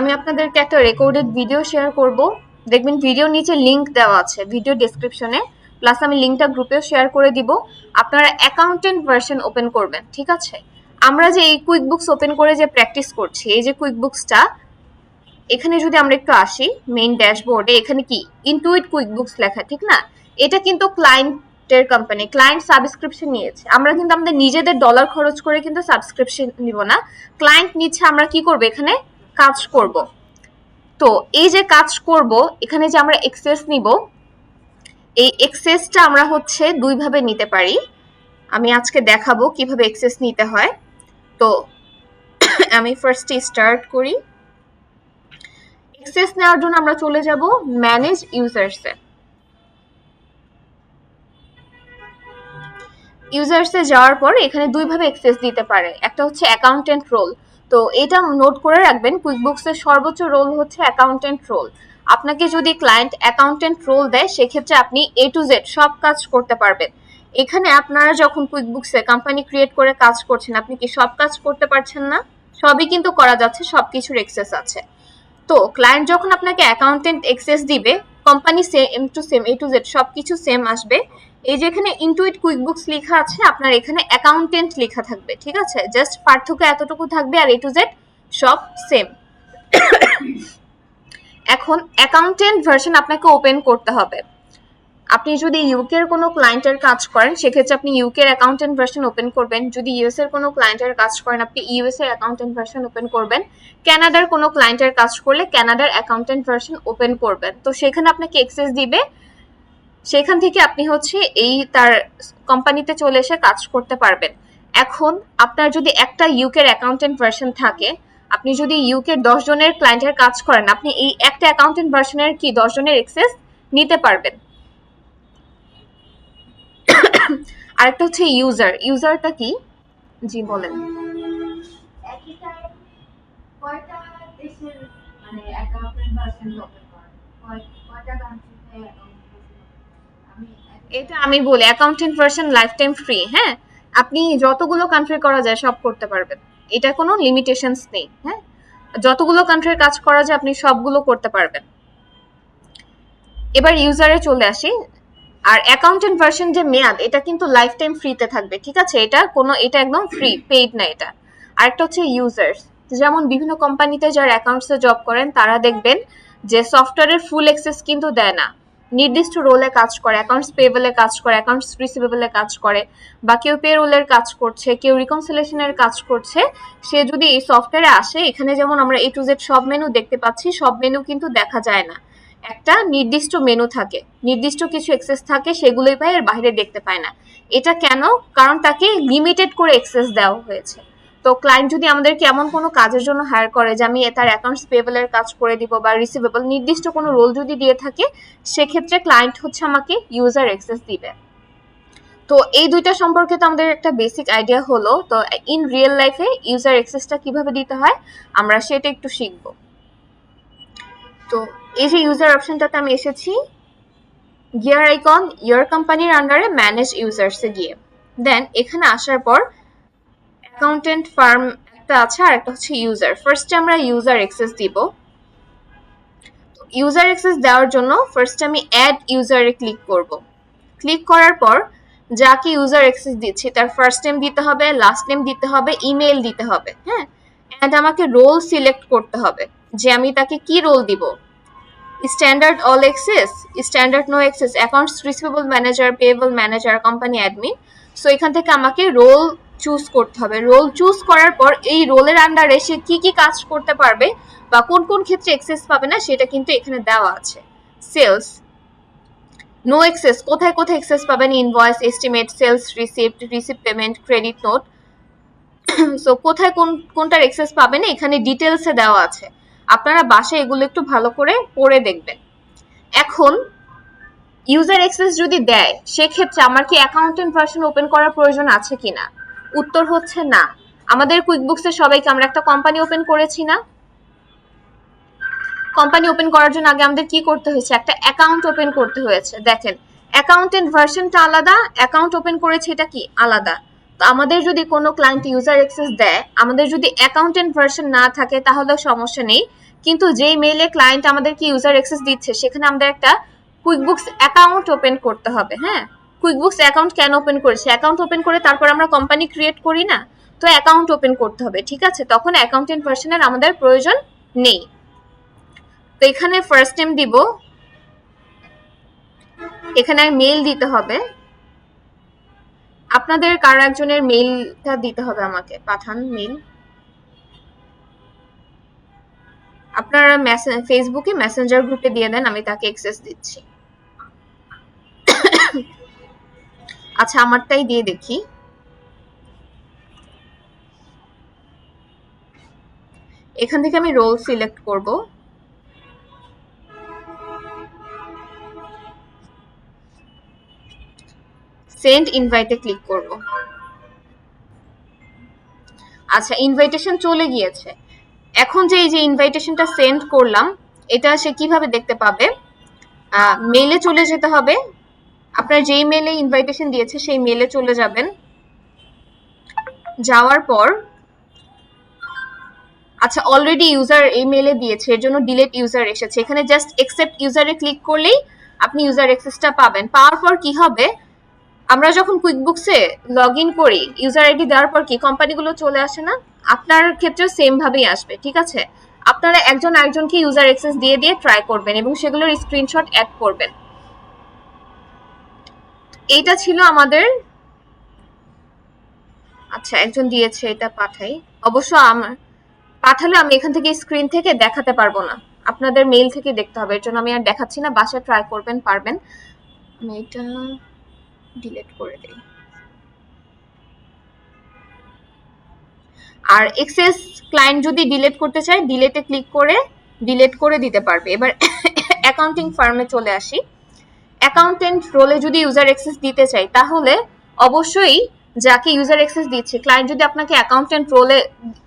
আমি আপনাদেরকে একটা রেকর্ডেড ভিডিও শেয়ার করব। দেখবেন ভিডিওর নিচে লিংক দেওয়া আছে ভিডিও ডেসক্রিপশনে, প্লাস আমি লিংকটা গ্রুপেও শেয়ার করে দিব। আপনারা অ্যাকাউন্টেন্ট ভার্সন ওপেন করবেন, ঠিক আছে? আমরা যে এই কুইক বুকস ওপেন করে যে প্র্যাকটিস করছি, এই যে কুইক বুকসটা, এখানে যদি আমরা একটু আসি মেইন ড্যাশবোর্ডে, এখানে কি ইনটুইট কুইক বুকস লেখা, ঠিক না? এটা কিন্তু ক্লায়েন্টের কোম্পানি, ক্লায়েন্ট সাবস্ক্রিপশন নিয়েছে। আমরা কিন্তু আমাদের নিজেদের ডলার খরচ করে কিন্তু সাবস্ক্রিপশন নিব না, ক্লায়েন্ট নিচ্ছে। আমরা কি করব, এখানে কাজ করব। তো এই যে কাজ করব, এখানে যে আমরা এক্সেস নিব, এই এক্সেসটা আমরা হচ্ছে দুই ভাবে নিতে পারি। আমি আজকে দেখাবো কিভাবে এক্সেস নিতে হয়। তো আমি ফার্স্টে স্টার্ট করি। এক্সেস নেওয়ার জন্য আমরা চলে যাব ম্যানেজ ইউজার্সে। ইউজার্সে যাওয়ার পর এখানে দুই ভাবে এক্সেস দিতে পারে, একটা হচ্ছে অ্যাকাউন্টেন্ট রোল। তো এটা নোট করে রাখবেন, কুইকবুকসের সর্বোচ্চ রোল হচ্ছে অ্যাকাউন্টেন্ট রোল। আপনাকে যদি ক্লায়েন্ট অ্যাকাউন্টেন্ট রোল দেয়, সেক্ষেত্রে আপনি A to Z সব কাজ করতে পারবেন। এখানে আপনারা যখন কুইকবুকসে কোম্পানি ক্রিয়েট করে কাজ করছেন, আপনি কি সব কাজ করতে পারছেন না? সবই কিন্তু করা যাচ্ছে, সবকিছুর এক্সেস আছে। তো ক্লায়েন্ট যখন আপনাকে অ্যাকাউন্টেন্ট এক্সেস দিবে, company same to same A to Z সবকিছু সেম আসবে। এই যে এখানে ইনটুইট কুইকবুকস লেখা আছে, আপনার এখানে অ্যাকাউন্টেন্ট লেখা থাকবে, ঠিক আছে? জাস্ট পার্থক্য এতটুকু থাকবে, আর A to Z সব সেম। এখন অ্যাকাউন্টেন্ট ভার্সন আপনাকে ওপেন করতে হবে। আপনি যদি ইউকে এর কোনো ক্লায়েন্টের কাজ করেন, সেক্ষেত্রে আপনি ইউকে এর অ্যাকাউন্টেন্ট ভার্সন ওপেন করবেন। যদি ইউএস এর কোনো ক্লায়েন্টের কাজ করেন, আপনি ইউএস এর অ্যাকাউন্টেন্ট ভার্সন ওপেন করবেন। কানাডার কোনো ক্লায়েন্টের কাজ করলে কানাডার অ্যাকাউন্টেন্ট ভার্সন ওপেন করবেন। তো সেখানে আপনাকে এক্সেস দিবে, সেখান থেকে আপনি হচ্ছে এই তার কোম্পানিতে চলে এসে কাজ করতে পারবেন। এখন আপনার যদি একটা ইউকে এর অ্যাকাউন্টেন্ট ভার্সন থাকে, আপনি যদি ইউকে 10 জনের ক্লায়েন্টের কাজ করেন, আপনি এই একটা অ্যাকাউন্টেন্ট ভার্সনের কি 10 জনের এক্সেস নিতে পারবেন। আরেকটা হচ্ছে ইউজার। ইউজারটা কি? জি বলেন। এটা আমি বলি, accountant version life time free. হ্যাঁ, আপনি যতগুলো কান্ট্রি করা যায় সব করতে পারবেন, এটা কোনো লিমিটেশনস নেই। হ্যাঁ, যতগুলো কান্ট্রির কাজ করা যায় আপনি সবগুলো করতে পারবেন। এবার ইউজারে চলে আসি। আর অ্যাকাউন্টেন্ট ভার্সন যে মেয়াদ, এটা কিন্তু লাইফ টাইম ফ্রিতে থাকবে, ঠিক আছে? এটা একদম ফ্রি, পেইড না এটা। আরেকটা হচ্ছে ইউজার্স। যেমন বিভিন্ন কোম্পানিতে যারা অ্যাকাউন্টসে জব করেন, তারা দেখবেন যে সফটওয়্যারের ফুল অ্যাক্সেস কিন্তু দেয় না। নির্দিষ্ট রোলে কাজ করে, অ্যাকাউন্টস পেয়েবলে কাজ করে, অ্যাকাউন্টস রিসিভেবলে কাজ করে, বা কেউ পে রোলের কাজ করছে, কেউ রিকনসিলেশনের কাজ করছে। সে যদি এই সফটওয়্যারে আসে, এখানে যেমন আমরা A to Z সব মেনু দেখতে পাচ্ছি, সব মেনু কিন্তু দেখা যায় না। একটা নির্দিষ্ট মেনু থাকে, নির্দিষ্ট কিছু অ্যাক্সেস থাকে, সেগুলোই পায়, এর বাইরে দেখতে পায় না। এটা কেন? কারণ তাকে লিমিটেড করে অ্যাক্সেস দেওয়া হয়েছে। তো ক্লায়েন্ট যদি আমাদেরকে এমন কোনো কাজের জন্য হায়ার করে যে আমি তার অ্যাকাউন্টস পেয়েবলের কাজ করে দিব বা রিসিভেবল, নির্দিষ্ট কোনো রোল যদি দিয়ে থাকে, সেক্ষেত্রে ক্লায়েন্ট হচ্ছে আমাকে ইউজার অ্যাক্সেস দিবে। তো এই দুইটা সম্পর্কে তো আমাদের একটা বেসিক আইডিয়া হলো। তো ইন রিয়েল লাইফে ইউজার অ্যাক্সেসটা কিভাবে দিতে হয় আমরা সেটা একটু শিখব। তো এই যে ইউজার অপশনটাতে আমি এসেছি, গিয়ার আইকন, ইয়োর কোম্পানির আন্ডারে ম্যানেজ ইউজার্সে গিয়ে দেন এখানে আসার পর অ্যাকাউন্টেন্ট ফার্ম একটা আছে, আর একটা হচ্ছে ইউজার। ফার্স্টে আমরা ইউজার অ্যাক্সেস দিব। ইউজার অ্যাক্সেস দেওয়ার জন্য ফার্স্টে আমি অ্যাড ইউজারে ক্লিক করব। ক্লিক করার পর যাকে ইউজার অ্যাক্সেস দিচ্ছি তার ফার্স্ট নেম দিতে হবে, লাস্ট নেম দিতে হবে, ইমেল দিতে হবে। হ্যাঁ, অ্যান্ড আমাকে রোল সিলেক্ট করতে হবে যে আমি তাকে কি রোল দিব। Standard all access, standard no access, accounts receivable manager, payable manager, company admin. So এখান থেকে আমাকে রোল চুজ করতে হবে। রোল চুজ করার পর এই রোলের আন্ডারে সে কি কি কাজ করতে পারবে বা কোন কোন ক্ষেত্রে অ্যাক্সেস পাবে না, সেটা কিন্তু এখানে দেওয়া আছে। সেলস, নো অ্যাক্সেস, কোথায় কোথায় অ্যাক্সেস পাবেন, invoice, estimate, sales receipt, receipt payment, credit note. So কোথায় কোনটার অ্যাক্সেস পাবেন এখানে ডিটেলসে দেওয়া আছে। আপনারা বাসায় এগুলো একটু ভালো করে পড়ে দেখবেন। এখন ইউজার অ্যাক্সেস যদি দেয়, সেক্ষেত্রে আমার কি অ্যাকাউন্টেন্ট ভার্সন ওপেন করার প্রয়োজন আছে কিনা? উত্তর হচ্ছে না। আমাদের কুইকবুকসে সবাইকে আমরা একটা কোম্পানি ওপেন করেছি না? কোম্পানি ওপেন করার জন্য আগে আমাদের কি করতে হয়েছে? একটা অ্যাকাউন্ট ওপেন করতে হয়েছে। দেখেন, অ্যাকাউন্টেন্ট ভার্সনটা আলাদা, অ্যাকাউন্ট ওপেন করেছে এটা কি আলাদা। তো আমাদের যদি কোনো ক্লায়েন্ট ইউজার অ্যাক্সেস দেয়, আমাদের যদি অ্যাকাউন্টেন্ট ভার্সন না থাকে তাহলেও সমস্যা নেই, কিন্তু যেই মেইলে ক্লায়েন্ট আমাদেরকে ইউজার অ্যাক্সেস দিচ্ছে সেখানে আমাদের একটা কুইকবুকস অ্যাকাউন্ট ওপেন করতে হবে। হ্যাঁ, কুইকবুকস অ্যাকাউন্ট কেন ওপেন করেছি, অ্যাকাউন্ট ওপেন করে তারপর আমরা কোম্পানি ক্রিয়েট করি না, তো অ্যাকাউন্ট ওপেন করতে হবে। ঠিক আছে, তখন অ্যাকাউন্টেন্ট পার্সনের আমাদের প্রয়োজন নেই। তো এখানে ফার্স্ট নেম দিব, এখানে মেইল দিতে হবে, আপনাদের কারো একজনের মেইলটা দিতে হবে আমাকে, পাঠান মেইল। আপনারা ফেসবুকে মেসেঞ্জার গ্রুপে দিয়ে দেন, আমি তাকে অ্যাক্সেস দিচ্ছি। আচ্ছা, আমারটাই দিয়ে দেখি। এখান থেকে আমি রোল সিলেক্ট করব। সেন্ড ইনভাইটে ক্লিক করব। আচ্ছা, ইনভাইটেশন চলে গিয়েছে। এখন যে এই যে ইনভাইটেশনটা সেন্ড করলাম, এটা সে কিভাবে দেখতে পাবে? মেইলে চলে যেতে হবে, আপনার যেই মেইলে ইনভাইটেশন দিয়েছে সেই মেইলে চলে যাবেন। যাওয়ার পর আচ্ছা, অলরেডি ইউজার এই মেইলে দিয়েছে, এর জন্য ডিলিট ইউজার এসেছে। এখানে জাস্ট অ্যাকসেপ্ট ইউজারে ক্লিক করলেই আপনি ইউজার অ্যাক্সেসটা পাবেন। পাওয়ার পর কি হবে, আমরা যখন কুইকবুকসে লগ ইন করি, ইউজার আইডি দেওয়ার পর কি কোম্পানিগুলো চলে আসে না? আপনার ক্ষেত্রে সেম ভাবেই আসবে। ঠিক আছে, আপনারা একজন আরেকজনকে ইউজার অ্যাক্সেস দিয়ে দিয়ে ট্রাই করবেন এবং সেগুলোর স্ক্রিনশট অ্যাড করবেন। এইটা ছিল আমাদের। আচ্ছা, একজন দিয়েছে, এটা পাঠাই। অবশ্য আমার পাঠালে আমি এখান থেকে স্ক্রিন থেকে দেখাতে পারবো না, আপনাদের মেইল থেকে দেখতে হবে, এর জন্য আমি আর দেখাচ্ছি না, বাসায় ট্রাই করবেন, পারবেন। আমি এটা ডিলিট করে দিই। আর এক্সেস ক্লায়েন্ট যদি ডিলিট করতে চায়, ডিলিটে ক্লিক করে ডিলিট করে দিতে পারবে। এবার অ্যাকাউন্টিং ফার্মে চলে আসি। অ্যাকাউন্টেন্ট রোলে যদি ইউজার অ্যাক্সেস দিতে চাই, তাহলে অবশ্যই যাকে ইউজার অ্যাক্সেস দিচ্ছে, ক্লায়েন্ট যদি আপনাকে অ্যাকাউন্টেন্ট রোলে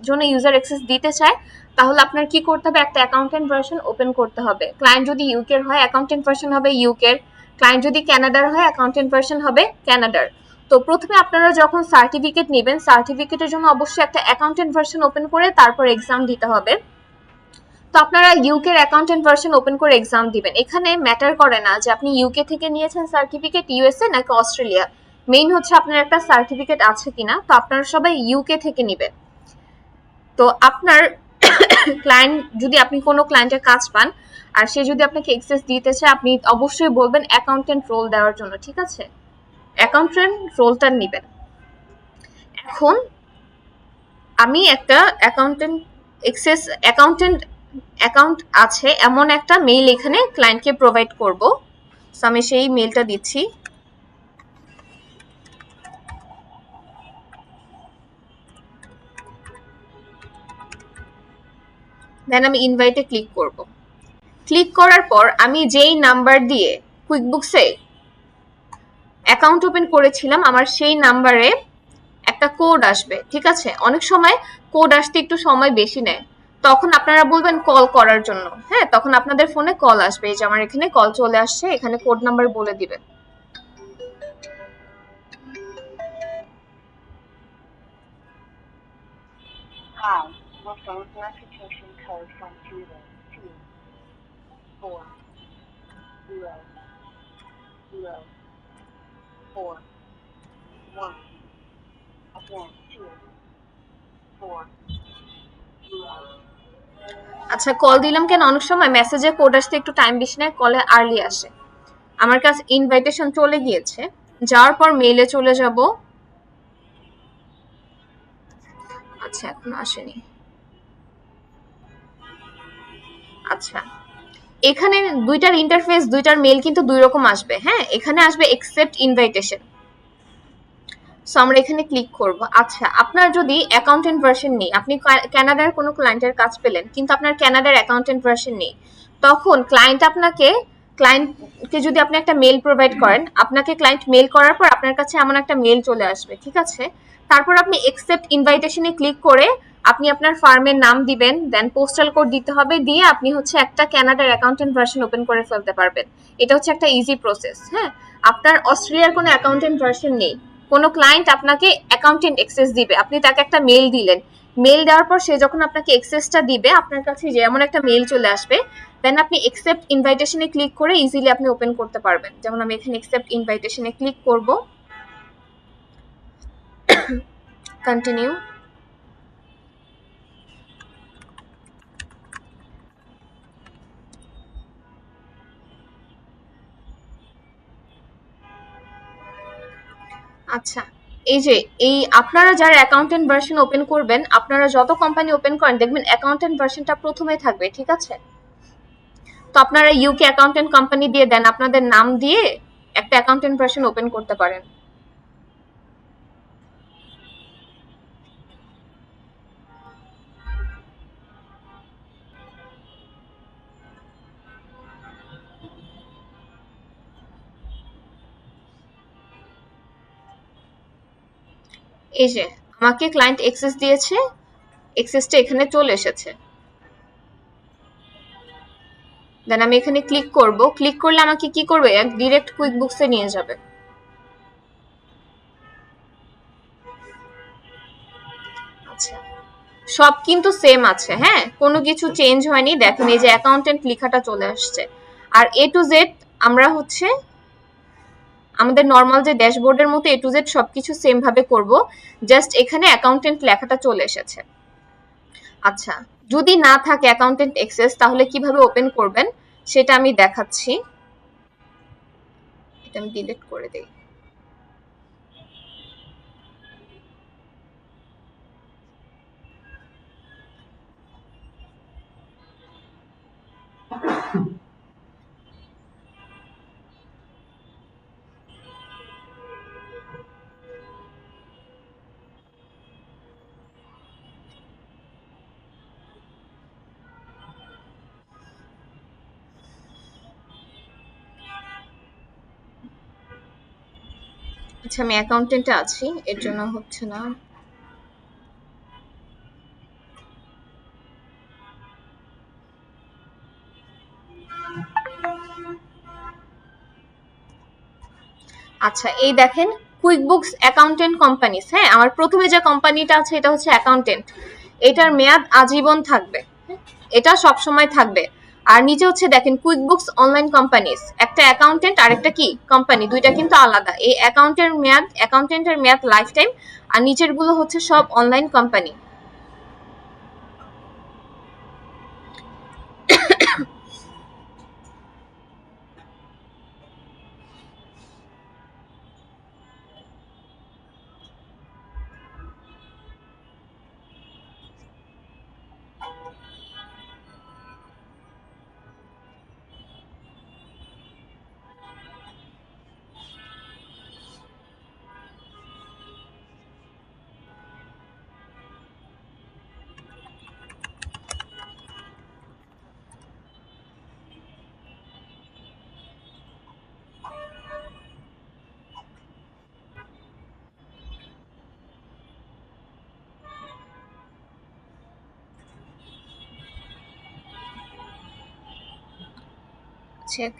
জন্য ইউজার অ্যাক্সেস দিতে চায়, তাহলে আপনার কি করতে হবে, একটা অ্যাকাউন্টেন্ট ভার্সন ওপেন করতে হবে। ক্লায়েন্ট যদি ইউকের হয়, অ্যাকাউন্টেন্ট ভার্সন হবে ইউকের। ক্লায়েন্ট যদি কানাডার হয়, অ্যাকাউন্টেন্ট ভার্সন হবে কানাডার। তো প্রথমে আপনারা যখন সার্টিফিকেট নেবেন, সার্টিফিকেটের জন্য অবশ্যই একটা অ্যাকাউন্টেন্ট ভার্সন ওপেন করে তারপর এক্সাম দিতে হবে। তো আপনারা ইউকের অ্যাকাউন্টেন্ট ভার্সন ওপেন করে এক্সাম দিবেন। এখানে ম্যাটার করে না যে আপনি ইউকে থেকে নিয়েছেন সার্টিফিকেট, ইউএসএ নাকি অস্ট্রেলিয়া, মেইন হচ্ছে আপনার একটা সার্টিফিকেট আছে কিনা। তো আপনারা সবাই ইউকে থেকে নেবেন। তো আপনার ক্লায়েন্ট যদি, আপনি কোনো ক্লায়েন্টের কাজ পান আর সে যদি আপনাকে অ্যাক্সেস দিতে চায়, আপনি অবশ্যই বলবেন অ্যাকাউন্টেন্ট রোল দেওয়ার জন্য। ঠিক আছে, অ্যাকাউন্টেন্ট রোলটা নেবেন। এখন আমি একটা অ্যাকাউন্টেন্ট অ্যাক্সেস অ্যাকাউন্ট আছে এমন একটা মেইল এখানে ক্লায়েন্টকে প্রোভাইড করব। সো আমি সেই মেইলটা দিচ্ছি। দেন আমি ইনভাইটে ক্লিক করব। ক্লিক করার পর আমি যেই নাম্বার দিয়ে কুইকবুকসে অ্যাকাউন্ট ওপেন করেছিলাম, আমার সেই নাম্বারে একটা কোড আসবে। ঠিক আছে, অনেক সময় কোড আসতে একটু সময় বেশি নেয়, তখন আপনারা বলবেন কল করার জন্য। হ্যাঁ, তখন আপনাদের ফোনে কল আসবে। এই যে আমার এখানে কল চলে আসছে, এখানে কোড নাম্বার বলে দিবেন। Hi, your phone's notification code from 2240041. Again, 240. আচ্ছা, কল দিলাম কেন, অনেক সময় মেসেজে কোড আসতে একটু টাইম বেশি নেয়, কলে আর্লি আসে। আমার কাছে ইনভাইটেশন চলে গিয়েছে। যাওয়ার পর মেইলে চলে যাব। আচ্ছা, এখন আসেনি। আচ্ছা, এখানে দুইটার ইন্টারফেস, দুইটার মেইল কিন্তু দুই রকম আসবে। হ্যাঁ, এখানে আসবে অ্যাকসেপ্ট ইনভাইটেশন। সো আমরা এখানে ক্লিক করব। আচ্ছা, আপনার যদি অ্যাকাউন্টেন্ট ভার্সন নেই, আপনি কানাডার কোনো ক্লায়েন্টের কাজ পেলেন কিন্তু আপনার কানাডার অ্যাকাউন্টেন্ট ভার্সন নেই, তখন ক্লায়েন্টকে যদি আপনি একটা মেইল প্রোভাইড করেন, আপনাকে ক্লায়েন্ট মেইল করার পর আপনার কাছে এমন একটা মেইল চলে আসবে। ঠিক আছে, তারপর আপনি অ্যাকসেপ্ট ইনভাইটেশনে ক্লিক করে আপনি আপনার ফার্মের নাম দিবেন, দেন পোস্টাল কোড দিতে হবে, দিয়ে আপনি হচ্ছে একটা কানাডার অ্যাকাউন্টেন্ট ভার্সন ওপেন করে ফেলতে পারবেন। এটা হচ্ছে একটা ইজি প্রসেস। হ্যাঁ, আপনার অস্ট্রেলিয়ার কোনো অ্যাকাউন্টেন্ট ভার্সন নেই, কোনো ক্লায়েন্ট আপনাকে অ্যাকাউন্টেন্ট অ্যাক্সেস দিবে, আপনি তাকে একটা মেইল দিলেন, মেল দেওয়ার পর সে যখন আপনাকে অ্যাক্সেসটা দিবে আপনার কাছে যে এমন একটা মেল চলে আসবে, দেন আপনি অ্যাকসেপ্ট ইনভাইটেশনে ক্লিক করে ইজিলি আপনি ওপেন করতে পারবেন। যেমন আমি এখানে অ্যাকসেপ্ট ইনভাইটেশনে ক্লিক করব, কন্টিনিউ। আচ্ছা, এই যে এই আপনারা যারা অ্যাকাউন্টেন্ট ভার্সন ওপেন করবেন, আপনারা যত কোম্পানি ওপেন করেন দেখবেন অ্যাকাউন্টেন্ট ভার্সনটা প্রথমে থাকবে, ঠিক আছে? তো আপনারা ইউকে অ্যাকাউন্টেন্ট কোম্পানি দিয়ে দেন, আপনাদের নাম দিয়ে একটা অ্যাকাউন্টেন্ট ভার্সন ওপেন করতে পারেন। এই যে আমাকে ক্লায়েন্ট অ্যাক্সেস দিয়েছে, অ্যাক্সেসটা এখানে চলে এসেছে। দেন আমি এখানে ক্লিক করব, ক্লিক করলে আমাকে কি করবে, ডিরেক্ট কুইক বুকসে নিয়ে যাবে। আচ্ছা, সব কিন্তু সেম আছে, হ্যাঁ, কোনো কিছু চেঞ্জ হয়নি। দেখেন এই যে অ্যাকাউন্টেন্ট লেখাটা চলে আসছে। আর এ টু জেড আমরা হচ্ছে আমাদের নর্মাল যে ড্যাশবোর্ডের মতো এ টু জেড সবকিছু সেম ভাবে করব, জাস্ট এখানে অ্যাকাউন্টেন্ট লেখাটা চলে এসেছে। আচ্ছা, যদি না থাকে অ্যাকাউন্টেন্ট অ্যাক্সেস তাহলে কিভাবে ওপেন করবেন সেটা আমি দেখাচ্ছি। এটা আমি ডিলিট করে দেই। আচ্ছা, আমি অ্যাকাউন্টেন্টে আছি, এর জন্য হচ্ছে না। আচ্ছা, এই দেখেন কুইক বুকস অ্যাকাউন্টেন্ট কোম্পানিস, হ্যাঁ, আমার প্রথমে যে কোম্পানিটা আছে এটা হচ্ছে অ্যাকাউন্টেন্ট, এটার মেয়াদ আজীবন থাকবে, এটা সব সময় থাকবে। আর নিচে হচ্ছে দেখেন কুইক বুকস অনলাইন কোম্পানিস, একটা অ্যাকাউন্টেন্ট আর একটা কি কোম্পানি, দুইটা কিন্তু আলাদা। এই অ্যাকাউন্টেন্টের মেয়াদ লাইফ টাইম, আর নিচের গুলো হচ্ছে সব অনলাইন কোম্পানি।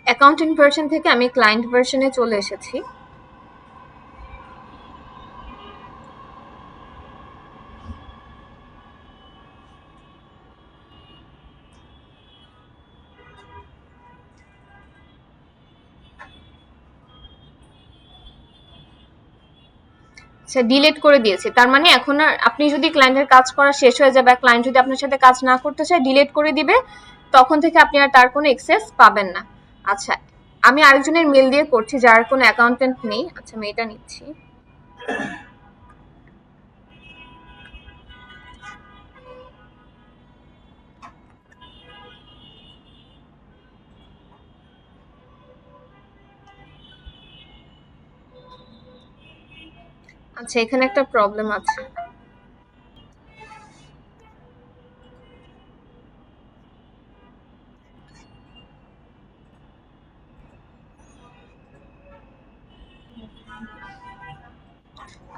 অ্যাকাউন্টেন্ট ভার্সন থেকে আমি ক্লায়েন্ট ভার্সনে চলে এসেছি। আচ্ছা, ডিলিট করে দিয়েছি, তার মানে এখন আর আপনি যদি ক্লায়েন্টের কাজ করা শেষ হয়ে যাবে, ক্লায়েন্ট যদি আপনার সাথে কাজ না করতে চায় ডিলিট করে দিবে, তখন থেকে আপনি আর তার কোনো এক্সেস পাবেন না। আচ্ছা, আমি আরেকজনের মেল দিয়ে করছি যার কোনো অ্যাকাউন্টেন্ট নেই। আচ্ছা, আমি এটা নিচ্ছি। আচ্ছা, এখানে একটা প্রবলেম আছে।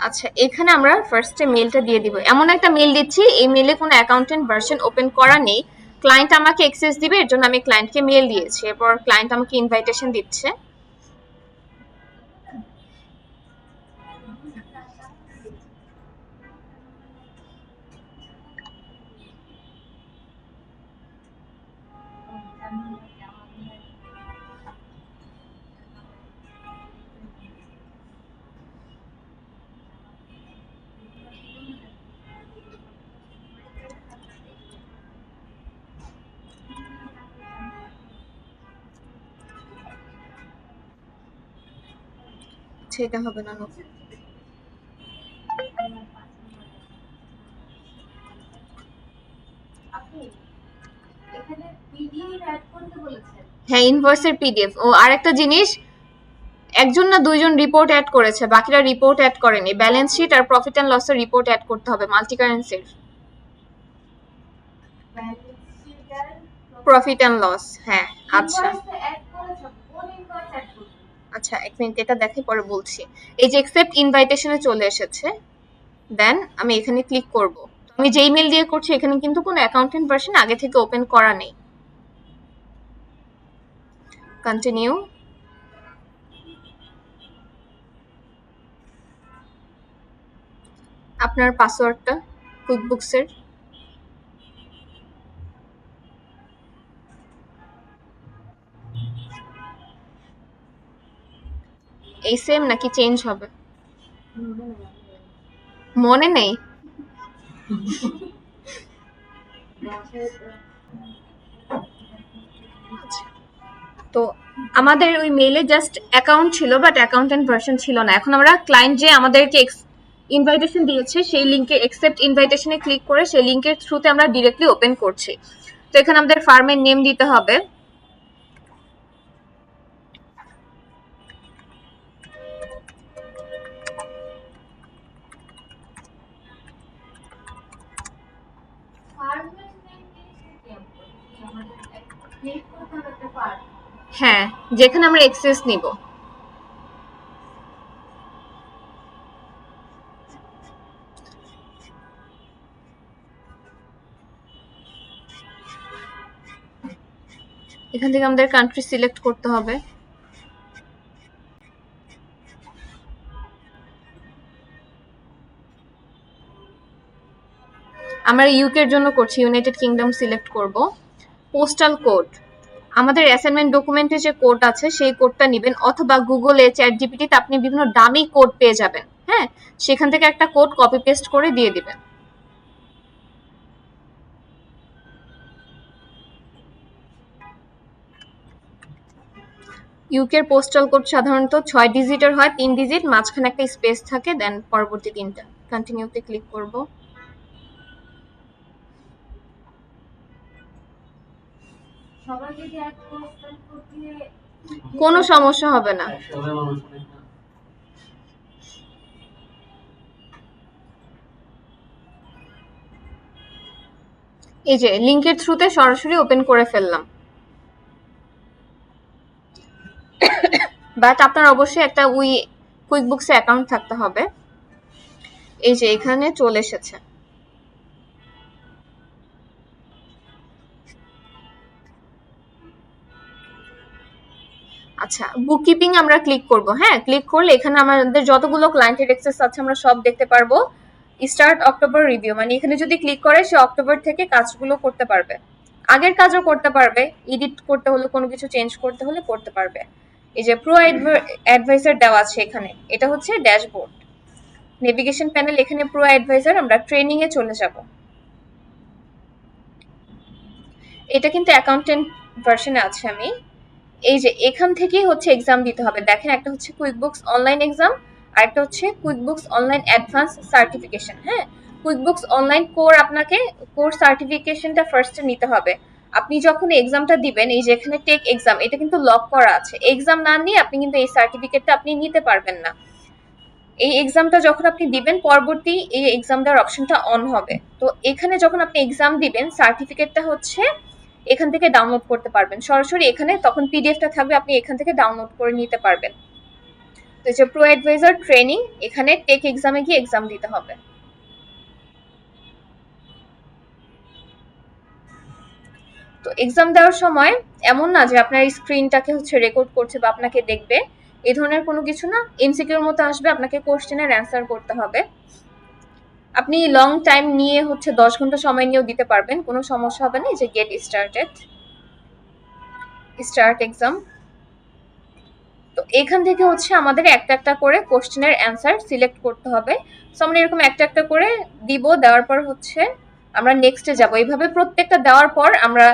আচ্ছা, এখানে আমরা ফার্স্টে মেলটা দিয়ে দিব, এমন একটা মেল দিচ্ছি এই মেলে কোনো অ্যাকাউন্টেন্ট ভার্সন ওপেন করা নেই, ক্লায়েন্ট আমাকে অ্যাক্সেস দিবে, এর জন্য আমি ক্লায়েন্টকে মেল দিয়েছি, এরপর ক্লায়েন্ট আমাকে ইনভাইটেশন দিচ্ছে। আচ্ছা এটা হবে না, হ্যাঁ ইনভয়েসের পিডিএফ। ও আরেকটা জিনিস, একজন না দুইজন রিপোর্ট অ্যাড করেছে, বাকিরা রিপোর্ট অ্যাড করেনি। ব্যালেন্স শিট আর প্রফিট এন্ড লসের রিপোর্ট অ্যাড করতে হবে মাল্টি কারেন্সির। প্রফিট এন্ড লস, হ্যাঁ আচ্ছা আচ্ছা এক মিনিট, এটা দেখে পরে বলছি। এই যে অ্যাকসেপ্ট ইনভাইটেশনে চলে এসেছে, দেন আমি এখানে ক্লিক করব। আমি যে ইমেল দিয়ে করছি এখানে কিন্তু কোনো অ্যাকাউন্টেন্ট ভার্সন আগে থেকে ওপেন করা নেই। কন্টিনিউ। আপনার পাসওয়ার্ডটা কুইকবুকসের এই সেম নাকি চেঞ্জ হবে? মনে নেই। তো আমাদের ওই মেইলে জাস্ট অ্যাকাউন্ট ছিল, বাট অ্যাকাউন্টেন্ট ভার্সন ছিল না। এখন আমরা ক্লায়েন্ট যে আমাদেরকে ইনভাইটেশন দিয়েছে সেই লিংকে অ্যাকসেপ্ট ইনভাইটেশনে ক্লিক করে সেই লিংকের থ্রুতে আমরা ডিরেক্টলি ওপেন করছি। তো এখানে আমাদের ফার্মের নেম দিতে হবে। হ্যাঁ, যেখানে আমরা এক্সেস নিব। এখান থেকে আমাদের কান্ট্রি সিলেক্ট করতে হবে। আমরা ইউকে এর জন্য করছি, ইউনাইটেড কিংডম সিলেক্ট করব। পোস্টাল কোড, আমাদের অ্যাসাইনমেন্ট ডকুমেন্টে যে কোড আছে সেই কোডটা নেবেন, অথবা গুগলে চ্যাট জিপিটিতে আপনি বিভিন্ন দামি কোড পেয়ে যাবেন। হ্যাঁ, সেখান থেকে একটা কোড কপি পেস্ট করে দিয়ে দিবেন। ইউকের পোস্টাল কোড সাধারণত 6 ডিজিটের হয়, 3 ডিজিট, মাঝখানে একটা স্পেস থাকে, দেন পরবর্তী তিনটা। কন্টিনিউতে ক্লিক করব। কোনো সমস্যা হবে না। এই যে লিংকের থ্রুতে সরাসরি ওপেন করে ফেললাম। বাট আপনার অবশ্যই একটা কুইকবুকসে অ্যাকাউন্ট থাকতে হবে। এই যে এখানে চলে এসেছে। আচ্ছা, বুককিপিং আমরা ক্লিক করব। হ্যাঁ, ক্লিক করলে এখানে আমাদের যতগুলো ক্লায়েন্টের অ্যাক্সেস আছে আমরা সব দেখতে পারবো। স্টার্ট অক্টোবর রিভিউ, মানে এখানে যদি ক্লিক করে সে অক্টোবর থেকে কাজগুলো করতে পারবে, আগের কাজও করতে পারবে, এডিট করতে হলে কোনো কিছু চেঞ্জ করতে হলে করতে পারবে। এই যে প্রো অ্যাডভাইজার দেওয়া আছে এখানে, এটা হচ্ছে ড্যাশবোর্ড। নেভিগেশন প্যানেল, এখানে প্রো অ্যাডভাইজার, আমরা ট্রেনিং এ চলে যাব। এটা কিন্তু অ্যাকাউন্টেন্ট ভার্সনে আছে আমি। এই যে এখান থেকেই হচ্ছে এক্সাম দিতে হবে। দেখেন, একটা হচ্ছে কুইকবুকস অনলাইন এক্সাম, আর একটা হচ্ছে কুইকবুকস অনলাইন অ্যাডভান্স সার্টিফিকেশন। হ্যাঁ, কুইকবুকস অনলাইন কোর, আপনাকে কোর সার্টিফিকেশনটা ফার্স্টে নিতে হবে। আপনি যখন এক্সামটা দিবেন, এই যে এখানে টেক এক্সাম, এটা কিন্তু লক করা আছে। এক্সাম না নিয়ে আপনি কিন্তু এই সার্টিফিকেটটা আপনি নিতে পারবেন না। এই এক্সামটা যখন আপনি দিবেন, পরবর্তী এই এক্সাম দেওয়ার অপশনটা অন হবে। তো এখানে যখন আপনি এক্সাম দিবেন, সার্টিফিকেটটা হচ্ছে এখান থেকে ডাউনলোড করতে পারবেন সরাসরি। এখানে তখন পিডিএফটা থাকবে, আপনি এখান থেকে ডাউনলোড করে নিতে পারবেন। তো যে প্রো অ্যাডভাইজার ট্রেনিং, এখানে টেক এক্সামে গিয়ে এক্সাম দিতে হবে। তো এক্সাম দেওয়ার সময় এমন না যে আপনার স্ক্রিনটাকে হচ্ছে রেকর্ড করছে বা আপনাকে দেখবে, এই ধরনের কোনো কিছু না। এমসিকিউর মতো আসবে, আপনাকে কোশ্চেনের অ্যান্সার করতে হবে। আপনি লং টাইম নিয়ে হচ্ছে 10 ঘন্টা সময় নিয়েও দিতে পারবেন, কোনো সমস্যা হবে না। এই যে গেট স্টার্টেড, স্টার্ট এক্সাম। তো এখান থেকে হচ্ছে আমাদের একটা একটা করে কোশ্চেনের অ্যান্সার সিলেক্ট করতে হবে। সো আমরা এরকম একটা একটা করে দিব, দেওয়ার পর হচ্ছে আমরা নেক্সটে যাব। এইভাবে প্রত্যেকটা দেওয়ার পর আমরা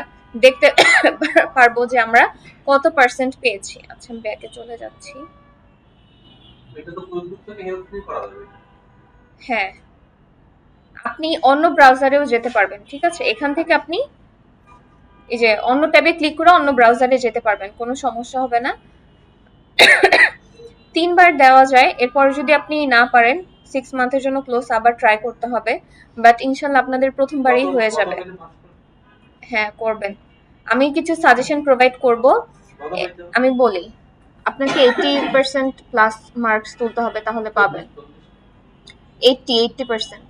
দেখতে পারবো যে আমরা কত পার্সেন্ট পেয়েছি। আচ্ছা, আমি ব্যাকে চলে যাচ্ছি। হ্যাঁ, আপনি অন্য ব্রাউজারেও যেতে পারবেন, ঠিক আছে? এখান থেকে আপনি এই যে অন্য ট্যাবে ক্লিক করে অন্য ব্রাউজারে যেতে পারবেন, কোনো সমস্যা হবে না। 3 বার দেওয়া যায়, এরপর যদি আপনি না পারেন 6 মান্থের জন্য ক্লোজ আবার ট্রাই করতে হবে, বাট ইনশাল্লাহ আপনাদের প্রথমবারই হয়ে যাবে। হ্যাঁ, করবেন। আমি কিছু সাজেশন প্রোভাইড করব। আমি বলি, আপনাকে 80% প্লাস মার্কস তুলতে হবে, তাহলে পাবেন। 80%।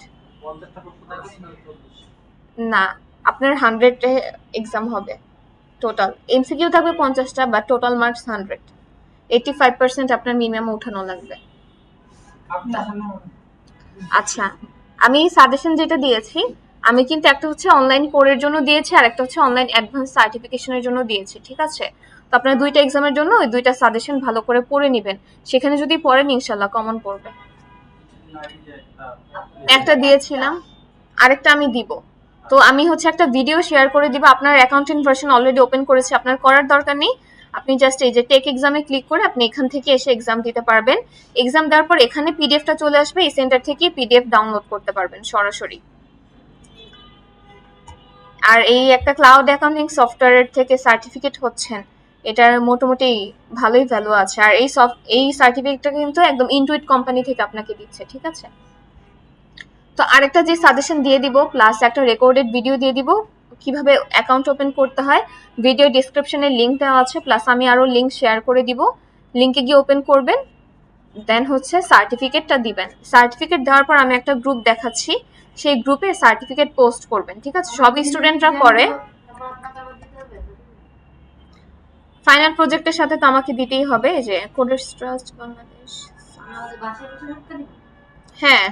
না, আপনার 100 এ এক্সাম হবে টোটাল। এমসিকিউ থাকবে 50টা, বা টোটাল মার্কস 100। 85% আপনার মিনিমাম উঠানো লাগবে। আচ্ছা, আমি সাজেশন যেটা দিয়েছি, আমি কিন্তু একটা হচ্ছে অনলাইন কোরের জন্য দিয়েছি, আর একটা হচ্ছে অনলাইন অ্যাডভান্স সার্টিফিকেশনের জন্য দিয়েছি, ঠিক আছে? তো আপনার দুইটা এক্সামের জন্য ওই দুইটা সাজেশন ভালো করে পড়ে নেবেন। সেখানে যদি পড়েন ইনশাল্লাহ কমন পড়বে। একটা দিয়েছিলাম, আরেকটা আমি দিব। তো আমি হচ্ছে একটা ভিডিও শেয়ার করে দিব। আপনার অ্যাকাউন্টেন্ট ভার্সন অলরেডি ওপেন করেছে, আপনার করার দরকার নেই। আপনি জাস্ট এই যে টেক এক্সামে ক্লিক করে আপনি এখান থেকে এসে এক্সাম দিতে পারবেন। এক্সাম দেওয়ার পর এখানে পিডিএফটা চলে আসবে, এই সেন্টার থেকে পিডিএফ ডাউনলোড করতে পারবেন সরাসরি। আর এই একটা ক্লাউড অ্যাকাউন্টিং সফটওয়্যারের থেকে সার্টিফিকেট হচ্ছেন, এটার মোটামুটি ভালোই ভ্যালু আছে। আর এই সার্টিফিকেটটা কিন্তু একদম ইনটুইট কোম্পানি থেকে আপনাকে দিচ্ছে, ঠিক আছে? তো আরেকটা যে সাজেশন দিয়ে দিব, প্লাস একটা রেকর্ডেড ভিডিও দিয়ে দিব কিভাবে অ্যাকাউন্ট ওপেন করতে হয়। ভিডিও ডিসক্রিপশনে লিংক দেওয়া আছে, প্লাস আমি আরো লিংক শেয়ার করে দিব। লিংকে গিয়ে ওপেন করবেন, দেন হচ্ছে সার্টিফিকেটটা দিবেন। সার্টিফিকেট দেওয়ার পর আমি একটা গ্রুপ দেখাচ্ছি, সেই গ্রুপে সার্টিফিকেট পোস্ট করবেন, ঠিক আছে? সব স্টুডেন্টরা করে। ফাইনাল প্রজেক্টের সাথে তো আমাকে দিতেই হবে, যে কোডার্স ট্রাস্ট বাংলাদেশ। হ্যাঁ,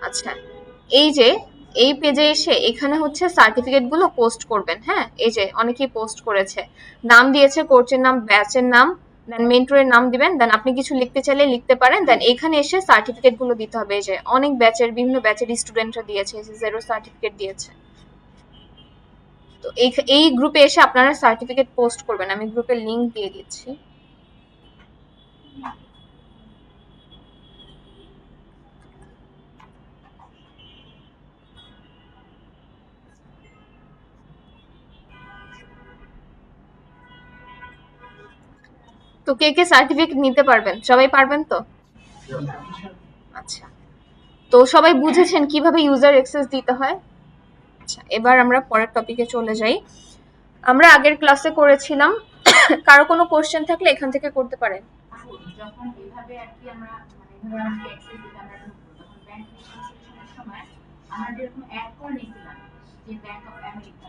আচ্ছা, এই যে এই পেজে এসে এখানে হচ্ছে সার্টিফিকেট গুলো পোস্ট করবেন। হ্যাঁ, এই যে অনেকেই পোস্ট করেছে, নাম দিয়েছে, কোর্সের নাম, ব্যাচের নাম, দেন মেন্টরের নাম দিবেন, দেন আপনি কিছু লিখতে চাইলে লিখতে পারেন, দেন এখানে এসে সার্টিফিকেট গুলো দিতে হবে। এই যে অনেক ব্যাচের, বিভিন্ন ব্যাচের স্টুডেন্টরা দিয়েছে, জেরো সার্টিফিকেট দিয়েছে। তো এই গ্রুপে এসে আপনারা সার্টিফিকেট পোস্ট করবেন, আমি গ্রুপের লিংক দিয়ে দিচ্ছি। তো কে কে সার্টিফিকেট নিতে পারবেন? সবাই পারবেন তো? আচ্ছা, তো সবাই বুঝেছেন কিভাবে ইউজার অ্যাক্সেস দিতে হয়? আচ্ছা, এবার আমরা পরের টপিকে চলে যাই। আমরা আগের ক্লাসে করেছিলাম, কারো কোনো কোশ্চেন থাকলে এখান থেকে করতে পারেন। যখন এভাবে আর কি আমরা মানে আমাকে অ্যাক্সেস দিতে আমরা তখন ব্যাংক রেজিস্ট্রেশনের সময় আমরা যেরকম অ্যাড করে নিয়েছিলাম যে ব্যাংক অফ আমেরিকা,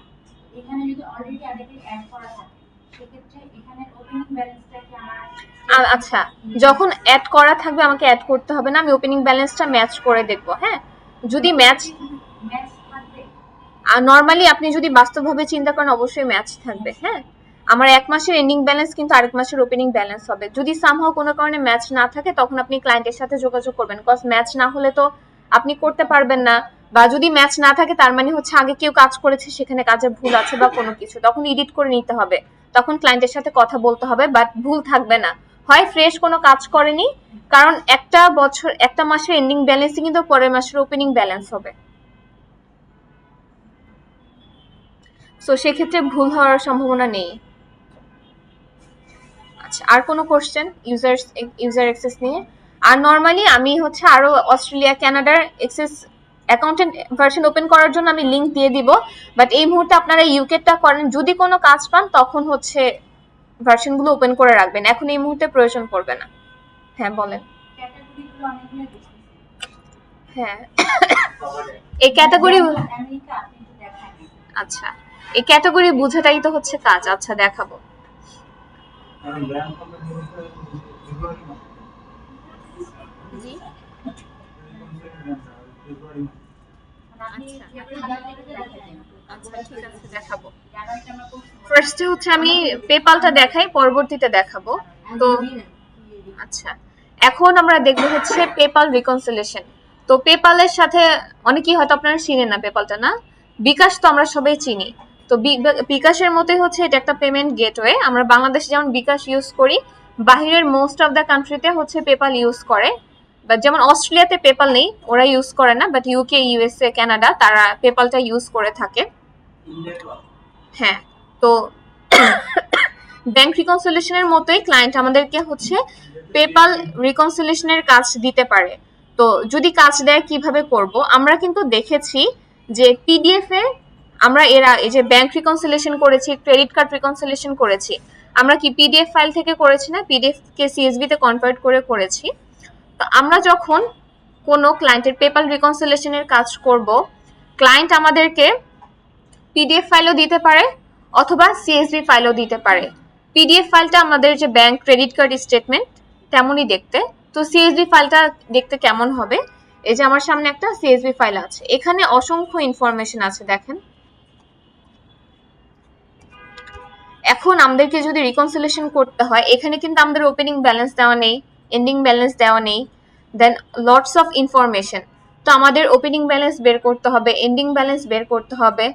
এখানে যদি অলরেডি আগে থেকে অ্যাড করা থাকে সেক্ষেত্রে এখানে ওপেনিং ব্যালেন্সটা কি আমার আচ্ছা, যখন অ্যাড করা থাকবে আমাকে অ্যাড করতে হবে না, আমি ওপেনিং ব্যালেন্সটা ম্যাচ করে দেখব। হ্যাঁ, যদি ম্যাচ থাকবে, আর নরমালি আপনি যদি বাস্তবভাবে চিন্তা করেন অবশ্যই ম্যাচ থাকবে। হ্যাঁ, আমার 1 মাসের এন্ডিং ব্যালেন্স কিন্তু আরেক মাসের ওপেনিং ব্যালেন্স হবে। যদি সামহাও কোনো কারণে ম্যাচ না থাকে তখন আপনি ক্লায়েন্টের সাথে যোগাযোগ করবেন, কজ ম্যাচ না হলে তো আপনি করতে পারবেন না। বা যদি ম্যাচ না থাকে তার মানে হচ্ছে আগে কেউ কাজ করেছে, সেখানে কাজে ভুল আছে বা কোনো কিছু, তখন এডিট করে নিতে হবে, তখন ক্লায়েন্টের সাথে কথা বলতে হবে, বাট ভুল থাকবে না। হয় ফ্রেশ কোনো কাজ করেনি, কারণ একটা মাসের এন্ডিং ব্যালেন্সই কিন্তু পরের মাসের ওপেনিং ব্যালেন্স হবে। সো সেক্ষেত্রে ভুল হওয়ার সম্ভাবনা নেই। আচ্ছা, আর কোনো কোশ্চেন ইউজার অ্যাক্সেস নিয়ে? আর নরমালি আমি হচ্ছে আরো অস্ট্রেলিয়া, কানাডার অ্যাক্সেস অ্যাকাউন্টেন্ট ভার্সন ওপেন করার জন্য আমি লিংক দিয়ে দিব, বাট এই মুহূর্তে আপনারা ইউকেটা করেন, যদি কোনো কাজ পান তখন হচ্ছে ভার্সনগুলো ওপেন করে রাখবেন, এখন এই মুহূর্তে প্রয়োজন পড়বে না। হ্যাঁ, বলেন। হ্যাঁ, এই ক্যাটাগরি, আচ্ছা, এই ক্যাটাগরি বোঝাটাই তো হচ্ছে কাজ। আচ্ছা, দেখাবো। জি, আচ্ছা, ঠিক আছে, দেখাবো। ফার্স্টে হচ্ছে আমি পেপালটা দেখাই, পরবর্তীতে দেখাবো। তো আচ্ছা, এখন আমরা দেখবো হচ্ছে পেপাল রিকনসিলিয়েশন। তো পেপালের সাথে অনেকেই হয়তো আপনারা চিনেন না পেপালটা, না? বিকাশ তো আমরা সবাই চিনি। তো বিকাশের মতোই হচ্ছে এটা একটা পেমেন্ট গেটওয়ে। আমরা বাংলাদেশে যেমন বিকাশ ইউজ করি, বাহিরের মোস্ট অফ দ্য কান্ট্রিতে হচ্ছে পেপাল ইউজ করে, বাট যেমন অস্ট্রেলিয়াতে পেপাল নেই, ওরা ইউজ করে না, বাট ইউকে, ইউএসএ, কানাডা তারা পেপালটা ইউজ করে থাকে। হ্যাঁ, তো ব্যাংক রিকনসিলিয়েশনের মতোই ক্লায়েন্ট আমাদেরকে হচ্ছে পেপাল রিকনসিলিয়েশনের কাজ দিতে পারে। তো যদি কাজ দেয় কিভাবে করব, আমরা কিন্তু দেখেছি যে পিডিএফ এ আমরা এই যে ব্যাংক রিকনসিলিয়েশন করেছি, ক্রেডিট কার্ড রিকনসিলিয়েশন করেছি, আমরা কি পিডিএফ ফাইল থেকে করেছি না, পিডিএফ কে সিএসভি তে কনভার্ট করে করেছি। তো আমরা যখন কোনো ক্লায়েন্টের পেপাল রিকনসিলিয়েশনের কাজ করব, ক্লায়েন্ট আমাদেরকে পিডিএফ ফাইলও দিতে পারে অথবা সিএসভি ফাইলও দিতে পারে। পিডিএফ ফাইলটা আমাদের যে ব্যাংক ক্রেডিট কার্ড স্টেটমেন্ট তেমনই দেখতে। তো সিএসভি ফাইলটা দেখতে কেমন হবে, এই যে আমার সামনে একটা সিএসভি ফাইল আছে, এখানে অসংখ্য ইনফরমেশন আছে দেখেন। এখন আমাদেরকে যদি রিকনসিলিয়েশন করতে হয়, এখানে কিন্তু আমাদের ওপেনিং ব্যালেন্স দেওয়া নেই, এন্ডিং ব্যালেন্স দেওয়া নেই, দেন লটস অফ ইনফরমেশন। তো আমাদের ওপেনিং ব্যালেন্স বের করতে হবে, এন্ডিং ব্যালেন্স বের করতে হবে,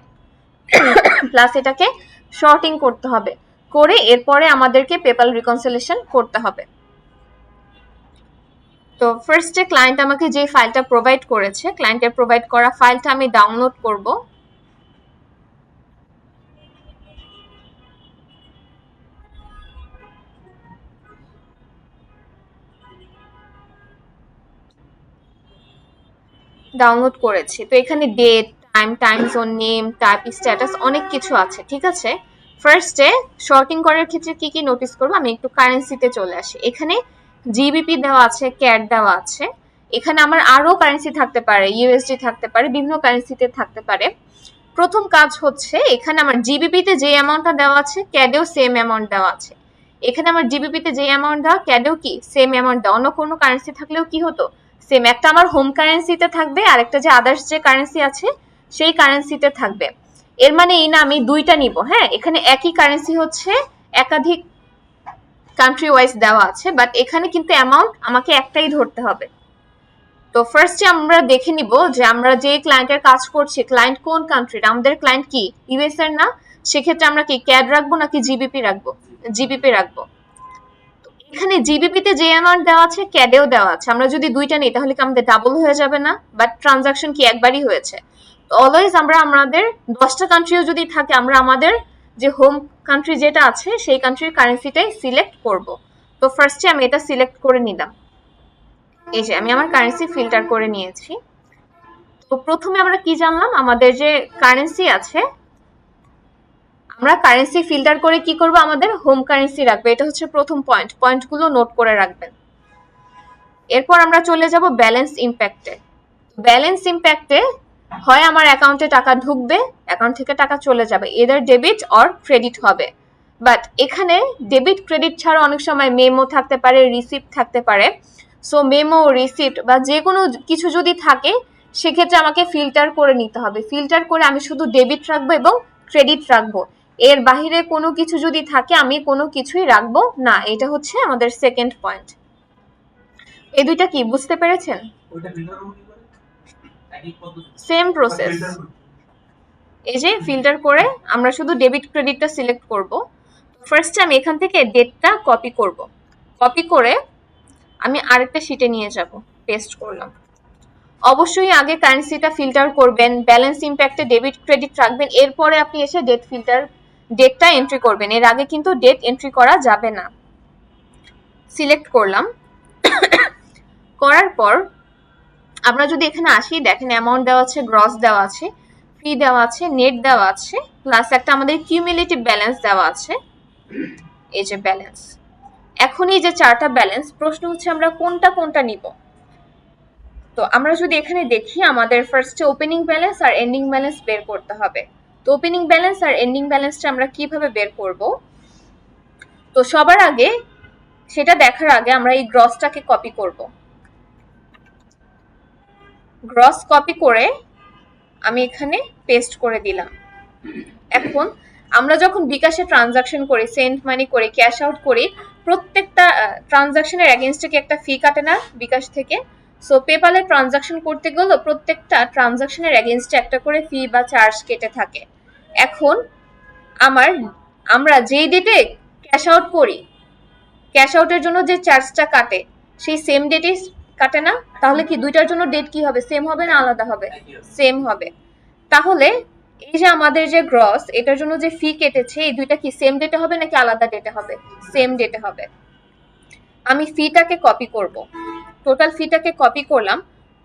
প্লাস এটাকে শর্টিং করতে হবে, করে এরপরে আমাদেরকে পেপাল রিকনসিলিয়েশন করতে হবে। তো ফার্স্টে ক্লায়েন্ট আমাকে যে ফাইলটা প্রোভাইড করেছে, ক্লায়েন্টের প্রোভাইড করা ফাইলটা আমি ডাউনলোড করব। ডাউনলোড করেছি, তো এখানে date, time, time zone, name, type, status অনেক কিছু আছে, ঠিক আছে। ফার্স্টে শর্টিং করার ক্ষেত্রে কি কি নোটিস করবো, আমি একটু কারেন্সিতে চলে আসি। এখানে জিবিপি দেওয়া আছে, ক্যাট দেওয়া আছে, এখানে আমার আরো কারেন্সি থাকতে পারে, ইউএসডি থাকতে পারে, বিভিন্ন কারেন্সিতে থাকতে পারে। প্রথম কাজ হচ্ছে এখানে আমার জিবিপিতে যে অ্যামাউন্টটা দেওয়া আছে, ক্যাডেও সেম অ্যামাউন্ট দেওয়া আছে। এখানে আমার জিবিপিতে যে অ্যামাউন্ট দেওয়া, ক্যাডেও কি সেম অ্যামাউন্ট দেওয়া। অন্য কোনো কারেন্সি থাকলেও কি হতো, সেম। একটা আমার হোম কারেন্সিতে থাকবে, আর একটা যে আদার্স যে কারেন্সি আছে সেই কারেন্সিতে থাকবে। এর মানে এই না আমি দুইটা নিব, হ্যাঁ, এখানে একই কারেন্সি হচ্ছে একাধিক কান্ট্রি ওয়াইজ দেওয়া আছে, বাট এখানে কিন্তু অ্যামাউন্ট আমাকে একটাই ধরতে হবে। তো ফার্স্টে আমরা দেখে নিব যে আমরা যে ক্লায়েন্টের কাজ করছি, ক্লায়েন্ট কোন কান্ট্রির। আমাদের ক্লায়েন্ট কি ইউএস এর না, সেক্ষেত্রে আমরা কি ক্যাড রাখবো নাকি জিবিপি রাখবো, জিবিপি রাখবো। এখানে জিবিপিতে যে অ্যামাউন্ট দেওয়া আছে, ক্যাডেও দেওয়া আছে, আমরা যদি দুইটা নিই তাহলে কি আমাদের ডাবল হয়ে যাবে না, বাট ট্রানজাকশন কি একবারই হয়েছে। তো অলওয়েজ আমরা আমাদের 10টা কান্ট্রিও যদি থাকে, আমরা আমাদের যে হোম কান্ট্রি যেটা আছে সেই কান্ট্রির কারেন্সিটাই সিলেক্ট করব। তো ফার্স্টে আমি এটা সিলেক্ট করে নিলাম, এই যে আমি আমার কারেন্সি ফিল্টার করে নিয়েছি। তো প্রথমে আমরা কি জানলাম, আমাদের যে কারেন্সি আছে, আমরা কারেন্সি ফিল্টার করে কি করব, আমাদের হোম কারেন্সি রাখবে। এটা হচ্ছে প্রথম পয়েন্ট, পয়েন্টগুলো নোট করে রাখবেন। এরপর আমরা চলে যাব ব্যালেন্স ইম্প্যাক্টে। ব্যালেন্স ইম্প্যাক্টে হয় আমার অ্যাকাউন্টে টাকা ঢুকবে, অ্যাকাউন্ট থেকে টাকা চলে যাবে, এদের ডেবিট অর ক্রেডিট হবে। বাট এখানে ডেবিট ক্রেডিট ছাড়া অনেক সময় মেমো থাকতে পারে, রিসিপ্ট থাকতে পারে। সো মেমো, রিসিপ্ট বা যে কোনো কিছু যদি থাকে, সেক্ষেত্রে আমাকে ফিল্টার করে নিতে হবে। ফিল্টার করে আমি শুধু ডেবিট রাখবো এবং ক্রেডিট রাখবো, এর বাহিরে কোনো কিছু যদি থাকে আমি কোনো কিছুই রাখবো না। এটা হচ্ছে আমাদের সেকেন্ড পয়েন্ট। এই দুইটা কি বুঝতে পেরেছেন? Same process. এই যে ফিল্টার করে আমরা শুধু ডেবিট ক্রেডিটটা সিলেক্ট করব। ফার্স্টে আমি এখান থেকে ডেটটা কপি করব, কপি করে আমি আরেকটা শিটে নিয়ে যাব, পেস্ট করলাম। অবশ্যই আগে কারেন্সিটা ফিল্টার করবেন, ব্যালেন্স ইম্প্যাক্টে ডেবিট ক্রেডিট রাখবেন, এরপরে আপনি এসে ডেটটা এন্ট্রি করবেন। এর আগে কিন্তু ডেট এন্ট্রি করা যাবে না। সিলেক্ট করলাম, করার পর আমরা যদি এখানে আসি, দেখেন অ্যামাউন্ট দেওয়া আছে, গ্রস দেওয়া আছে, ফি দেওয়া আছে, নেট দেওয়া আছে, প্লাস একটা আমাদের কিউমুলেটিভ ব্যালেন্স দেওয়া আছে, এই যে ব্যালেন্স। এখন এই যে চারটা ব্যালেন্স, প্রশ্ন হচ্ছে আমরা কোনটা কোনটা নিব। তো আমরা যদি এখানে দেখি, আমাদের ফার্স্টে ওপেনিং ব্যালেন্স আর এন্ডিং ব্যালেন্স বের করতে হবে। তো ওপেনিং ব্যালেন্স আর এন্ডিং ব্যালেন্সটা আমরা কিভাবে বের করব, তো সবার আগে সেটা দেখার আগে আমরা এই গ্রসটাকে কপি করব। গ্রস কপি করে আমি এখানে পেস্ট করে দিলাম। এখন আমরা যখন বিকাশে ট্রানজাকশন করি, সেন্ড মানি করি, ক্যাশ আউট করি, প্রত্যেকটা ট্রানজাকশনের এগেইনস্টে কি একটা ফি কাটে না বিকাশ থেকে? সো পেপালে ট্রানজাকশন করতে গেলে প্রত্যেকটা ট্রানজাকশনের এগেইনস্টে একটা করে ফি বা চার্জ কেটে থাকে। এখন আমরা যেই ডেটে ক্যাশ আউট করি ক্যাশ আউটের জন্য যে চার্জটা কাটে সেই সেম ডেটই কাটে না? তাহলে কি দুইটার জন্য ডেট কি হবে, সেম হবে না আলাদা হবে? সেম হবে। তাহলে এই যে আমাদের যে গ্রস এটার জন্য যে ফি কেটেছে এই দুইটা কি সেম ডেটে হবে নাকি আলাদা ডেটে হবে? সেম ডেটে হবে। আমি ফিটাকে কপি করব, টোটাল ফিটাকে কপি করলাম।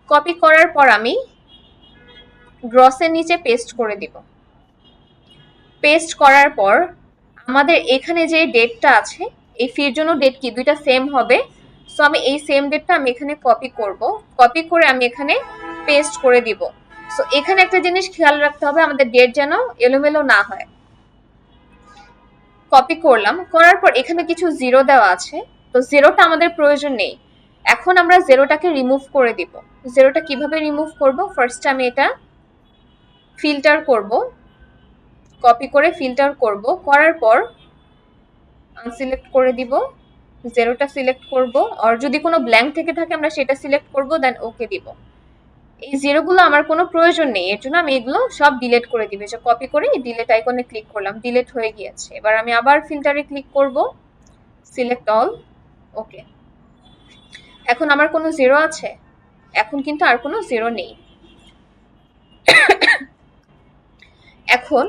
কপি করার পর আমি গ্রসের নিচে পেস্ট করে দিব। পেস্ট করার পর আমাদের এখানে যে ডেটটা আছে এই ফির জন্য ডেট কি দুইটা সেম হবে। সো আমি এই সেম ডেটটা আমি এখানে কপি করব, কপি করে আমি এখানে পেস্ট করে দিব। সো এখানে একটা জিনিস খেয়াল রাখতে হবে, আমাদের ডেট যেন এলোমেলো না হয়। কপি করলাম, করার পর এখানে কিছু জিরো দেওয়া আছে, তো জিরোটা আমাদের প্রয়োজন নেই। এখন আমরা জিরোটাকে রিমুভ করে দিব। জিরোটা কিভাবে রিমুভ করব? ফার্স্ট আমি এটা ফিল্টার করব, কপি করে ফিল্টার করব, করার পর আনসিলেক্ট করে দিব, জিরোটা সিলেক্ট করব, আর যদি কোনো ব্ল্যাঙ্ক থেকে থাকে আমরা সেটা সিলেক্ট করব, দেন ওকে দিব। এই জিরোগুলো আমার কোনো প্রয়োজন নেই, এর জন্য আমি এগুলো সব ডিলিট করে দিব। যে কপি করে ডিলিট আইকনে ক্লিক করলাম, ডিলিট হয়ে গিয়েছে। এবার আমি আবার ফিল্টারে ক্লিক করব, সিলেক্ট অল, ওকে। এখন আমার কোনো জিরো আছে? এখন কিন্তু আর কোনো জিরো নেই। এখন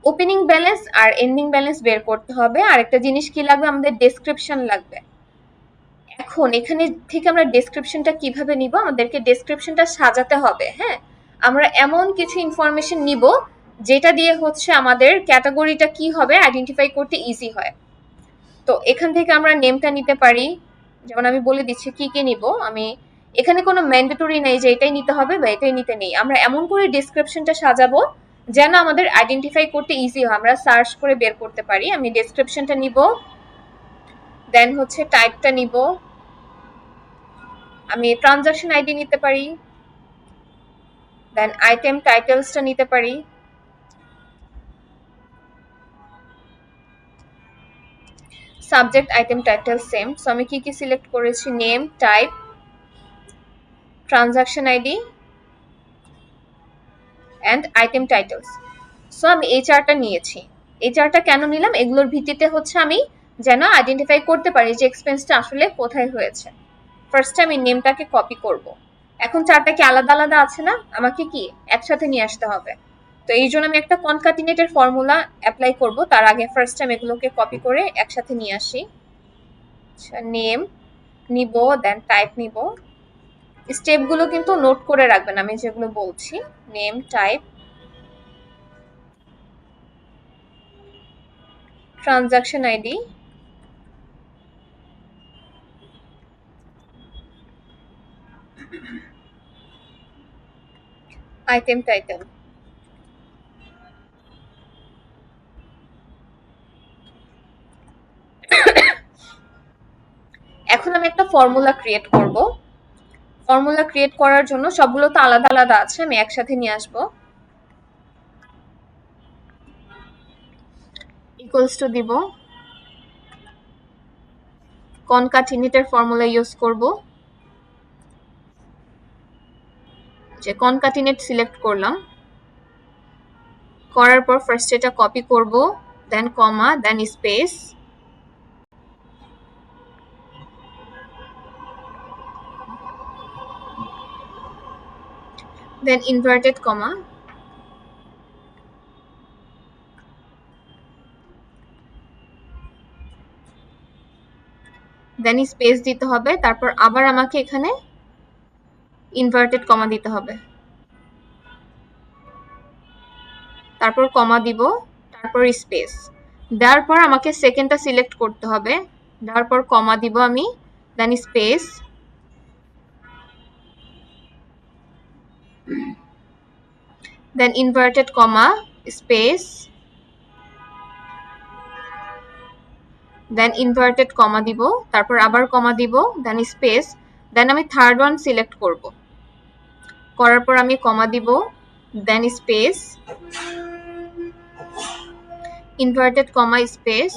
ওপেনিং ব্যালেন্স আর এন্ডিং ব্যালেন্স বের করতে হবে। আর একটা জিনিস কি লাগবে, আমাদের ডেসক্রিপশন লাগবে। এখন এখানে থেকে আমরা ডেসক্রিপশনটা কিভাবে নিব? আমাদেরকে ডেসক্রিপশনটা সাজাতে হবে। হ্যাঁ, আমরা এমন কিছু ইনফরমেশন নিব যেটা দিয়ে হচ্ছে আমাদের ক্যাটাগরিটা কি হবে আইডেন্টিফাই করতে ইজি হয়। তো এখান থেকে আমরা নেমটা নিতে পারি, যেমন আমি বলে দিচ্ছি কি কি নিব। আমি এখানে কোনো ম্যান্ডেটরি নেই যে এটাই নিতে হবে বা এটাই নিতে নেই। আমরা এমন করে ডেসক্রিপশনটা সাজাবো যেন আমাদের আইডেন্টিফাই করতে ইজি হয়, আমরা সার্চ করে বের করতে পারি। আমি ডেসক্রিপশনটা নিব, দেন হচ্ছে টাইপটা নিব, আমি ট্রানজাকশন আইডি নিতে পারি, দেন আইটেম টাইটেলসটা নিতে পারি, subject item title same. So আমি কি কি সিলেক্ট করেছি? Name, type, transaction ID and item titles. So আমি এই চারটা নিয়েছি। এই চারটা কেন নিলাম? এগুলোর ভিত্তিতে হচ্ছে আমি যেন আইডেন্টিফাই করতে পারি যে এক্সপেন্সটা আসলে কোথায় হয়েছে। ফার্স্টে আমি নেমটাকে কপি করব। এখন চারটা কি আলাদা আলাদা আছে না? আমাকে কি একসাথে নিয়ে আসতে হবে। তো এই জন্য আমি একটা কনকাটিনেটের ফর্মুলা অ্যাপ্লাই করব। তার আগে ফার্স্ট আমি এগুলোকে কপি করে একসাথে নিয়ে আসি। আচ্ছা, নেম নিব, দেন টাইপ নিব। স্টেপগুলো কিন্তু নোট করে রাখবেন আমি যেগুলো বলছি। Name, type, transaction ID, item title. এখন আমি একটা ফর্মুলা ক্রিয়েট করব। ফর্মুলা ক্রিয়েট করার জন্য সবগুলো তো আলাদা আলাদা আছে, আমি একসাথে নিয়ে আসব। ইকুয়ালস টু দিব, কনকাটিনেটের ফর্মুলা ইউজ করব। যে কনকাটিনেট সিলেক্ট করলাম, করার পর ফার্স্ট এটা কপি করব, দেন কমা, দেন স্পেস, দেন ইনভার্টেড কমা, দেন স্পেস দিতে হবে। তারপর আবার আমাকে এখানে ইনভার্টেড কমা দিতে হবে, তারপর কমা দিব, তারপর স্পেস দেওয়ার পর আমাকে সেকেন্ডটা সিলেক্ট করতে হবে, দেওয়ার পর কমা দিব আমি, দেন স্পেস, দেন ইনভার্টেড কমা, স্পেস, দেন ইনভার্টেড কমা দিব, তারপর আবার কমা দিব, দেন স্পেস, দেন আমি থার্ড ওয়ান সিলেক্ট করব, করার পর আমি কমা দিব, then space, inverted comma, space,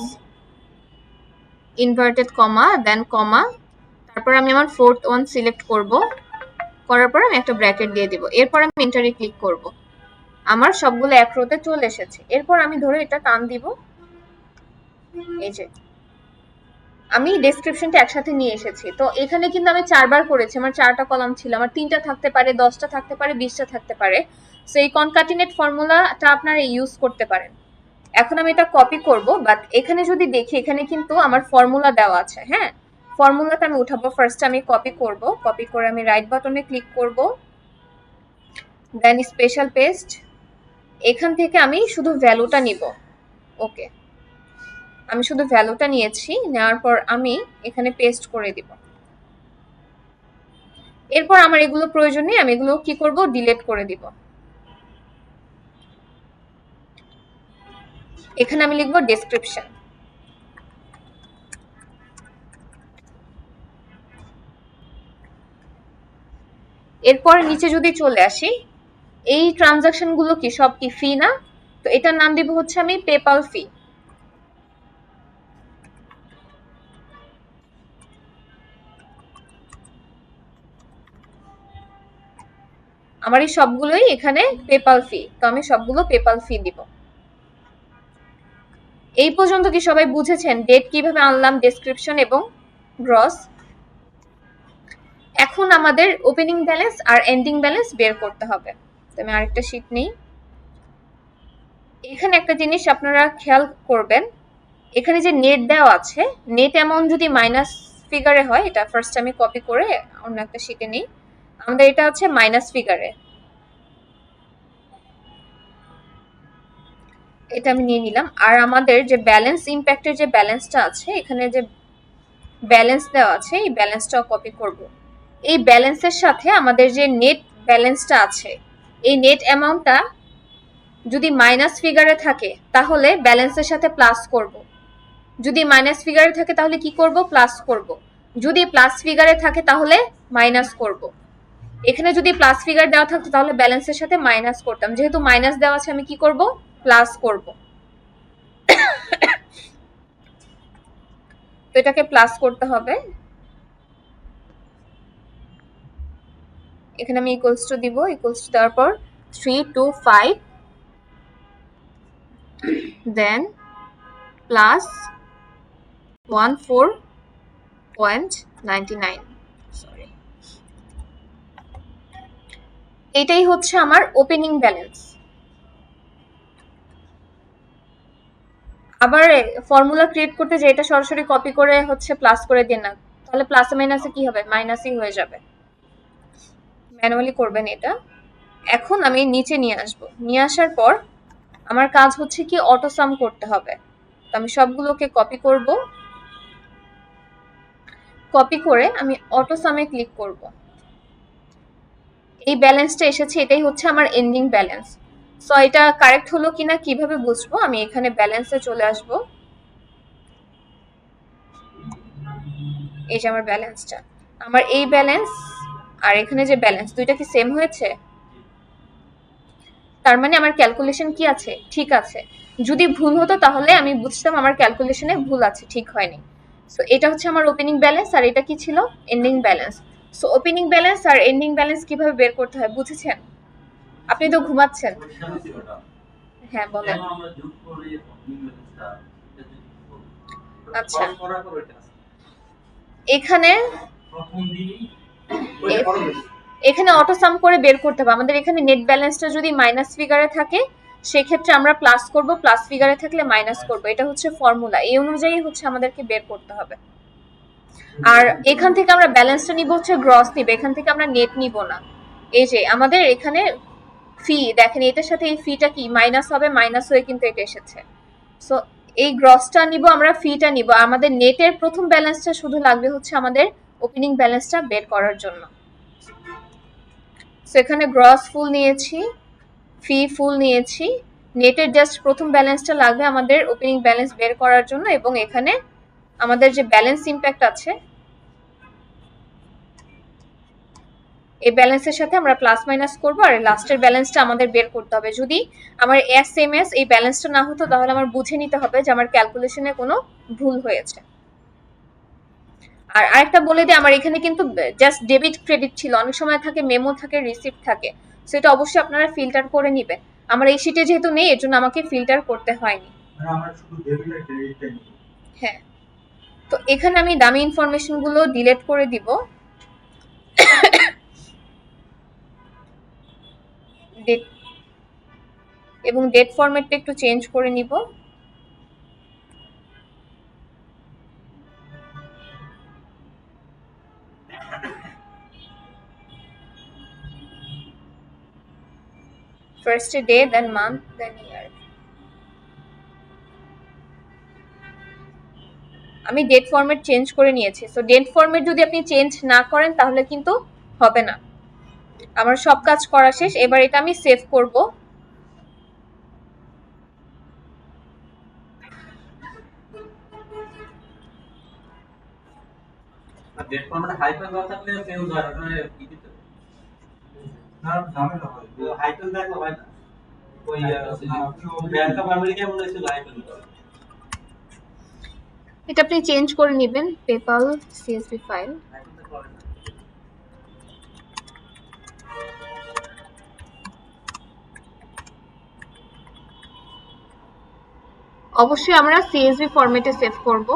inverted comma, then comma, তারপর আমি আমার ফোর্থ ওয়ান সিলেক্ট করব, করার পর আমি একটা ব্র্যাকেট দিয়ে দিব। এরপর আমি এন্টারে ক্লিক করব। আমার সবগুলো এক রোতে চলে এসেছে। এরপর আমি ধরে এটা টান দিব, এই যে আমি ডেসক্রিপশনটা একসাথে নিয়ে এসেছি। তো এখানে কিন্তু আমি 4 বার করেছি, আমার 4টা কলাম ছিল, আমার 3টা থাকতে পারে, 10টা থাকতে পারে, 20টা থাকতে পারে। সো এই কনকাটিনেট ফর্মুলাটা আপনারা ইউজ করতে পারেন। এখন আমি এটা কপি করব, বাট এখানে যদি দেখি এখানে কিন্তু আমার ফর্মুলা দেওয়া আছে। হ্যাঁ, ফর্মুলাটা আমি উঠাবো। ফার্স্ট আমি কপি করব, কপি করে আমি রাইট বাটনে ক্লিক করব, দেন স্পেশাল পেস্ট। এখান থেকে আমি শুধু ভ্যালুটা নিব। ওকে, আমি শুধু ভ্যালুটা নিয়েছি, নেওয়ার পর আমি এখানে পেস্ট করে দিব। এরপর আমার এগুলো প্রয়োজন নেই, আমি এগুলো কি করব, ডিলিট করে দিব। এখানে আমি লিখব ডেসক্রিপশন। এরপর নিচে যদি চলে আসি, এই ট্রানজাকশন গুলো কি সব কি ফি না? তো এটার নাম দিব হচ্ছে আমি পেপাল ফি। আমার এই সবগুলোই এখানে পেপাল ফি, তো আমি সবগুলো পেপাল ফি দিব। এই পর্যন্ত কি সবাই বুঝেছেন ডেট কিভাবে আনলাম, ডেসক্রিপশন এবং গ্রস? এখন আমাদের ওপেনিং ব্যালেন্স আর এন্ডিং ব্যালেন্স বের করতে হবে। তো আমি আরেকটা শীট নিই। এখানে একটা জিনিস আপনারা খেয়াল করবেন, এখানে যে নেট দেওয়া আছে, নেট অ্যামাউন্ট যদি মাইনাস ফিগারে হয়, এটা ফার্স্ট আমি কপি করে অন্য একটা শীটে নিই। আমাদের এটা হচ্ছে মাইনাস ফিগারে, এটা আমি নিয়ে নিলাম। আর আমাদের যে ব্যালেন্স ইম্প্যাক্টের যে ব্যালেন্সটা আছে, এখানে যে ব্যালেন্স দেওয়া আছে, এই ব্যালেন্সটাও কপি করব। এই ব্যালেন্সের সাথে আমাদের যে নেট ব্যালেন্সটা আছে, এই নেট অ্যামাউন্টটা যদি মাইনাস ফিগারে থাকে তাহলে ব্যালেন্সের সাথে প্লাস করব, যদি মাইনাস ফিগারে থাকে তাহলে কি করব, প্লাস করব, যদি প্লাস ফিগারে থাকে তাহলে মাইনাস করব। এখানে যদি প্লাস ফিগার দেওয়া থাকতো তাহলে ব্যালেন্সের সাথে মাইনাস করতাম, যেহেতু মাইনাস দেওয়া আছে আমি কি করব, প্লাস করব। তো এটাকে প্লাস করতে হবে। এখানে আমি ইকুয়ালস টু দিব, ইকুয়ালস টু দেওয়ার পর 325 দেন প্লাস 14.99, সরি। এটাই হচ্ছে আমার ওপেনিং ব্যালেন্স। আবার ফর্মুলা ক্রিয়েট করতে যে এটা সরাসরি কপি করে হচ্ছে প্লাস করে দিন না, তাহলে প্লাসে মাইনাসে কি হবে, মাইনাসই হয়ে যাবে। ম্যানুয়ালি করবেন এটা। এখন আমি নিচে নিয়ে আসব, নিয়ে আসার পর আমার কাজ হচ্ছে কি অটো সাম করতে হবে। তো আমি সবগুলোকে কপি করব, কপি করে আমি অটো সামে ক্লিক করব। এই ব্যালেন্সটা এসেছে, এটাই হচ্ছে আমার এন্ডিং ব্যালেন্স। সো এটা কারেক্ট হলো কিনা কিভাবে বুঝবো, আমি এখানে ব্যালেন্সে চলে আসব। এই যে আমার ব্যালেন্সটা, আমার এই ব্যালেন্স আর এখানে যে ব্যালেন্স, দুইটা কি সেম হয়েছে? তার মানে আমার ক্যালকুলেশন কি আছে, ঠিক আছে। যদি ভুল হতো তাহলে আমি বুঝতাম আমার ক্যালকুলেশনে ভুল আছে, ঠিক হয়নি। সো এটা হচ্ছে আমার ওপেনিং ব্যালেন্স, আর এটা কি ছিল, ending balance. So opening balance আর এন্ডিং ব্যালেন্স কিভাবে বের করতে হয় বুঝেছেন? আপনি তো ঘুমাচ্ছেন। হ্যাঁ বলেন। আচ্ছা, এখানে এখানে অটো সাম করে বের করতে হবে। আমাদের এখানে নেট ব্যালেন্সটা যদি মাইনাস ফিগারে থাকে সেক্ষেত্রে আমরা প্লাস করব, প্লাস ফিগারে থাকলে মাইনাস করব। এটা হচ্ছে ফর্মুলা, এই অনুযায়ী হচ্ছে আমাদেরকে বের করতে হবে। আর এখান থেকে আমরা ব্যালেন্সটা নিব হচ্ছে গ্রস নিব, এখান থেকে আমরা নেট নিব না। এই যে আমাদের এখানে ফি দেখেন, এটার সাথে এই ফিটা কি মাইনাস হবে, মাইনাস হয়ে কিন্তু এটা এসেছে। সো এই গ্রসটা নিব আমরা, ফিটা নিব। আমাদের নেটের প্রথম ব্যালেন্সটা শুধু লাগবে হচ্ছে আমাদের ওপেনিং ব্যালেন্সটা বের করার জন্য। সো এখানে গ্রস ফুল নিয়েছি, ফি ফুল নিয়েছি, নেটের জাস্ট প্রথম ব্যালেন্সটা লাগবে আমাদের ওপেনিং ব্যালেন্স বের করার জন্য। এবং এখানে আমাদের যে ব্যালেন্স ইম্প্যাক্ট আছে, এই ব্যালেন্সের সাথে আমরা প্লাস মাইনাস করবো, আর লাস্টের ব্যালেন্সটা আমাদের বের করতে হবে। যদি আমার এস এই ব্যালেন্সটা না হতো তাহলে আমার বুঝে নিতে হবে যে আমার ক্যালকুলেশনে কোনো ভুল হয়েছে। আর আরেকটা বলে দিই, আমার এখানে কিন্তু জাস্ট ডেবিট ক্রেডিট ছিল, অনেক সময় থাকে মেমো থাকে, রিসিপ্ট থাকে, সেটা অবশ্যই আপনারা ফিল্টার করে নেবেন। আমার এই শিটে যেহেতু নেই এর জন্য আমাকে ফিল্টার করতে হয়নি। হ্যাঁ, তো এখানে আমি দামি ইনফরমেশন গুলো ডিলিট করে দিব, ডেট এবং ডেট ফরম্যাটটা একটু চেঞ্জ করে নিব। ফার্স্ট ডে, দেন মান্থ, দেন ইয়ার। আমি ডেট ফরম্যাট চেঞ্জ করে নিয়েছি। সো ডেট ফরম্যাট যদি আপনি চেঞ্জ না করেন তাহলে কিন্তু হবে না। আমার সব কাজ করা শেষ, এবার এটা আমি সেভ করব। ডেট ফরম্যাটে হাইফেন দেওয়া থাকলে সেভ হয় না, কি দিতে না ঝামেলা হয়। হাইফেন দেখো হয় না, ওই ব্যাংক অফ আমেরিকা মনে হচ্ছে হাইফেন। এটা আপনি চেঞ্জ করে নেবেন, পেপাল সিএসভি ফাইল। অবশ্যই আমরা সিএসভি ফরম্যাটে সেভ করব।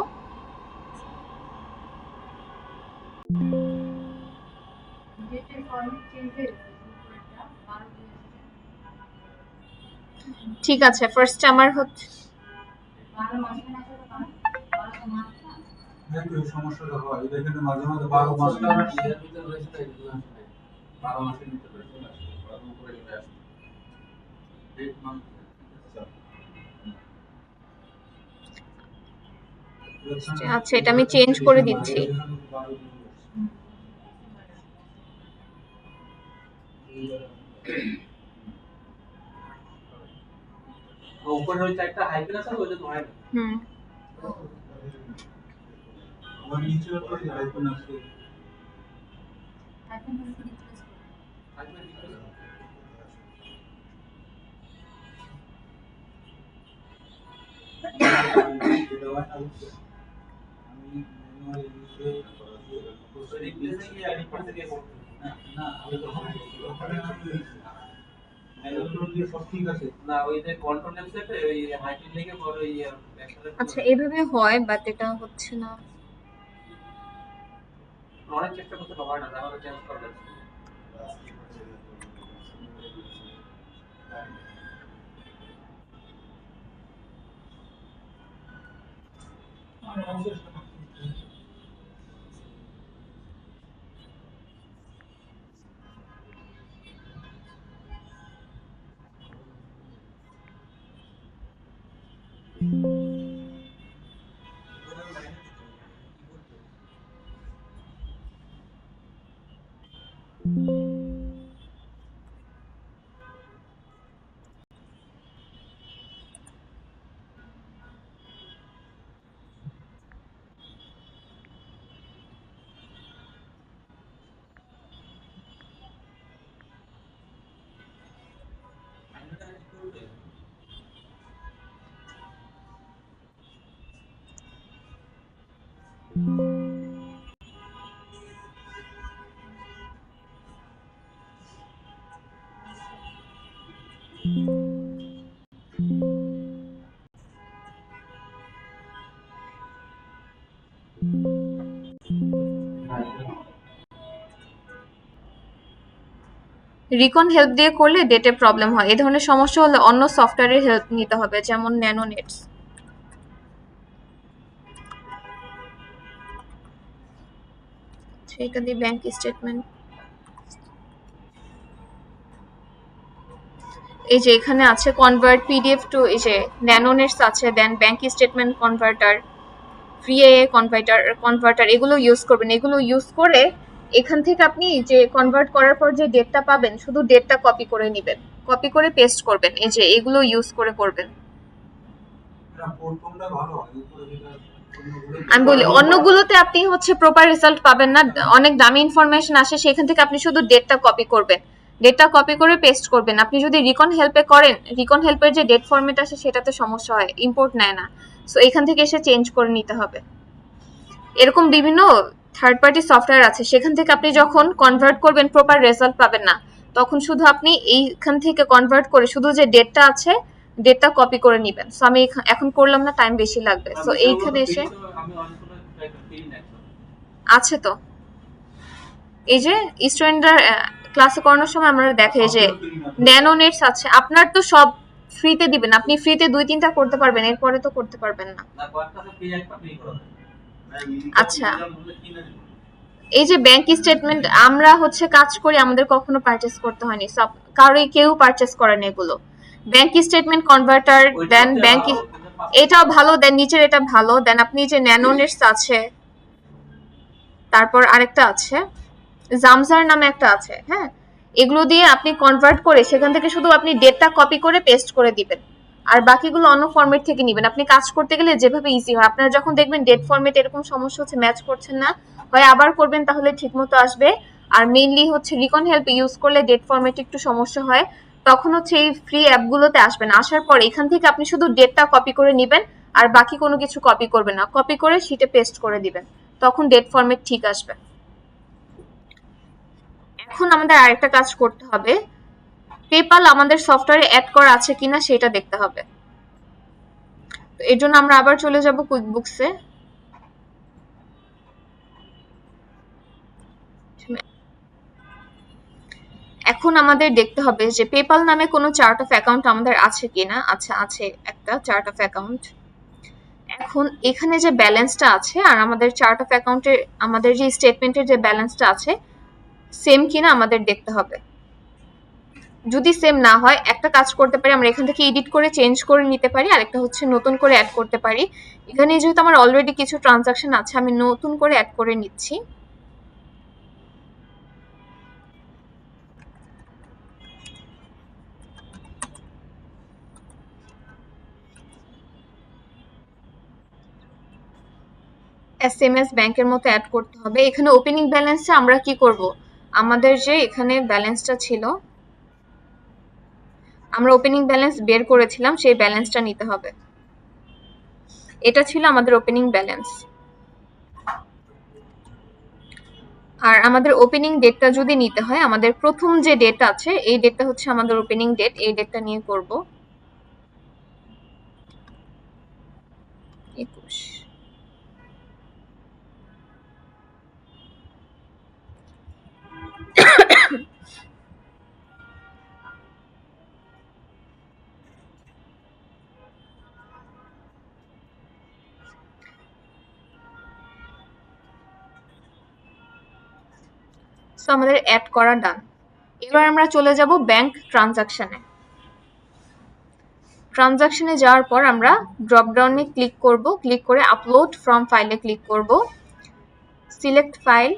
ঠিক আছে, ফার্স্ট আমার হচ্ছে সমস্যাটা হয় এখানে মাঝে মাঝে 12 মাস এর ভিতরে রয়েছে তাই এগুলো আসে 12 মাসের ভিতরে চলে আসে, 12 উপরে চলে আসে ডেট মান্থ। আচ্ছা, এটা আমি চেঞ্জ করে দিচ্ছি। উপরে ওই চারটা হাইফেন আছে ওইটা তো হয় না। আমার নিচে তো হাইফেন আছে। আচ্ছা, এভাবে হয় বাট এটা হচ্ছে না। অনেক চেষ্টা করতে হয় না, তাহলে চেঞ্জ করবে। রিকন হেল্প দিয়ে করলে ডেটে প্রবলেম হয়। এই ধরনের সমস্যা হলে অন্য সফটওয়্যারের হেল্প নিতে হবে, যেমন ন্যানোনেটস। এটা দিয়ে ব্যাংক স্টেটমেন্ট, এই যে এখানে আছে কনভার্ট পিডিএফ টু, এই যে ন্যানোনেটস আছে, দেন ব্যাংক স্টেটমেন্ট কনভার্টার, ভিএএ কনভার্টার, এগুলো ইউজ করবেন। এগুলো ইউজ করে এখান থেকে আপনি যে কনভার্ট করার পর যে ডেটটা পাবেন, শুধু ডেটটা কপি করে নেবেন, কপি করে পেস্ট করবেন। এই যে এগুলো ইউজ করে করবেন। আমি বলি অন্যগুলোতে আপনি হচ্ছে প্রপার রেজাল্ট পাবেন না, অনেক দামি ইনফরমেশন আসে, সেখান থেকে আপনি শুধু ডেটটা কপি করবেন, ডেটটা কপি করে পেস্ট করবেন। আপনি যদি রিকন হেল্পে করেন, রিকন হেল্পের যে ডেট ফরম্যাট আসে সেটাতে সমস্যা হয়, ইম্পোর্ট নেয় না। সো এখান থেকে এসে চেঞ্জ করে নিতে হবে। এরকম বিভিন্ন থার্ড পার্টি সফটওয়্যার আছে, সেখান থেকে আপনি যখন কনভার্ট করবেন প্রপার রেজাল্ট পাবেন না, তখন শুধু আপনি এইখান থেকে কনভার্ট করে শুধু যে ডেটটা আছে ডেটটা কপি করে নেবেন। সো আমি এখন করলাম না, টাইম বেশি লাগবে। সো এইখানে এসে আমি অনেকগুলো একটা ফ্রি নেক্সট আছে তো, এই যে স্টুডেন্টরা ক্লাসে করানোর সময় আমরা দেখে যে ন্যানো নেটস আছে। আপনার তো সব ফ্রিতে দিবেন, আপনি ফ্রিতে 2-3টা করতে পারবেন, এরপরে তো করতে পারবেন না। না কয়েকটা ফ্রি একটা ফ্রি করা যায় আচ্ছা, এই যে ব্যাংক স্টেটমেন্ট আমরা হচ্ছে কাজ করি, আমাদের কখনো পারচেজ করতে হয়নি, সব কারোই কেউ পারচেজ করেন এগুলো। ব্যাংক স্টেটমেন্ট কনভার্টার, দেন ব্যাংক, এটাও ভালো, দেন নিচের এটা ভালো, দেন আপনি যে ন্যানো নেটস আছে, তারপর আরেকটা আছে জামজার নামে একটা আছে, হ্যাঁ, এগুলো দিয়ে আপনি কনভার্ট করে সেখান থেকে শুধু আপনি ডেটটা কপি করে পেস্ট করে দিবেন, আর বাকিগুলো অন্য ফরম্যাট থেকে নিবেন। আপনি কাজ করতে গেলে যেভাবে ইজি হয়, আপনারা যখন দেখবেন ডেট ফরম্যাট এরকম সমস্যা হচ্ছে, ম্যাচ করছেন না, হয় আবার করবেন তাহলে ঠিকমতো আসবে। আর মেইনলি হচ্ছে রিকন হেল্প ইউজ করলে ডেট ফরম্যাটে একটু সমস্যা হয়, তখন হচ্ছে এই ফ্রি অ্যাপগুলোতে আসবেন। আসার পর এখান থেকে আপনি শুধু ডেটটা কপি করে নিবেন, আর বাকি কোনো কিছু কপি করবেন না, কপি করে শিটে পেস্ট করে দিবেন, তখন ডেট ফরম্যাট ঠিক আসবে। এখন আমাদের আরেকটা কাজ করতে হবে, পেপাল আমাদের সফটওয়্যারে অ্যাড করা আছে কিনা সেটা দেখতে হবে। তো এর জন্য আমরা আবার চলে যাব কুইকবুকসে। এখন আমাদের দেখতে হবে যে পেপাল নামে কোনো চার্ট অফ অ্যাকাউন্ট আমাদের আছে কিনা। আচ্ছা, আছে একটা চার্ট অফ অ্যাকাউন্ট। এখন এখানে যে ব্যালেন্সটা আছে আর আমাদের চার্ট অফ অ্যাকাউন্টের আমাদের যে স্টেটমেন্টের যে ব্যালেন্সটা আছে সেম কিনা আমাদের দেখতে হবে। যদি সেম না হয় একটা কাজ করতে পারি, আমরা এখান থেকে এডিট করে চেঞ্জ করে নিতে পারি, আরেকটা হচ্ছে নতুন করে অ্যাড করতে পারি। এখানে যেহেতু আমার অলরেডি কিছু ট্রানজাকশন আছে, আমি নতুন করে অ্যাড করে নিচ্ছি। এসএমএস ব্যাংকের মতো অ্যাড করতে হবে। এখানে ওপেনিং ব্যালেন্সে আমরা কি করব, আমাদের যে এখানে ব্যালেন্সটা ছিল, আমরা ওপেনিং ব্যালেন্স বের করেছিলাম, সেই ব্যালেন্সটা নিতে হবে। এটা ছিল আমাদের ওপেনিং ব্যালেন্স। আর আমাদের ওপেনিং ডেটটা যদি নিতে হয়, আমাদের প্রথম যে ডেট আছে এই ডেটটা হচ্ছে আমাদের ওপেনিং ডেট, এই ডেটটা নিয়ে করব 21। সো আমাদের অ্যাড করা ডান। এবার আমরা চলে যাব ব্যাংক ট্রানজাকশনে। ট্রানজাকশনে যাওয়ার পর আমরা ড্রপ ডাউনে ক্লিক করব, ক্লিক করে আপলোড ফ্রম ফাইলে ক্লিক করব, সিলেক্ট ফাইল,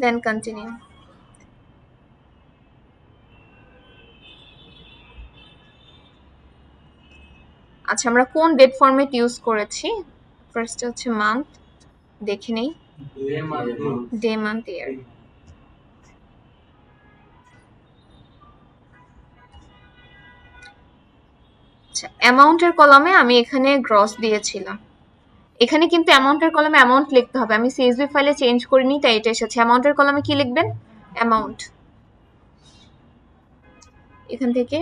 দেন কন্টিনিউ। আচ্ছা, আমরা কোন ডেট ফরম্যাট ইউজ করেছি, ফার্স্ট হচ্ছে মান্থ, দেখে নেই, ডে মান্থ ইয়ার। আচ্ছা, অ্যামাউন্টের কলামে আমি এখানে গ্রস দিয়েছিলাম, এখানে কিন্তু অ্যামাউন্টের কলামে অ্যামাউন্ট লিখতে হবে, আমি সিএসভি ফাইলে চেঞ্জ করিনি তাই এটা এসেছে। অ্যামাউন্টের কলামে কি লিখবেন, অ্যামাউন্ট। এখান থেকে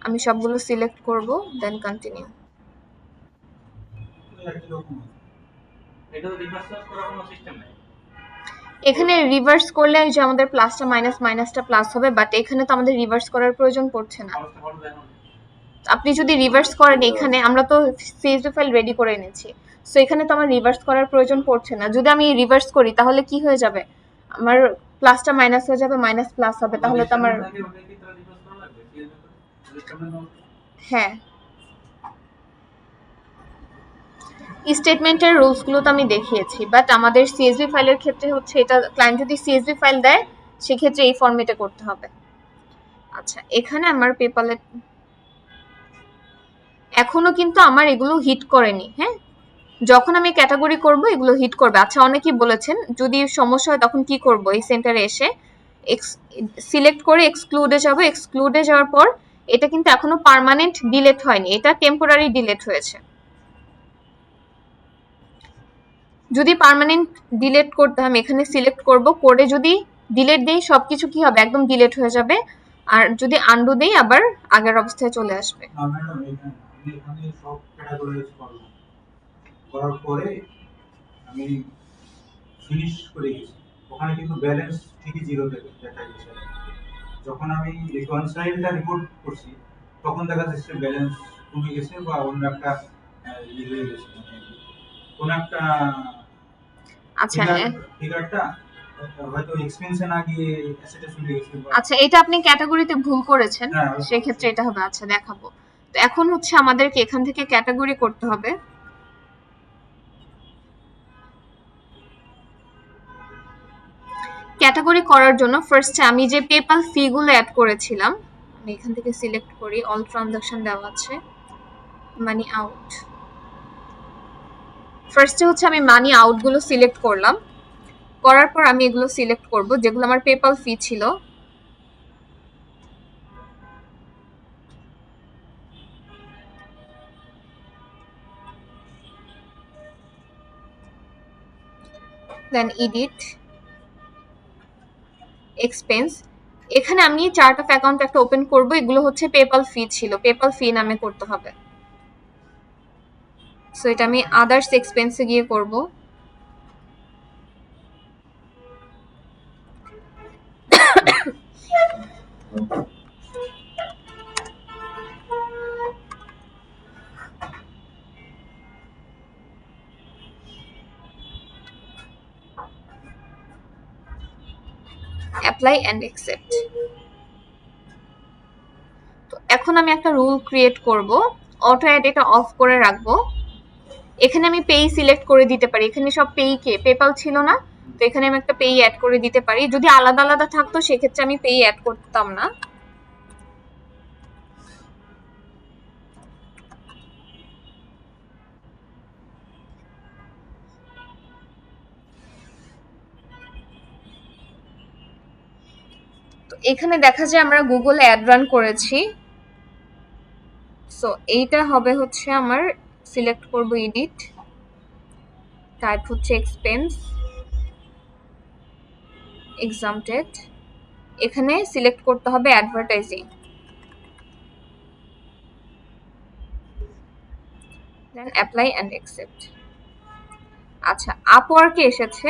আমি সবগুলো সিলেক্ট করব, দেন কন্টিনিউ। এটা তো রিভার্স করার কোনো সিস্টেম নেই। এখানে রিভার্স করলে যে আমাদের প্লাসটা মাইনাস, মাইনাসটা প্লাস হবে, বাট এখানে তো আমাদের রিভার্স করার প্রয়োজন পড়ছে না। আপনি যদি রিভার্স করেন, এখানে আমরা তো সিএসভি ফাইল রেডি করে এনেছি, সো এখানে তো আমার রিভার্স করার প্রয়োজন পড়ছে না। যদি আমি রিভার্স করি তাহলে কি হয়ে যাবে, আমার প্লাসটা মাইনাস হয়ে যাবে, মাইনাস প্লাস হবে, তাহলে তো আমার, হ্যাঁ, স্টেটমেন্টের রুলসগুলো তো আমি দেখিয়েছি, বাট আমাদের সিএসভি ফাইলের ক্ষেত্রে হচ্ছে এটা, ক্লায়েন্ট যদি সিএসভি ফাইল দেয় সেক্ষেত্রে এই ফরম্যাটে করতে হবে। আচ্ছা, এখানে আমার পেপালে এখনো কিন্তু আমার এগুলো হিট করেনি, হ্যাঁ, যখন আমি ক্যাটাগরি করব এগুলো হিট করবে। আচ্ছা, অনেকেই বলেছেন যদি সমস্যা হয় তখন কি করব, এই সেন্টারে এসে সিলেক্ট করে এক্সক্লুডে যাব, এক্সক্লুডে যাওয়ার পর এটা কিন্তু এখনো পার্মানেন্ট ডিলিট হয়নি, এটা টেম্পোরারি ডিলিট হয়েছে। যদি পার্মানেন্ট ডিলিট করতে হয় আমি এখানে সিলেক্ট করব, করে যদি ডিলিট দেই সবকিছু কি হবে, একদম ডিলিট হয়ে যাবে। আর যদি আন্ডু দেই আবার আগের অবস্থায় চলে আসবে। না ম্যাডাম, আমি এখানে সব ক্যাটাগরাইজ করলাম, করার পরে আমি ফিনিশ করে গেছি। ওখানে কিন্তু ব্যালেন্স ঠিকই জিরো দেখা গেছে। যখন আমি রিকনসাইলটা রিপোর্ট করছি তখন দেখা যাচ্ছে ব্যালেন্স কমে গেছে বা অন্য একটা হয়ে গেছে, মানে কোন একটা আচ্ছা ফিগারটা হয়তো এক্সপেন্সে না গিয়ে অ্যাসেটে চলে গেছে বা আচ্ছা, এটা আপনি ক্যাটাগরিতে ভুল করেছেন, হ্যাঁ সেক্ষেত্রে এটা হবে। আচ্ছা দেখাবো। তো এখন হচ্ছে আমাদেরকে এখান থেকে ক্যাটাগরি করতে হবে। ক্যাটাগরি করার জন্য ফার্স্টে আমি যে পেপাল ফি গুলো অ্যাড করেছিলাম, আমি এখান থেকে সিলেক্ট করি, অল ট্রানজাকশন দেওয়া আছে, মানি আউট। ফার্স্টে হচ্ছে আমি মানি আউট গুলো সিলেক্ট করলাম, করার পর আমি এগুলো সিলেক্ট করব যেগুলো আমার পেপাল ফি ছিল। দেন এডিট এক্সপেন্স। এখানে আমি চার্ট অফ অ্যাকাউন্ট একটা ওপেন করব, এগুলো হচ্ছে পেপাল ফি ছিল, পেপাল ফি নামে করতে হবে। সো এটা আমি আদার্স এক্সপেন্সে গিয়ে করব। Apply and accept. তো এখন আমি একটা রুল ক্রিয়েট করব, অটো অ্যাড এটা অফ করে রাখবো। এখানে আমি পেই সিলেক্ট করে দিতে পারি, এখানে সব পেই কে পেপাল ছিল না, তো এখানে আমি একটা পেই অ্যাড করে দিতে পারি। যদি আলাদা আলাদা থাকতো সেক্ষেত্রে আমি পেই অ্যাড করতাম না। তো এখানে দেখা যায় আমরা গুগলে অ্যাড রান করেছি। সো এইটা হবে হচ্ছে আমার, সিলেক্ট করব এডিট, টাইপ হচ্ছে এক্সপেন্স এক্সামটেড, এখানে সিলেক্ট করতে হবে advertising, then apply and accept. আচ্ছা, আপওয়ার্কে এসেছে,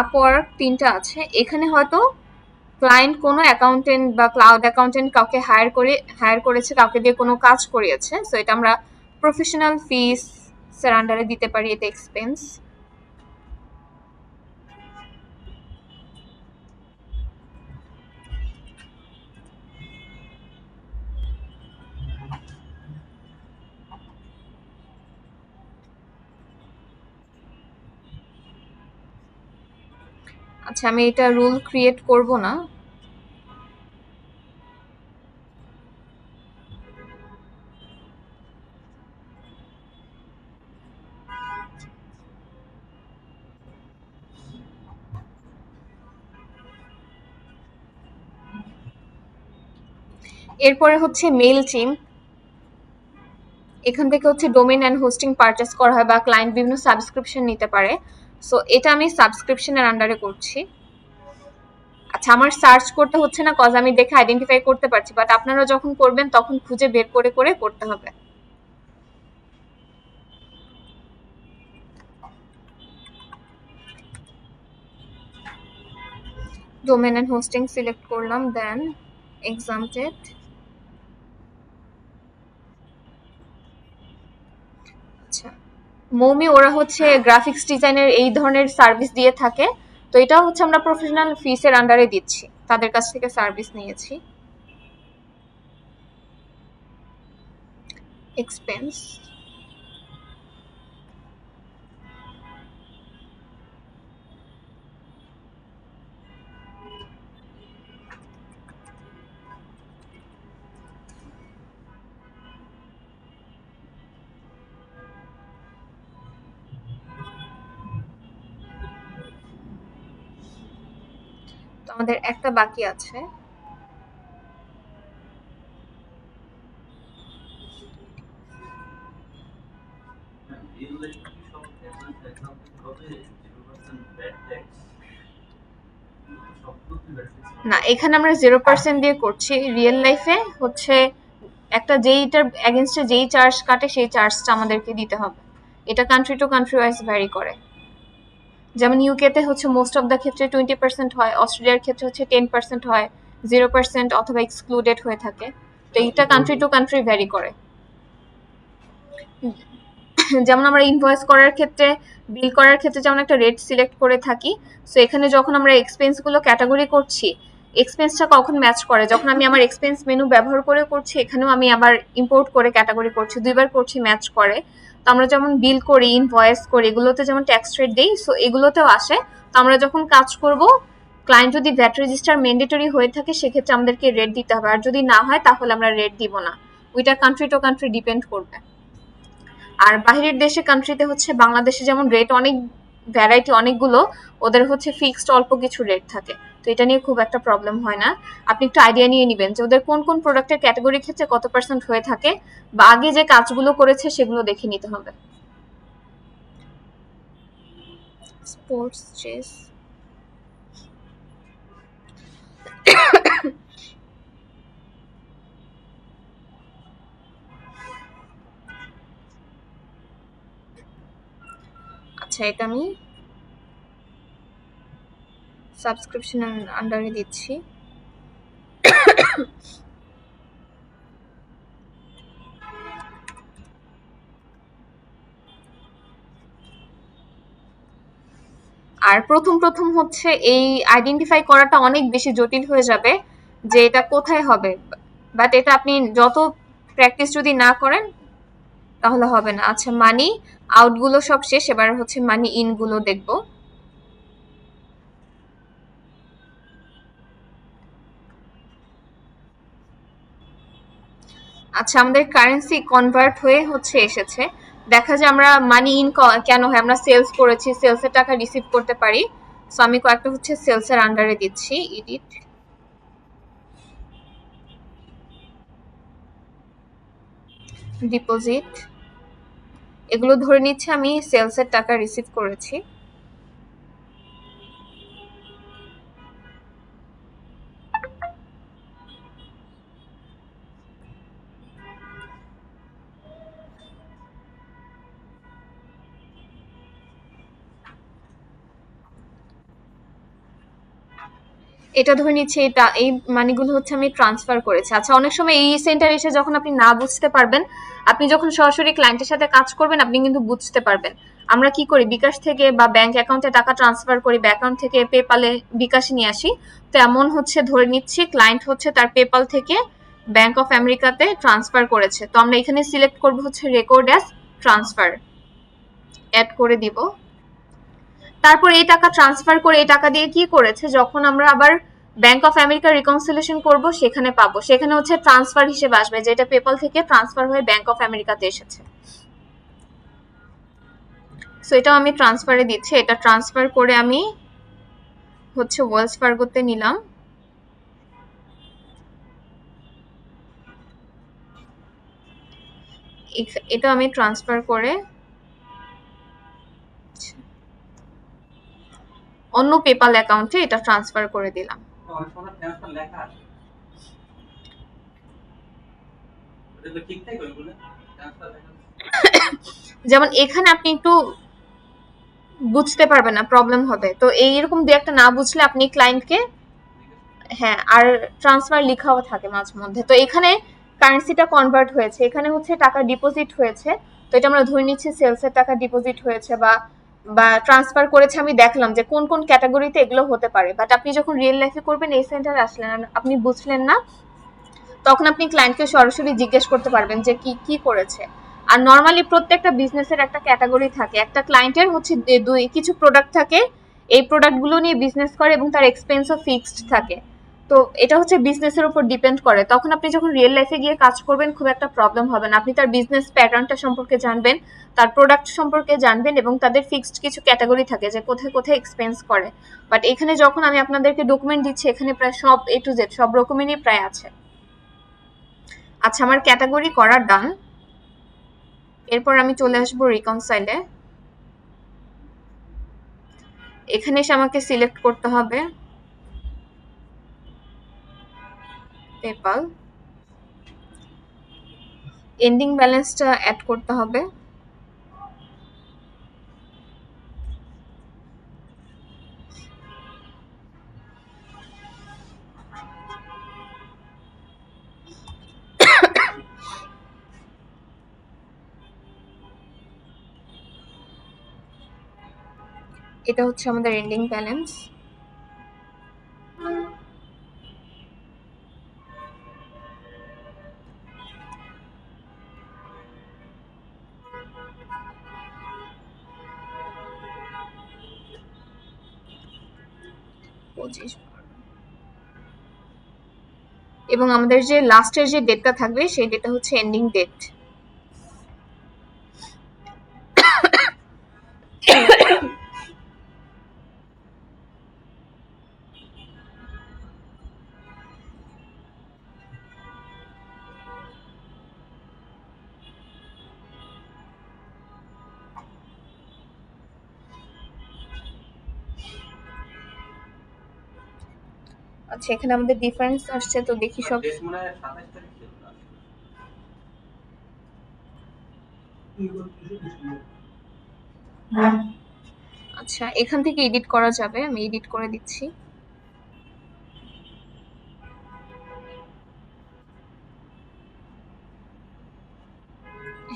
আপওয়ার্ক 3টা আছে, এখানে হয়তো ক্লায়েন্ট কোনো অ্যাকাউন্টেন্ট বা ক্লাউড অ্যাকাউন্টেন্ট কাউকে হায়ার করেছে, কাউকে দিয়ে কোনো কাজ করিয়েছে। সো এটা আমরা প্রফেশনাল ফিস এর আন্ডারে দিতে পারি, এটা এক্সপেন্স। আচ্ছা, আমি এটা রুল ক্রিয়েট করব না, এরপরে হচ্ছে মেইল টিম। এখান থেকে হচ্ছে ডোমেইন এন্ড হোস্টিং পারচেজ করা হয় বা ক্লায়েন্ট বিভিন্ন সাবস্ক্রিপশন নিতে পারে। সো এটা আমি সাবস্ক্রিপশনের আন্ডারে করছি। আচ্ছা, আমার সার্চ করতে হচ্ছে না, কজ আমি দেখে আইডেন্টিফাই করতে পারছি, বাট আপনারা যখন করবেন তখন খুঁজে বের করে করে করতে হবে। ডোমেইন এন্ড হোস্টিং সিলেক্ট করলাম, দেন এক্সামটেড। আচ্ছা, মৌমি ওরা হচ্ছে গ্রাফিক্স ডিজাইনের এই ধরনের সার্ভিস দিয়ে থাকে, তো এটা হচ্ছে আমরা প্রফেশনাল ফিসের আন্ডারে দিচ্ছি, তাদের কাছ থেকে সার্ভিস নিয়েছি। এক্সপেন্স, তো আমাদের একটা বাকি আছে। না, এখানে আমরা 0% দিয়ে করছি। রিয়েল লাইফে হচ্ছে একটা যেইটার এগেনস্টে যেই চার্জ কাটে সেই চার্জটা আমাদেরকে দিতে হবে। এটা country to country wise vary করে। যেমন ইউকেতে হচ্ছে মোস্ট অফ দ্য ক্ষেত্রে 20% হয়, অস্ট্রেলিয়ার ক্ষেত্রে হচ্ছে 10% হয়, 0% অথবা এক্সক্লুডেড হয়ে থাকে। তো এইটা কান্ট্রি টু কান্ট্রি ভ্যারি করে। যেমন আমরা ইনভয়েস করার ক্ষেত্রে, বিল করার ক্ষেত্রে যেমন একটা রেট সিলেক্ট করে থাকি, সো এখানে যখন আমরা এক্সপেন্সগুলো ক্যাটাগরি করছি, এক্সপেন্সটা কখন ম্যাচ করে, যখন আমি আমার এক্সপেন্স মেনু ব্যবহার করে করছি, এখানেও আমি আবার ইম্পোর্ট করে ক্যাটাগরি করছি, দুইবার করছি, ম্যাচ করে। তো আমরা যেমন বিল করি, ইনভয়েস করি, এগুলোতে যেমন ট্যাক্স রেট দেই, সো এগুলোতেও আসে। তো আমরা যখন কাজ করব, ক্লায়েন্ট যদি ভ্যাট রেজিস্টার ম্যান্ডেটরি হয়ে থাকে, সেক্ষেত্রে আমাদেরকে রেট দিতে হবে, আর যদি না হয় তাহলে আমরা রেট দিব না। ওইটা কান্ট্রি টু কান্ট্রি ডিপেন্ড করবে। আর বাহিরের দেশে কান্ট্রিতে হচ্ছে বাংলাদেশে যেমন রেট অনেক ভ্যারাইটি অনেকগুলো, ওদের হচ্ছে ফিক্সড অল্প কিছু রেট থাকে। তো এটা নিয়ে খুব একটা প্রবলেম হয় না। আপনি একটু আইডিয়া নিয়ে নেবেন যে ওদের কোন কোন প্রোডাক্টের ক্যাটাগরির ক্ষেত্রে কত পার্সেন্ট হয়ে থাকে, বা আগে যে কাজগুলো করেছে সেগুলো দেখে নিতে হবে। স্পোর্টস চেস, আচ্ছা এটা আমি সাবস্ক্রিপশনের আন্ডারে দিচ্ছি। আর প্রথম প্রথম হচ্ছে এই আইডেন্টিফাই করাটা অনেক বেশি জটিল হয়ে যাবে যে এটা কোথায় হবে, বাট এটা আপনি যত প্র্যাকটিস যদি না করেন তাহলে হবে না। আচ্ছা, মানি আউট গুলো সব শেষ, এবার হচ্ছে মানি ইন গুলো দেখবো। আচ্ছা, আমাদের কারেন্সি কনভার্ট হয়ে হচ্ছে এসেছে। দেখা যায় আমরা মানি ইন কেন হয়, আমরা সেলস করেছি, সেলসের টাকা রিসিভ করতে পারি। সো আমি কয়েকটা হচ্ছে সেলসের আন্ডারে দিচ্ছি, এডিট, ডিপোজিট, এগুলো ধরে নিচ্ছে আমি সেলসের টাকা রিসিভ করেছি। এটা ধরে নিচ্ছে এটা, এই মানিগুলো হচ্ছে আমি ট্রান্সফার করেছি। আচ্ছা, অনেক সময় এই সেন্টার এসে যখন আপনি না বুঝতে পারবেন, আপনি যখন সরাসরি ক্লায়েন্টের সাথে কাজ করবেন আপনি কিন্তু বুঝতে পারবেন। আমরা কি করি, বিকাশ থেকে বা ব্যাংক অ্যাকাউন্টে টাকা ট্রান্সফার করি, বা অ্যাকাউন্ট থেকে পেপালে বিকাশে নিয়ে আসি। তো এমন হচ্ছে ধরে নিচ্ছি ক্লায়েন্ট হচ্ছে তার পেপাল থেকে ব্যাংক অফ আমেরিকাতে ট্রান্সফার করেছে। তো আমরা এখানে সিলেক্ট করব হচ্ছে রেকর্ড অ্যাজ ট্রান্সফার, অ্যাড করে দিব। তারপর এই টাকা ট্রান্সফার করে এই টাকা দিয়ে কি করেছে, যখন আমরা আবার ব্যাংক অফ আমেরিকা রিকনসিলেশন করব সেখানে পাবো, সেখানে হচ্ছে ট্রান্সফার হিসেবে আসবে, যেটা পেপাল থেকে ট্রান্সফার হয়ে ব্যাংক অফ আমেরিকাতে এসেছে। সো এটাও আমি ট্রান্সফারে দিচ্ছি। এটা ট্রান্সফার করে আমি হচ্ছে ওয়েলস ফার্গোতে নিলাম। এটা আমি ট্রান্সফার করে অন্য পেপাল অ্যাকাউন্টে এটা ট্রান্সফার করে দিলাম। অনেক সময় ট্রান্সফার লেখা আছে, ওটা ঠিক থাকে ওইগুলো ট্রান্সফার লেখা। যেমন এখানে আপনি একটু বুঝতে পারবেন না, প্রবলেম হবে। তো এইরকম দু একটা না বুঝলে আপনি ক্লায়েন্টকে, হ্যাঁ, আর ট্রান্সফার লেখাও থাকে মাঝে মধ্যে। তো এখানে কারেন্সিটা কনভার্ট হয়েছে, এখানে হচ্ছে টাকা ডিপোজিট হয়েছে। তো এটা আমরা ধরে নিচ্ছি সেলসের টাকা ডিপোজিট হয়েছে বা বা ট্রান্সফার করেছে। আমি দেখলাম যে কোন কোন ক্যাটাগরিতে এগুলো হতে পারে, বাট আপনি যখন রিয়েল লাইফে করবেন, এই সেন্টারে আসলেন আর আপনি বুঝলেন না, তখন আপনি ক্লায়েন্টকে সরাসরি জিজ্ঞেস করতে পারবেন যে কি কি করেছে। আর নর্মালি প্রত্যেকটা বিজনেসের একটা ক্যাটাগরি থাকে, একটা ক্লায়েন্টের হচ্ছে দুই কিছু প্রোডাক্ট থাকে, এই প্রোডাক্টগুলো নিয়ে বিজনেস করে এবং তার এক্সপেন্সও ফিক্সড থাকে। তো এটা হচ্ছে বিজনেসের উপর ডিপেন্ড করে। তখন আপনি যখন রিয়েল লাইফে গিয়ে কাজ করবেন খুব একটা প্রবলেম হবে না, আপনি তার বিজনেস প্যাটার্নটা সম্পর্কে জানবেন, তার প্রোডাক্ট সম্পর্কে জানবেন, এবং তাদের ফিক্সড কিছু ক্যাটাগরি থাকে যে কোথায় কোথায় এক্সপেন্স করে। বাট এখানে যখন আমি আপনাদেরকে ডকুমেন্ট দিচ্ছি, এখানে প্রায় সব এ টু জেড সব রকমেরই প্রায় আছে। আচ্ছা, আমার ক্যাটাগরি করা ডান। এরপর আমি চলে আসবো রিকনসাইলে। এখানে এসে আমাকে সিলেক্ট করতে হবে পেপাল এন্ডিং ব্যালেন্সটা অ্যাড করতে হবে। এটা হচ্ছে আমাদের এন্ডিং ব্যালেন্স। এবং আমাদের যে লাস্টের যে ডেটটা থাকবে সেই ডেটটা হচ্ছে এন্ডিং ডেট। আচ্ছা, এখানে আমাদের ডিফারেন্স আসছে, তো দেখি সব। ডেট মনে হয় 27 তারিখ ছিল last। আচ্ছা, এখান থেকে এডিট করা যাবে, আমি এডিট করে দিচ্ছি।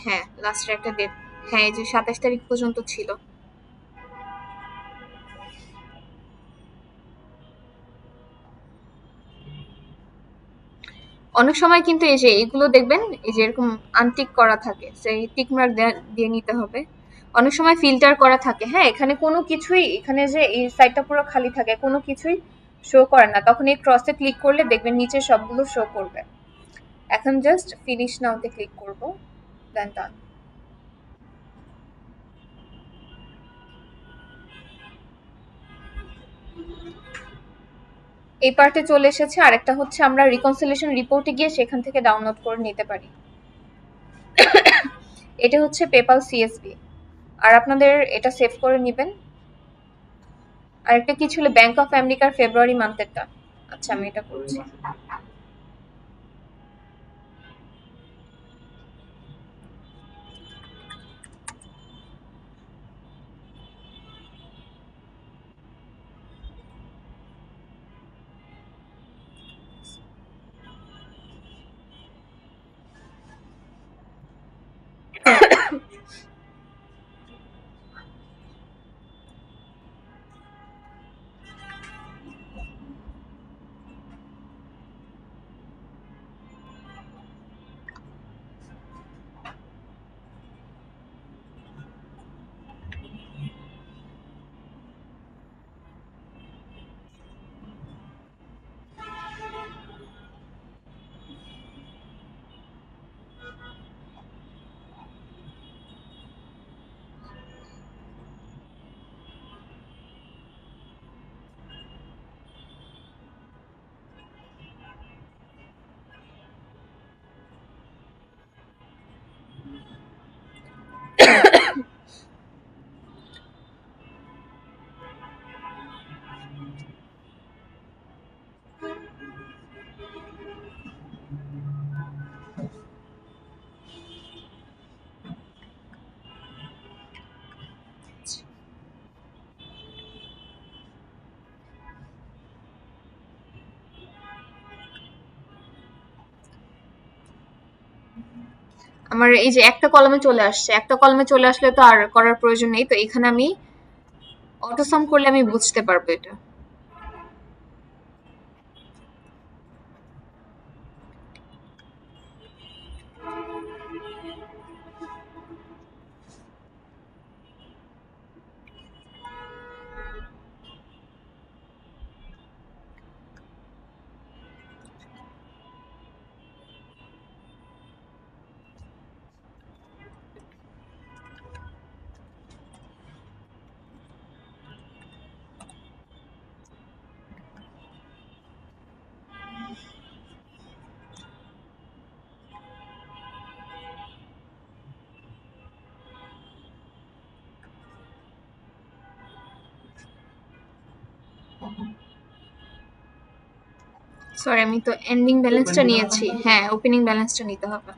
হ্যাঁ, লাস্টের একটা ডেট, হ্যাঁ এই যে 27 তারিখ পর্যন্ত ছিল। অনেক সময় কিন্তু এই যে এগুলো দেখবেন, এই যে এরকম আনটিক করা থাকে, সেই টিক মার্ক দিয়ে নিতে হবে। অনেক সময় ফিল্টার করা থাকে, হ্যাঁ এখানে কোনো কিছুই, এখানে যে এই সাইডটা পুরো খালি থাকে, কোনো কিছুই শো করে না, তখন এই ক্রসে ক্লিক করলে দেখবেন নিচে সবগুলো শো করবে। এখন জাস্ট ফিনিশ নাওতে ক্লিক করব, দেন ডান। এই পার্টে চলে এসেছে। আরেকটা হচ্ছে আমরা রিকনসিলিয়েশন রিপোর্টে গিয়ে সেখান থেকে ডাউনলোড করে নিতে পারি। এটা হচ্ছে পেপাল সিএসভি, আর আপনাদের এটা সেভ করে নেবেন। আরেকটা কি ছিল, ব্যাংক অফ আমেরিকার ফেব্রুয়ারি মান্থেরটা। আচ্ছা, আমি এটা করছি। আমার এই যে একটা কলমে চলে আসছে, একটা কলমে চলে আসলে তো আর করার প্রয়োজন নেই, তো এখানে আমি অটোসাম করলে আমি বুঝতে পারবো এটা। সরি, আমি তো এন্ডিং ব্যালেন্সটা Opening নিয়েছি। balance হ্যাঁ, ওপেনিং ব্যালেন্সটা নিতে হবে।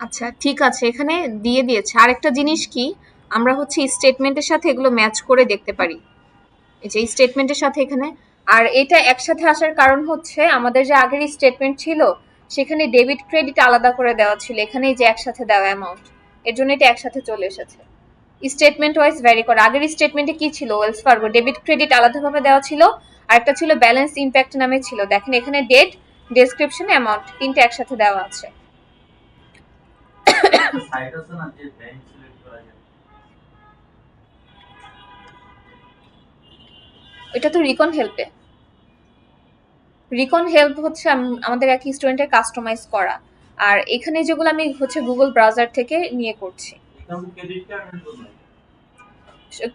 আচ্ছা, ঠিক আছে, এখানে দিয়ে দিয়েছে। আরেকটা জিনিস কি, আমরা হচ্ছে স্টেটমেন্টের সাথে এগুলো ম্যাচ করে দেখতে পারি। এই যে স্টেটমেন্টের সাথে এখানে, আর এটা একসাথে আসার কারণ হচ্ছে আমাদের যে আগের স্টেটমেন্ট ছিল সেখানে ডেবিট ক্রেডিট আলাদা করে দেওয়া ছিল, এখানে এই যে একসাথে দেওয়া অ্যামাউন্ট, এর জন্য এটা একসাথে চলে এসেছে। স্টেটমেন্ট ওয়াইজ ভ্যারি করে। আগের স্টেটমেন্টে কি ছিল, ওয়েলস ফার্গো ডেবিট ক্রেডিট আলাদাভাবে দেওয়া ছিল, আর একটা ছিল ব্যালেন্স ইম্প্যাক্ট নামে ছিল। দেখেন এখানে ডেট, ডেসক্রিপশন, অ্যামাউন্ট তিনটে একসাথে দেওয়া আছে। সাইট আছে না যে ব্যাংক সিলেক্ট করা যায়? এটা তো রিকন হেল্পে। রিকন হেল্প হচ্ছে আমাদের এক স্টুডেন্টের কাস্টমাইজ করা, আর এখানে যেগুলো আমি হচ্ছে গুগল ব্রাউজার থেকে নিয়ে করছি। এখানে ক্রেডিট কার্ড নাই?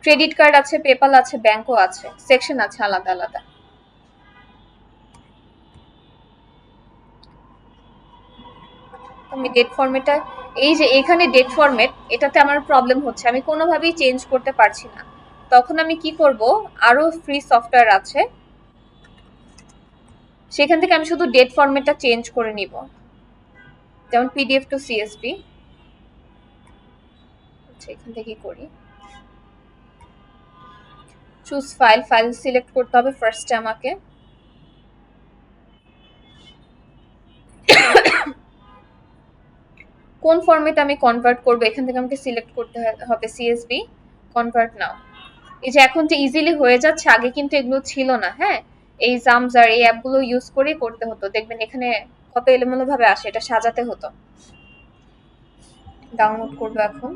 ক্রেডিট কার্ড আছে, পেপাল আছে, ব্যাংকও আছে, সেকশন আছে আলাদা আলাদা। আমি ডেট ফরম্যাটটা, এই যে এখানে ডেট ফরম্যাট, এটাতে আমার প্রবলেম হচ্ছে, আমি কোনোভাবেই চেঞ্জ করতে পারছি না। তখন আমি কি করব, আরো ফ্রি সফটওয়্যার আছে, সেখান থেকে আমি শুধু ডেট ফরম্যাটটা চেঞ্জ করে নিব, যেমন পিডিএফ টু সিএসভি। আচ্ছা, এখান থেকে করি, চুজ ফাইল, ফাইল সিলেক্ট করতে হবে ফার্স্টে আমাকে। কোন ফরম্যাটে আমি কনভার্ট করব, এখান থেকে আমাকে সিলেক্ট করতে হবে সিএসভি, কনভার্ট নাও। এই যে এখন যে ইজিলি হয়ে যাচ্ছে, আগে কিন্তু এগুলো ছিল না। হ্যাঁ, এই জামজার এই অ্যাপগুলো ইউজ করেই করতে হতো। দেখবেন এখানে কত এলোমেলো ভাবে আসে, এটা সাজাতে হতো। ডাউনলোড করবো এখন।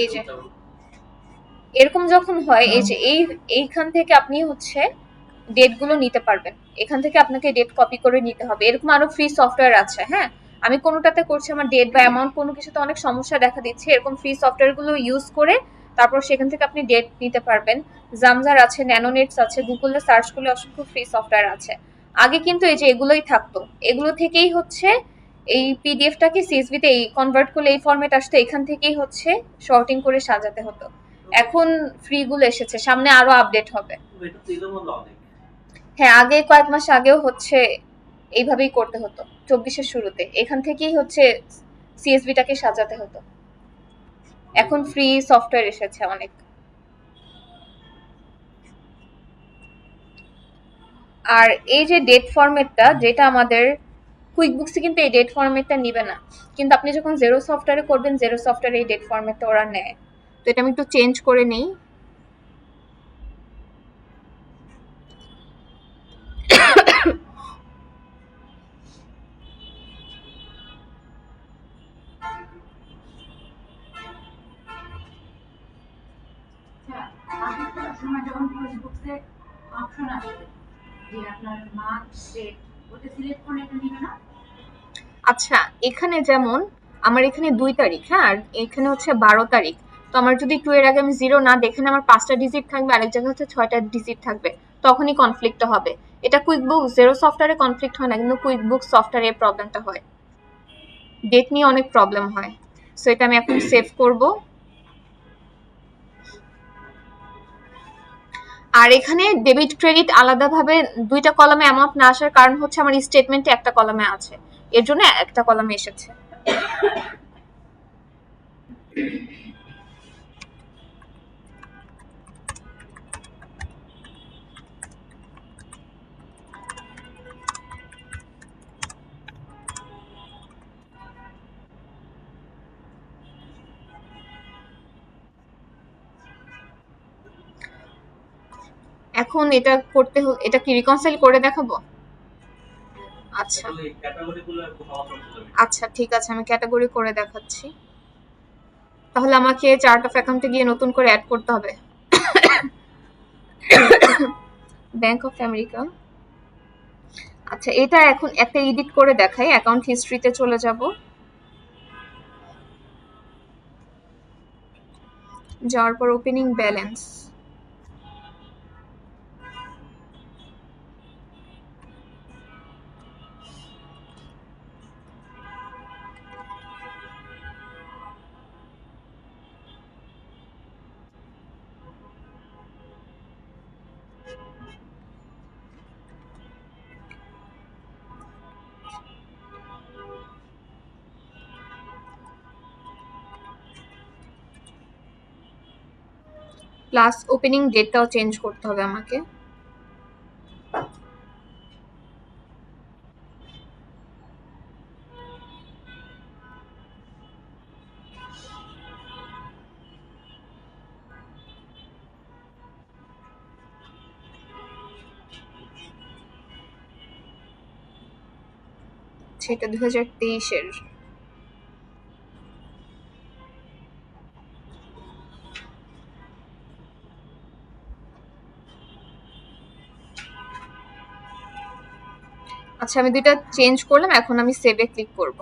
এই যে এরকম যখন হয়, এই যে এইখান থেকে আপনি হচ্ছে ডেটগুলো নিতে পারবেন। এখান থেকে আপনাকে ডেট কপি করে নিতে হবে। এরকম আরো ফ্রি সফটওয়্যার আছে। হ্যাঁ, আমি কোনোটাতে করছি, আমার ডেট বা অ্যামাউন্ট কোনো কিছুতে অনেক সমস্যা দেখা দিচ্ছে, এরকম ফ্রি সফটওয়্যারগুলো ইউজ করে তারপর সেখান থেকে আপনি ডেট নিতে পারবেন। জামজার আছে, ন্যানোনেটস আছে, গুগলে সার্চ করলে অসংখ্য ফ্রি সফটওয়্যার আছে। আগে কিন্তু এই যে এগুলোই থাকতো, এগুলো থেকেই হচ্ছে এই পিডিএফটাকে সিএসভিতে এই কনভার্ট করলে এই ফরম্যাট আসতো, এখান থেকেই হচ্ছে শর্টিং করে সাজাতে হতো। এখন ফ্রি গুলো এসেছে, সামনে আরো আপডেট হবে। এটা তো এলোমেলো অনেক। হ্যাঁ, আগে কয়েক মাস আগেও হচ্ছে এইভাবেই করতে হতো, 24-এর শুরুতে এখান থেকেই হচ্ছে সিএসভিটাকে সাজাতে হতো। এখন ফ্রি সফটওয়্যার এসেছে অনেক। আর এই যে ডেট ফরম্যাটটা, যেটা আমাদের কুইকবুকসে কিন্তু এই ডেট ফরম্যাটটা নিবে না, কিন্তু আপনি যখন জেরো সফটওয়্যারে করবেন, জেরো সফটওয়্যারে এই ডেট ফরম্যাটটা ওরা নেয়। তো এটা আমি একটু চেঞ্জ করে নেই। সময় যখন ফেসবুকে অপশন আসবে যে আপনার মার্ক ডেট, ওটা সিলেক্ট করলে এটা নিবে না। আচ্ছা, এখানে যেমন আমার এখানে 2 তারিখ, হ্যাঁ, আর এখানে হচ্ছে 12 তারিখ। তো আমার যদি 2 এর আগে আমি 0 না দেখে, আমার 5টা ডিজিট থাকবে, আরেক জায়গায় হচ্ছে 6টা ডিজিট থাকবে, তখনই কনফ্লিক্টটা হবে। এটা কুইকবুক জেরো সফটওয়্যারে কনফ্লিক্ট হয় না, কিন্তু কুইকবুক সফটওয়্যারে এই প্রবলেমটা হয়, ডেট নিয়ে অনেক প্রবলেম হয়। সো এটা আমি এখন সেভ করব। আর এখানে ডেবিট ক্রেডিট আলাদাভাবে 2টা কলামে অ্যামাউন্ট না আসার কারণ হচ্ছে আমার স্টেটমেন্টে একটা কলামে আছে, এর জন্য একটা কলামে এসেছে। এখন এটা করতে এটা কি রিকনসাইল করে দেখাবো? আচ্ছা তাহলে এই ক্যাটাগরিগুলো একটু সহজ করতে হবে। আচ্ছা, ঠিক আছে, আমি ক্যাটাগরি করে দেখাচ্ছি। তাহলে আমাকে চার্ট অফ অ্যাকাউন্টে গিয়ে নতুন করে অ্যাড করতে হবে। Bank of America. আচ্ছা, এটা এখন একটা এডিট করে দেখাই। অ্যাকাউন্ট হিস্ট্রিতে চলে যাব, যাওয়ার পর ওপেনিং ব্যালেন্স। প্লাস ওপেনিং ডেটটাও চেঞ্জ করতে হবে আমাকে। সেটা 2023-এর। আচ্ছা, আমি দুইটা চেঞ্জ করলাম, এখন আমি সেভে ক্লিক করব।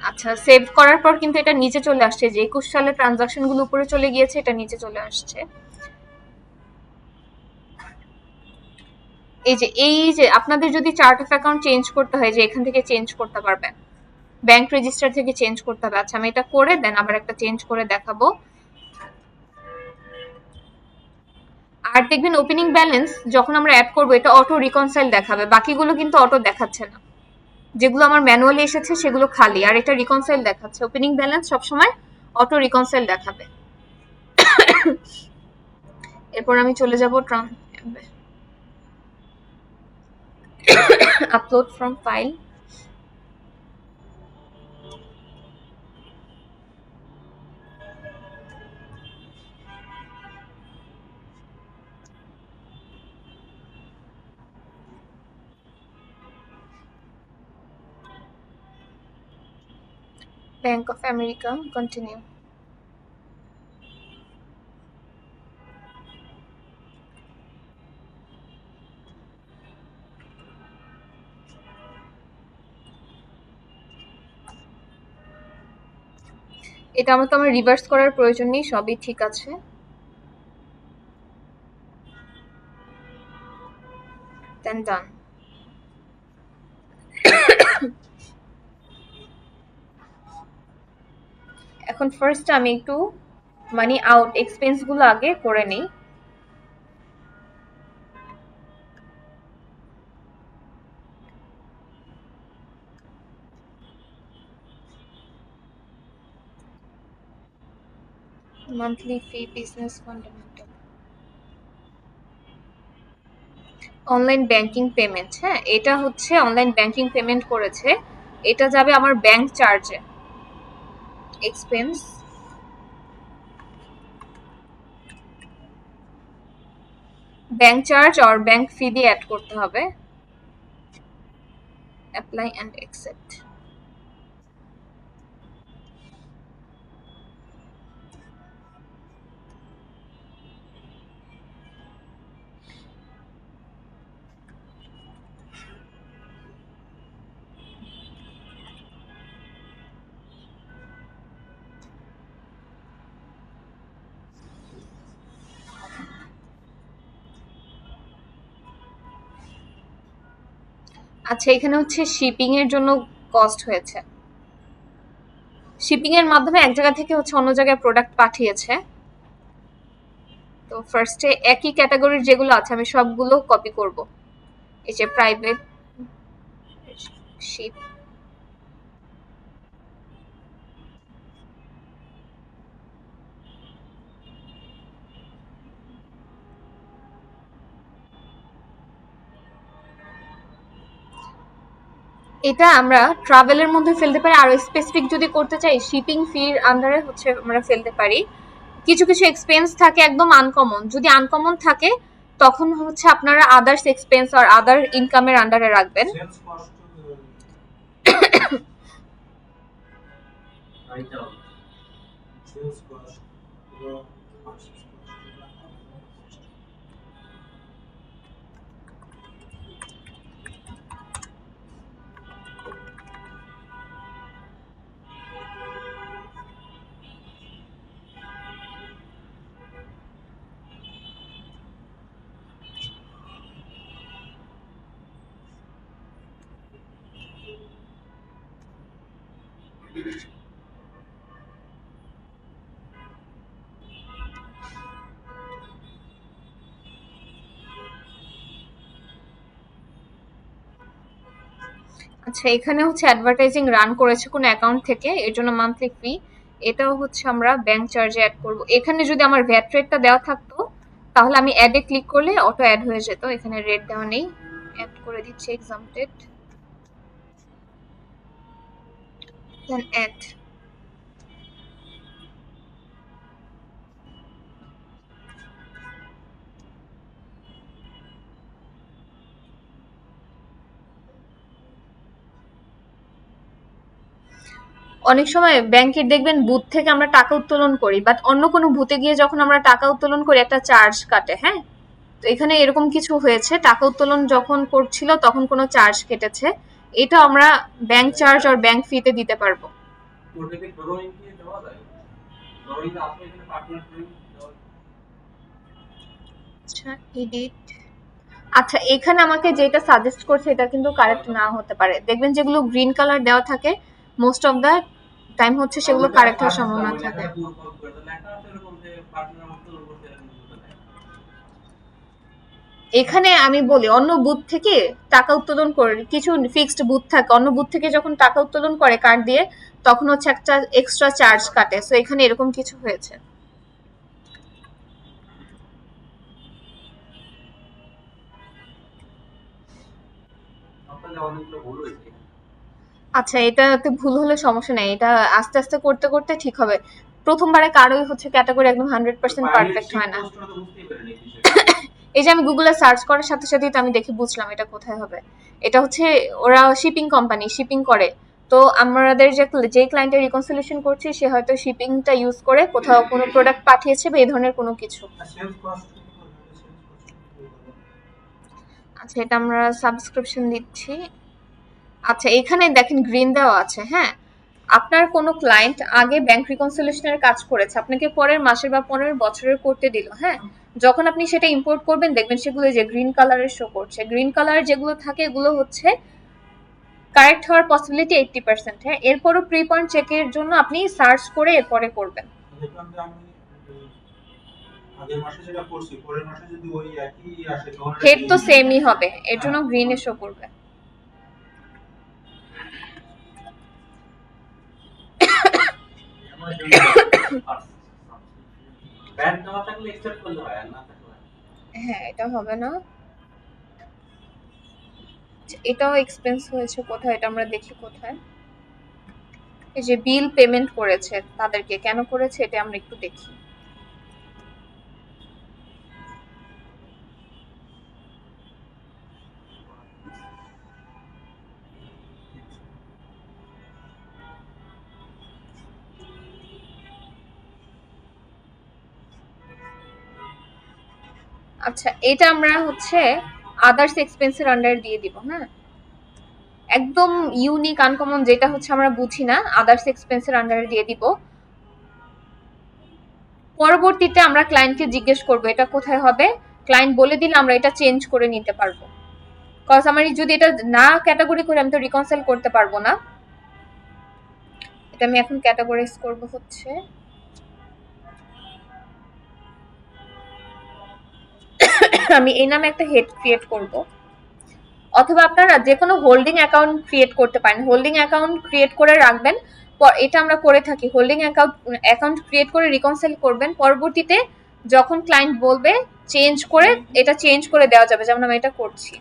আচ্ছা, সেভ করার পর কিন্তু এটা নিচে চলে আসছে, যে 21 সালের ট্রানজাকশন গুলো উপরে চলে গিয়েছে, এটা নিচে চলে আসছে। এই যে আপনাদের যদি চার্ট অফ অ্যাকাউন্ট চেঞ্জ করতে হয়, যে এখান থেকে চেঞ্জ করতে পারবেন, ব্যাংক রেজিস্টার থেকে চেঞ্জ করতে হবে। আচ্ছা, আমি এটা করে দেন আবার একটা চেঞ্জ করে দেখাবো। আর দেখবেন ওপেনিং ব্যালেন্স যখন আমরা অ্যাড করবো, এটা অটো রিকনসাইল দেখাবে, বাকিগুলো কিন্তু অটো দেখাচ্ছে না। যেগুলো আমার ম্যানুয়ালি এসেছে সেগুলো খালি, আর এটা রিকনসাইল দেখাচ্ছে। ওপেনিং ব্যালেন্স সবসময় অটো রিকনসাইল দেখাবে। এরপর আমি চলে যাব upload from file. Bank of America, continue. এটা আমার তো আমার রিভার্স করার প্রয়োজন নেই, সবই ঠিক আছে। দেন ডান। এখন ফার্স্ট আমি একটু মানি আউট এক্সপেন্স গুলো আগে করে নিই। Monthly fee, business fundamental, online banking payment. হ্যাঁ, এটা হচ্ছে অনলাইন ব্যাংকিং পেমেন্ট করেছে, এটা যাবে আমার ব্যাংক চার্জে। এক্সপেন্স, ব্যাংক চার্জ আর ব্যাংক ফি দিয়ে অ্যাড করতে হবে। Apply and accept. আচ্ছা, এখানে হচ্ছে শিপিং এর জন্য কস্ট হয়েছে। শিপিং এর মাধ্যমে এক জায়গা থেকে হচ্ছে অন্য জায়গায় প্রোডাক্ট পাঠিয়েছে। তো ফার্স্টে একই ক্যাটাগরির যেগুলো আছে আমি সবগুলো কপি করব। এই যে প্রাইভেট শিপ, এটা আমরা ট্রাভেলের মধ্যে ফেলতে পারি, আরো স্পেসিফিক যদি করতে চাই শিপিং ফির আন্ডারে হচ্ছে আমরা ফেলতে পারি। কিছু কিছু এক্সপেন্স থাকে একদম আনকমন, যদি আনকমন থাকে তখন হচ্ছে আপনারা আদার্স এক্সপেন্স আর আদার ইনকামের আন্ডারে রাখবেন। Sales cost right down sales cost আচ্ছা, এখানে হচ্ছে অ্যাডভার্টাইজিং রান করেছে কোনো অ্যাকাউন্ট থেকে, এর জন্য মান্থলি ফি। এটাও হচ্ছে আমরা ব্যাংক চার্জে অ্যাড করব। এখানে যদি আমার ভ্যাট রেটটা দেওয়া থাকতো তাহলে আমি অ্যাডে ক্লিক করলে অটো অ্যাড হয়ে যেত। এখানে রেট দেওয়া নেই, অ্যাড করে দিচ্ছি এক্সাম্পটেড, দেন অ্যাড। অনেক সময় ব্যাংকের দেখবেন বুথ থেকে আমরা টাকা উত্তোলন করি, বাট অন্য কোনো বুথে গিয়ে যখন আমরা টাকা উত্তোলন করি একটা চার্জ কাটে। হ্যাঁ, তো এখানে এরকম কিছু হয়েছে, টাকা উত্তোলন যখন করছিল তখন কোনো চার্জ কেটেছে। এটা আমরা ব্যাংক চার্জ আর ব্যাংক ফিতে দিতে পারবো। ওটাকে ড্রয়িং দিয়ে দেওয়া যায়, ড্রয়িং আপনি এখানে পার্টনার ড্রয়িং দেওয়া আচ্ছা, এডিট। আচ্ছা, এখানে আমাকে যেটা সাজেস্ট করছে এটা কিন্তু কারেক্ট না হতে পারে। দেখবেন যেগুলো গ্রিন কালার দেওয়া থাকে মোস্ট অফ দা টাইম হচ্ছে সেগুলো কারেক্ট হওয়ার সম্ভাবনা থাকে। পুরো কল করে লেখা আছে এরকম যে পার্টনার উত্তোলন করতে এরকম কিছু নাই। এখানে আমি বলি অন্য বুথ থেকে টাকা উত্তোলন করে, কিছু ফিক্সড বুথ থাকে, অন্য বুথ থেকে যখন টাকা উত্তোলন করে কার্ড দিয়ে তখন হচ্ছে একটা এক্সট্রা চার্জ কাটে। সো এখানে এরকম কিছু হয়েছে। আপনাদের অনেকগুলো ভুল হয়েছে। আচ্ছা, এটাতে ভুল হলে সমস্যা নেই, এটা আস্তে আস্তে করতে করতে ঠিক হবে। প্রথমবারে কারোই হচ্ছে ক্যাটাগরি একদম 100% পারফেক্ট হয় না। পোস্টটা তো বুঝতেই পারিনি বিষয়টা। এই যে আমি গুগলে সার্চ করার সাথে সাথেই তো আমি দেখে বুঝলাম এটা কোথায় হবে। এটা হচ্ছে ওরা শিপিং কোম্পানি, শিপিং করে। তো আমাদের যে ক্লায়েন্টের রিকনসিলিয়েশন করছি সে হয়তো শিপিংটা ইউজ করে কোথাও কোনো প্রোডাক্ট পাঠিয়েছে বা এই ধরনের কোনো কিছু। সেলস কস্ট সেলস কস্ট আচ্ছা, এটা আমরা সাবস্ক্রিপশন দিচ্ছি। আচ্ছা, এখানে দেখেন গ্রিন দেওয়া আছে। হ্যাঁ, আপনার কোনো ক্লায়েন্ট আগে ব্যাংক রিকনসিলিয়েশনের কাজ করেছে, আপনাকে পরের মাসের বা পরের বছরের করতে দিল। হ্যাঁ, যখন আপনি সেটা ইম্পোর্ট করবেন দেখবেন সেগুলো যে গ্রিন কালারের শো করছে। গ্রিন কালার যেগুলো থাকে এগুলো হচ্ছে কারেক্ট হওয়ার পসিবিলিটি 80%। হ্যাঁ, এরপরও প্রি পয়েন্ট চেকের জন্য আপনি সার্চ করে এরপরে করবেন। দেখলাম যে আমি আগের মাসে যেটা করছি পরের মাসে যদি ওই একই আসে তখন এটা হেড তো green সেমই হবে, এর জন্য গ্রিনে শো করবে। আমার জন্য ব্যাড দেওয়া থাকলে এক্সেপ্ট করলে হয়, আর না থাকলে হয় না। হ্যাঁ, এটা হবে না। আচ্ছা, এটাও এক্সপেন্স হয়েছে কোথায়, এটা আমরা দেখি কোথায়। এই যে বিল পেমেন্ট করেছে তাদেরকে, কেন করেছে এটা আমরা একটু দেখি। আচ্ছা, এটা আমরা হচ্ছে আদার্স এক্সপেন্সের আন্ডার দিয়ে দিব। হ্যাঁ, একদম ইউনিক আনকমন যেটা হচ্ছে আমরা বুঝি না, আদার্স এক্সপেন্সের আন্ডারে দিয়ে দিব। পরবর্তীতে আমরা ক্লায়েন্টকে জিজ্ঞেস করবো এটা কোথায় হবে, ক্লায়েন্ট বলে দিলে আমরা এটা চেঞ্জ করে নিতে পারবো। কজ আমার যদি এটা না ক্যাটাগরি করে আমি তো রিকনসাইল করতে পারবো না। এটা আমি এখন ক্যাটাগরাইজ করব হচ্ছে আমি এই নামে একটা হেড ক্রিয়েট করব, অথবা আপনারা যে কোনো হোল্ডিং অ্যাকাউন্ট ক্রিয়েট করতে পারেন। হোল্ডিং অ্যাকাউন্ট ক্রিয়েট করে রাখবেন, এটা আমরা করে থাকি। হোল্ডিং অ্যাকাউন্ট ক্রিয়েট করে রিকনসাইল করবেন, পরবর্তীতে যখন ক্লায়েন্ট বলবে চেঞ্জ করে এটা চেঞ্জ করে দেওয়া যাবে, যেমন আমি এটা করছি।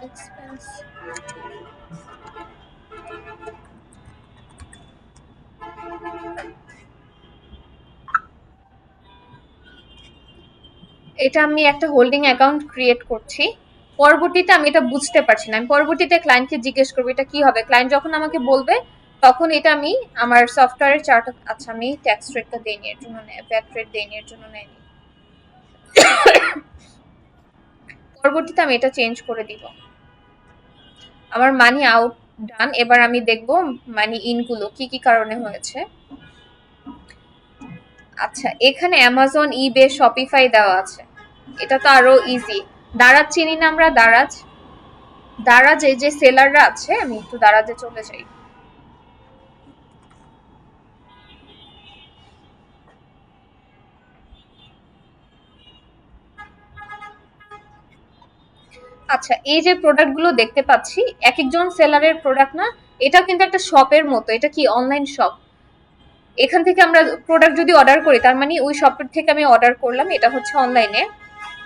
এক্সপেন্স এটা আমি একটা হোল্ডিং অ্যাকাউন্ট ক্রিয়েট করছি। পরবর্তীতে আমি এটা বুঝতে পারছি না, আমি পরবর্তীতে ক্লায়েন্টকে জিজ্ঞেস করবো এটা কি হবে। ক্লায়েন্ট যখন আমাকে বলবে তখন এটা আমি আমার সফটওয়্যারের চার্ট, আচ্ছা আমি ট্যাক্স রেটটা দেইনি এর জন্য, ভ্যাট রেট দেইনি এর জন্য নেয়নি। পরবর্তীতে আমি এটা চেঞ্জ করে দিব। আমার মানি আউট ডান। এবার আমি দেখব মানি ইনগুলো কি কি কারণে হয়েছে। আচ্ছা, এখানে অ্যামাজন, ইবে, শপিফাই দেওয়া আছে। এটা তো আরো ইজি। দারাজ চিনি না আমরা? দারাজ, দারাজ এই যে সেলাররা আছে, আমি একটু দারাজে চলে যাই। আচ্ছা, এই যে প্রোডাক্টগুলো দেখতে পাচ্ছি এক একজন সেলারের প্রোডাক্ট না, এটা কিন্তু একটা শপের মতো। এটা কি অনলাইন শপ? এখান থেকে আমরা প্রোডাক্ট যদি অর্ডার করি তার মানে ওই শপের থেকে আমি অর্ডার করলাম, এটা হচ্ছে অনলাইনে।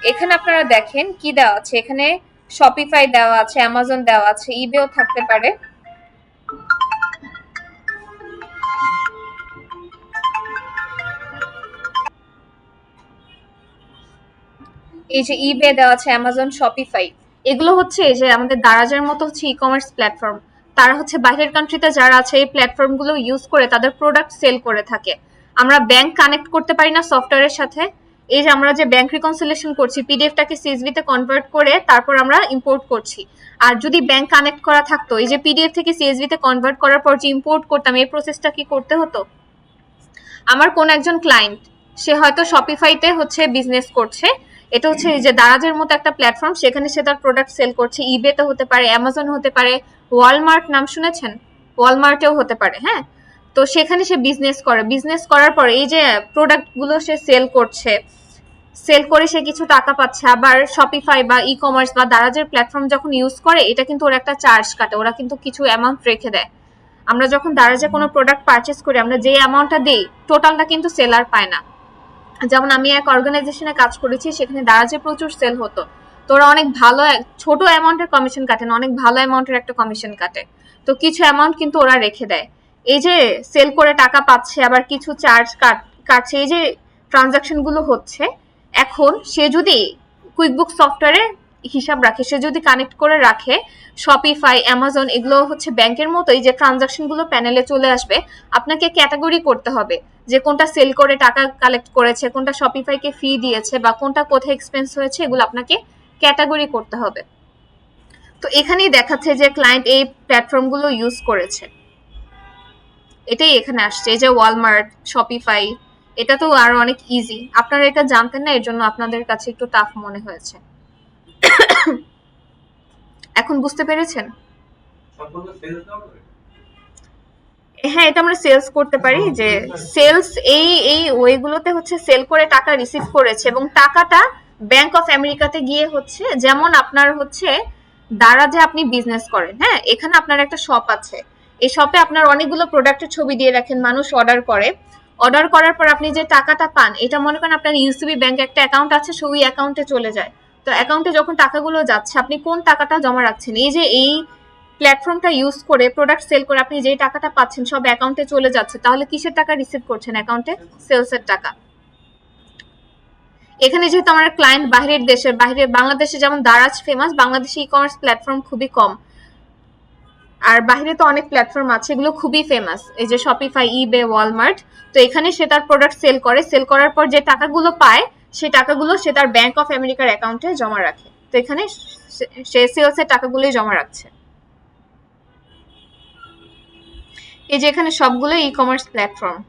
এখানে আপনারা দেখেন কি দেওয়া আছে, এখানে শপিফাই দেওয়া আছে, অ্যামাজন দেওয়া আছে, ইবেও থাকতে পারে। এই যে ইবে দেওয়া আছে, অ্যামাজন, শপিফাই, এগুলো হচ্ছে এই যে আমাদের দারাজের মতো হচ্ছে ই কমার্স প্ল্যাটফর্ম। তারা হচ্ছে বাইরের কান্ট্রিতে যারা আছে এই প্ল্যাটফর্ম গুলো ইউজ করে তাদের প্রোডাক্ট সেল করে থাকে। আমরা ব্যাংক কানেক্ট করতে পারি না সফটওয়্যারের সাথে? এই যে আমরা যে ব্যাংক রিকনসিলেশন করছি, পিডিএফটাকে সিএসভি তে কনভার্ট করে তারপর আমরা ইম্পোর্ট করছি। আর যদি ব্যাংক কানেক্ট করা থাকতো, এই যে পিডিএফ থেকে সিএসভি তে কনভার্ট করার পর যে ইম্পোর্ট করতাম, এই প্রসেসটা কি করতে হতো? আমার কোন একজন ক্লায়েন্ট, সে হয়তো শপিফাইতে হচ্ছে বিজনেস করছে, এটা হচ্ছে এই যে দারাজের মতো একটা প্ল্যাটফর্ম, সেখানে সে তার প্রোডাক্ট সেল করছে। ইবেতে হতে পারে, অ্যামাজন হতে পারে, ওয়ালমার্ট নাম শুনেছেন? ওয়ালমার্টেও হতে পারে, হ্যাঁ। তো সেখানে সে বিজনেস করে, বিজনেস করার পর এই যে প্রোডাক্ট গুলো সে সেল করছে, সেল করে সে কিছু টাকা পাচ্ছে। আবার শপিফাই বা ই কমার্স বা দারাজের প্ল্যাটফর্ম যখন ইউজ করে, এটা কিন্তু ওরা একটা চার্জ কাটে, ওরা কিন্তু কিছু অ্যামাউন্ট রেখে দেয়। আমরা যখন দারাজে কোনো প্রোডাক্ট পারচেস করি, আমরা যে অ্যামাউন্টটা দিই টোটালটা কিন্তু সেলার পায় না। যেমন আমি এক অর্গানাইজেশনে কাজ করেছি, সেখানে দারাজে প্রচুর সেল হতো। তো ওরা অনেক ভালো, ছোট অ্যামাউন্টের কমিশন কাটে না, অনেক ভালো অ্যামাউন্টের একটা কমিশন কাটে। তো কিছু অ্যামাউন্ট কিন্তু ওরা রেখে দেয়। এই যে সেল করে টাকা পাচ্ছে, আবার কিছু চার্জ কাটছে, এই যে ট্রানজাকশন গুলো হচ্ছে। এখন সে যদি কুইকবুক সফটওয়্যারে হিসাব রাখে, সে যদি কানেক্ট করে রাখে শপিফাই, অ্যামাজন, এগুলো হচ্ছে ব্যাংকের মতো, এই যে ট্রানজাকশন গুলো প্যানেলে চলে আসবে। আপনাকে ক্যাটাগরি করতে হবে যে কোনটা সেল করে টাকা কালেক্ট করেছে, কোনটা শপিফাইকে ফি দিয়েছে, বা কোনটা কোথায় এক্সপেন্স হয়েছে, এগুলো আপনাকে ক্যাটাগরি করতে হবে। তো এখানেই দেখাচ্ছে যে ক্লায়েন্ট এই প্ল্যাটফর্মগুলো ইউজ করেছে, এটাই এখানে আসছে। এই যে ওয়ালমার্ট, শপিফাই, এটা তো আরো অনেক ইজি। আপনারা এটা জানতেন না, এর জন্য আপনাদের কাছে একটু টাফ মনে হয়েছে। এখন বুঝতে পেরেছেন? সম্পূর্ণ সেলস দাও করে। হ্যাঁ, এটা আমরা সেলস করতে পারি। যে সেলস এই এই ওয়েগুলোতে হচ্ছে সেল করে টাকা রিসিভ করেছে, এবং টাকাটা ব্যাংক অফ আমেরিকাতে গিয়ে হচ্ছে, যেমন আপনার হচ্ছে দারাজে আপনি বিজনেস করেন, হ্যাঁ, এখানে আপনার একটা শপ আছে, এই শপে আপনার অনেকগুলো প্রোডাক্টের ছবি দিয়ে রাখেন, মানুষ অর্ডার করে। অর্ডার করার পর আপনি যে টাকাটা পান, এটা মনে করেন আপনার ইউসিবি ব্যাংকে একটা অ্যাকাউন্ট আছে, ওই অ্যাকাউন্টে চলে যায়। তো অ্যাকাউন্টে যখন টাকাগুলো যাচ্ছে, আপনি কোন টাকাটা জমা রাখছেন? এই যে এই প্ল্যাটফর্মটা ইউজ করে প্রোডাক্ট সেল করে আপনি যে টাকাটা পাচ্ছেন সব অ্যাকাউন্টে চলে যাচ্ছে, তাহলে কিসের টাকা রিসিভ করছেন অ্যাকাউন্টে? সেলসের টাকা। এখানে যেহেতু আমার ক্লায়েন্ট বাইরের দেশের, বাইরে বাংলাদেশে যেমন দারাজ ফেমাস, বাংলাদেশে ই কমার্স প্ল্যাটফর্ম খুবই কম। আর বাইরে তো অনেক প্ল্যাটফর্ম আছে, এগুলো খুবই ফেমাস, এই যে শপিফাই, ইবে, ওয়ালমার্ট। তো এখানে সে তার প্রোডাক্ট সেল করে, সেল করার পর যে টাকাগুলো পায়, সেই টাকাগুলো সে তার ব্যাংক অফ আমেরিকার অ্যাকাউন্টে জমা রাখে। তো এখানে সে সেলসের টাকাগুলোই জমা রাখছে। এই যে এখানে সবগুলো e commerce platform.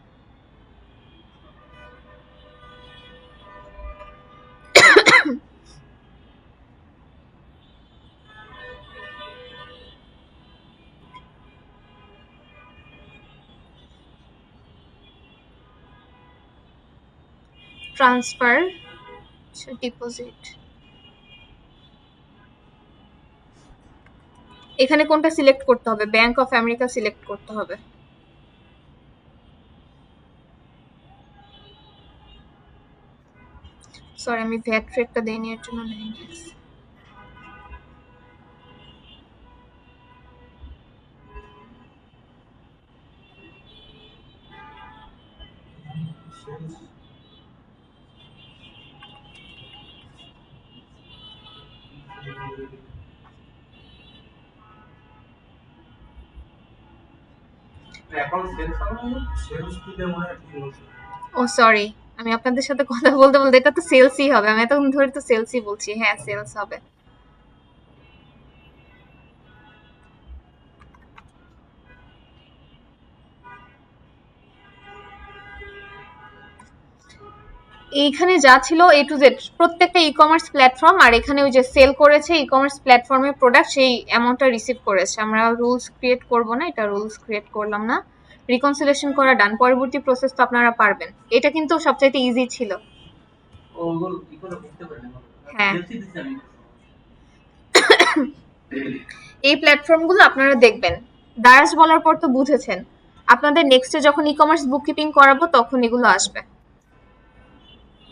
Transfer, deposit, এখানে কোনটা সিলেক্ট করতে হবে? ব্যাংক অফ আমেরিকা সিলেক্ট করতে হবে। সরি, আমি ভ্যাট রেটটা দেইনি এর জন্য নেই। অ্যাকাউন্ট সেলস হবে না? সেলস দিলে মনে হয় ঠিক হতো। ও সরি, আমি আপনাদের সাথে কথা বলতে বলতে এটা তো সেলসই হবে, আমি এতক্ষণ ধরে তো সেলসই বলছি। হ্যাঁ, সেলস হবে। এইখানে যা ছিল এ টু জেড প্রত্যেকটা ই কমার্স প্ল্যাটফর্ম, আর এখানে ওই যে সেল করেছে ই কমার্স প্ল্যাটফর্মের প্রোডাক্ট, সেই অ্যামাউন্টটা রিসিভ করেছে। আমরা রুলস ক্রিয়েট করব না, এটা রুলস ক্রিয়েট করলাম না। রিকনসিলিয়েশন করা ডান, পরবর্তী প্রসেস তো আপনারা পারবেন। এটা কিন্তু সবচাইতে ইজি ছিল। ওগুলো কি করে বুঝতে পারি না। হ্যাঁ, সেলসই দিছি আমি। এই প্ল্যাটফর্মগুলো আপনারা দেখবেন। দারাজ বলার পর তো বুঝেছেন। আপনাদের নেক্সটে যখন ই কমার্স বুককিপিং করাবো তখন এগুলো আসবে।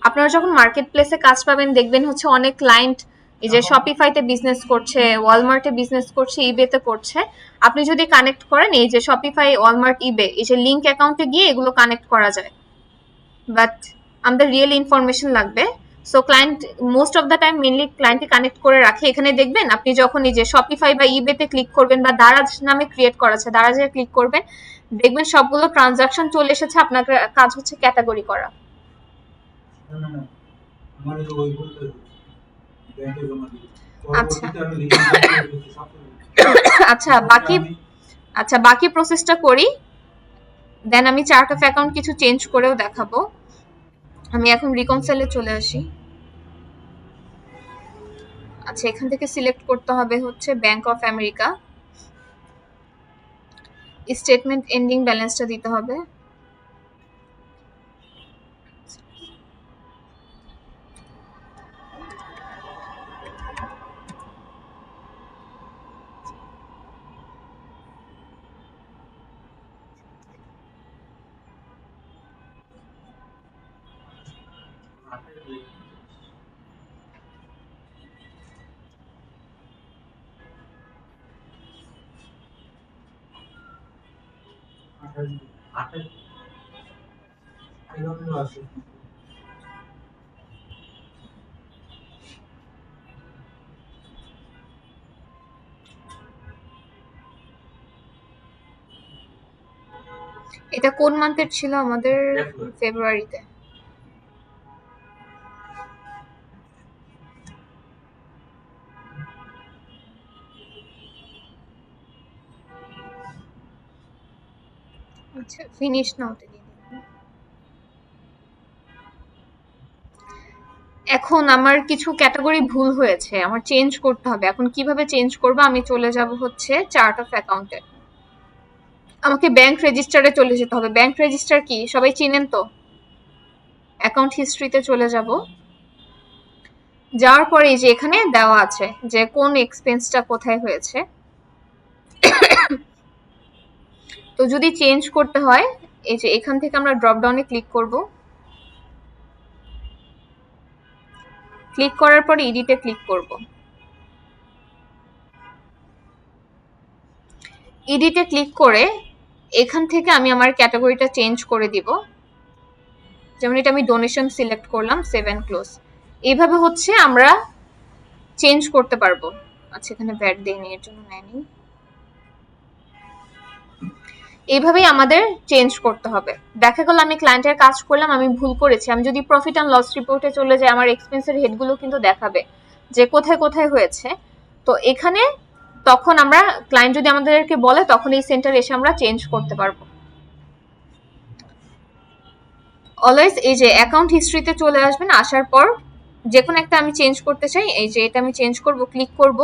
আপনারা যখন মার্কেট প্লেসে কাজ পাবেন দেখবেন হচ্ছে অনেক ক্লায়েন্ট এই যে শপিফাইতে বিজনেস করছে, ওয়ালমার্টে বিজনেস করছে, ইবেতে করছে। আপনি যদি কানেক্ট করেন এই যে শপিফাই, ওয়ালমার্ট, ইবে, এই যে লিঙ্ক অ্যাকাউন্টে গিয়ে এগুলো কানেক্ট করা যায়, বাট আমাদের রিয়েল ইনফরমেশন লাগবে। So client most of the time mainly ক্লায়েন্টে কানেক্ট করে রাখে। এখানে দেখবেন আপনি যখন এই যে শপিফাই বা ইবেতে ক্লিক করবেন বা দারাজ নামে ক্রিয়েট করা আছে, দারাজে ক্লিক করবেন, দেখবেন সবগুলো ট্রানজাকশন চলে এসেছে। আপনার কাজ হচ্ছে ক্যাটাগরি করা। না না না, আমার এই ওই বলতে ব্যাংকে জমা দিই, আচ্ছা পরবর্তীতে আমি রিকনসাইল করে দিচ্ছি সব কিছু। আচ্ছা, বাকি প্রসেসটা করি, দেন আমি চার্ট অফ অ্যাকাউন্ট কিছু চেঞ্জ করেও দেখাবো। আমি এখন রিকনসাইলে চলে আসি। আচ্ছা, এখান থেকে সিলেক্ট করতে হবে হচ্ছে bank of America. Statement ending ব্যালেন্সটা দিতে হবে। আঠাশ এরকম আছে। এটা কোন মান্থের ছিল আমাদের? ফেব্রুয়ারি। ফেব্রুয়ারিতে। আচ্ছা, ফিনিশ নাওতে দিয়ে দিলাম। এখন আমার কিছু ক্যাটাগরি ভুল হয়েছে, আমার চেঞ্জ করতে হবে। এখন কিভাবে চেঞ্জ করব? আমি চলে যাব হচ্ছে চার্ট অফ অ্যাকাউন্টে। আমাকে ব্যাংক রেজিস্টারে চলে যেতে হবে। ব্যাংক রেজিস্টার কি সবাই চিনেন তো? অ্যাকাউন্ট হিস্ট্রিতে চলে যাব। যাওয়ার পরে এই যে এখানে দেওয়া আছে যে কোন এক্সপেন্সটা কোথায় হয়েছে। তো যদি চেঞ্জ করতে হয় এই যে এখান থেকে আমরা ড্রপ ডাউনে ক্লিক করব। ক্লিক করার পরে এডিটে ক্লিক করব। এডিটে ক্লিক করে এখান থেকে আমি আমার ক্যাটাগরিটা চেঞ্জ করে দিব। যেমন এটা আমি ডোনেশন সিলেক্ট করলাম, সেভ এন্ড ক্লোজ। এইভাবে হচ্ছে আমরা চেঞ্জ করতে পারবো। আচ্ছা, এখানে ভ্যাট দেয়নি, এর জন্য নেয়নি। এইভাবেই আমাদের চেঞ্জ করতে হবে। দেখা গেল আমি ক্লায়েন্টের কাজ করলাম, আমি ভুল করেছি, আমি যদি প্রফিট অ্যান্ড লস রিপোর্টে চলে যাই আমার এক্সপেন্সের হেডগুলো কিন্তু দেখাবে যে কোথায় কোথায় হয়েছে। তো এখানে তখন আমরা ক্লায়েন্ট যদি আমাদেরকে বলে তখন এই সেন্টারে এসে আমরা চেঞ্জ করতে পারবো। অলওয়েজ এই যে অ্যাকাউন্ট হিস্ট্রিতে চলে আসবেন, আসার পর যে কোনো একটা আমি চেঞ্জ করতে চাই, এই যে এটা আমি চেঞ্জ করব, ক্লিক করব।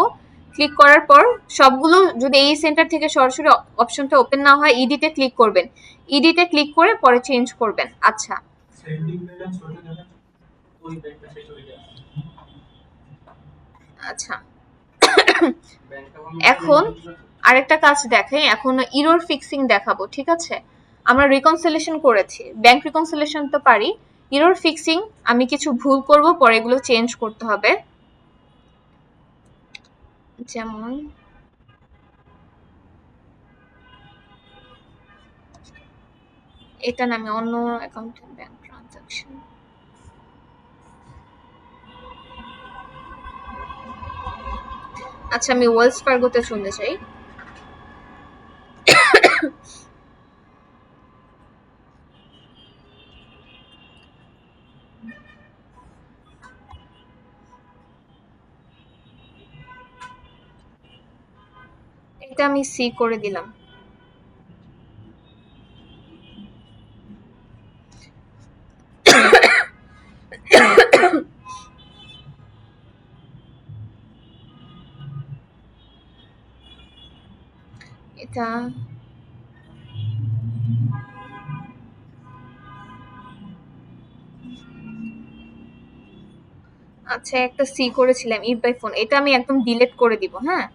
ক্লিক করার পর সবগুলো যদি এই সেন্টার থেকে সরাসরি অপশনটা ওপেন না হয়, ইডিতে ক্লিক করবেন। ইডিতে ক্লিক করে পরে চেঞ্জ করবেন। আচ্ছা, সেন্ডিং ব্যালেন্স ওটা দেখেন। ওই ব্যাংকটা শেষ হয়ে গেছে। আচ্ছা, ব্যাংকটা এখন আরেকটা কাজ দেখাই। এখন ইরর ফিক্সিং দেখাবো, ঠিক আছে? আমরা রিকনসিলিয়েশন করেছি, ব্যাংক রিকনসিলিয়েশন তো পারি। ইরর ফিক্সিং, আমি কিছু ভুল করব, পরে এগুলো চেঞ্জ করতে হবে। যেমন এটা না, আমি অন্য অ্যাকাউন্টের ব্যাংক ট্রানজাকশন। আচ্ছা, আমি ওয়েলস ফার্গোতে চলে যাই। আমি সি করে দিলাম। এটা আচ্ছা, একটা সি করেছিলাম ইফ বাই ফোন, এটা আমি একদম ডিলিট করে দিব। হ্যাঁ,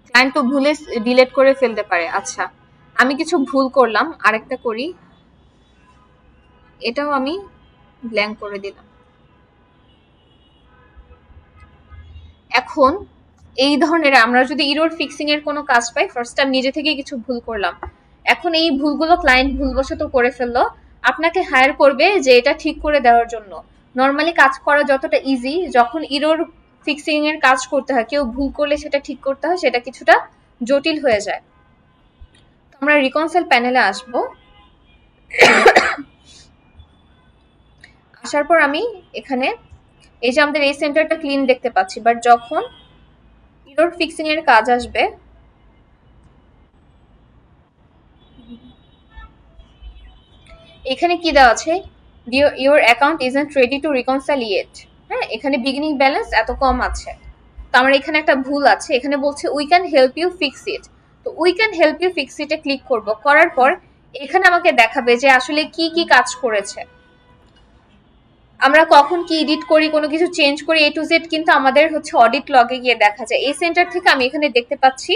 ক্লায়েন্ট তো ভুলে ডিলিট করে ফেলতে পারে। আচ্ছা, আমি কিছু ভুল করলাম, আরেকটা করি, এটাও আমি ব্ল্যাঙ্ক করে দিলাম। এখন এই ধরনের আমরা যদি ইরর ফিক্সিং এর কোনো কাজ পাই, ফার্স্ট আমি নিজে থেকে কিছু ভুল করলাম, এখন এই ভুলগুলো ক্লায়েন্ট ভুলবশত করে ফেললো, আপনাকে হায়ার করবে যে এটা ঠিক করে দেওয়ার জন্য। নর্মালি কাজ করা যতটা ইজি, যখন ইরর ফিক্সিং এর কাজ করতে হয়, কেউ ভুল করলে সেটা ঠিক করতে হয়, সেটা কিছুটা জটিল হয়ে যায়। আমরা রিকনসাইল প্যানেলে আসবো। আসার পর আমি এখানে এই যে আমাদের এই সেন্টারটা ক্লিন দেখতে পাচ্ছি, বাট যখন ইরর ফিক্সিং এর কাজ আসবে, এখানে কি দেওয়া আছে, your account isn't ready to reconcile yet. হ্যাঁ, এখানে বিগিনিং ব্যালেন্স এত কম আছে, তো আমার এখানে একটা ভুল আছে। এখানে বলছে we can help you fix it, তো we can help you fix ইটে ক্লিক করব। করার পর এখানে আমাকে দেখাবে যে আসলে কি কি কাজ করেছে, আমরা কখন কি এডিট করি, কোনো কিছু চেঞ্জ করি, এ টু জেড কিন্তু আমাদের হচ্ছে অডিট লগে গিয়ে দেখা যায়। এই সেন্টার থেকে আমি এখানে দেখতে পাচ্ছি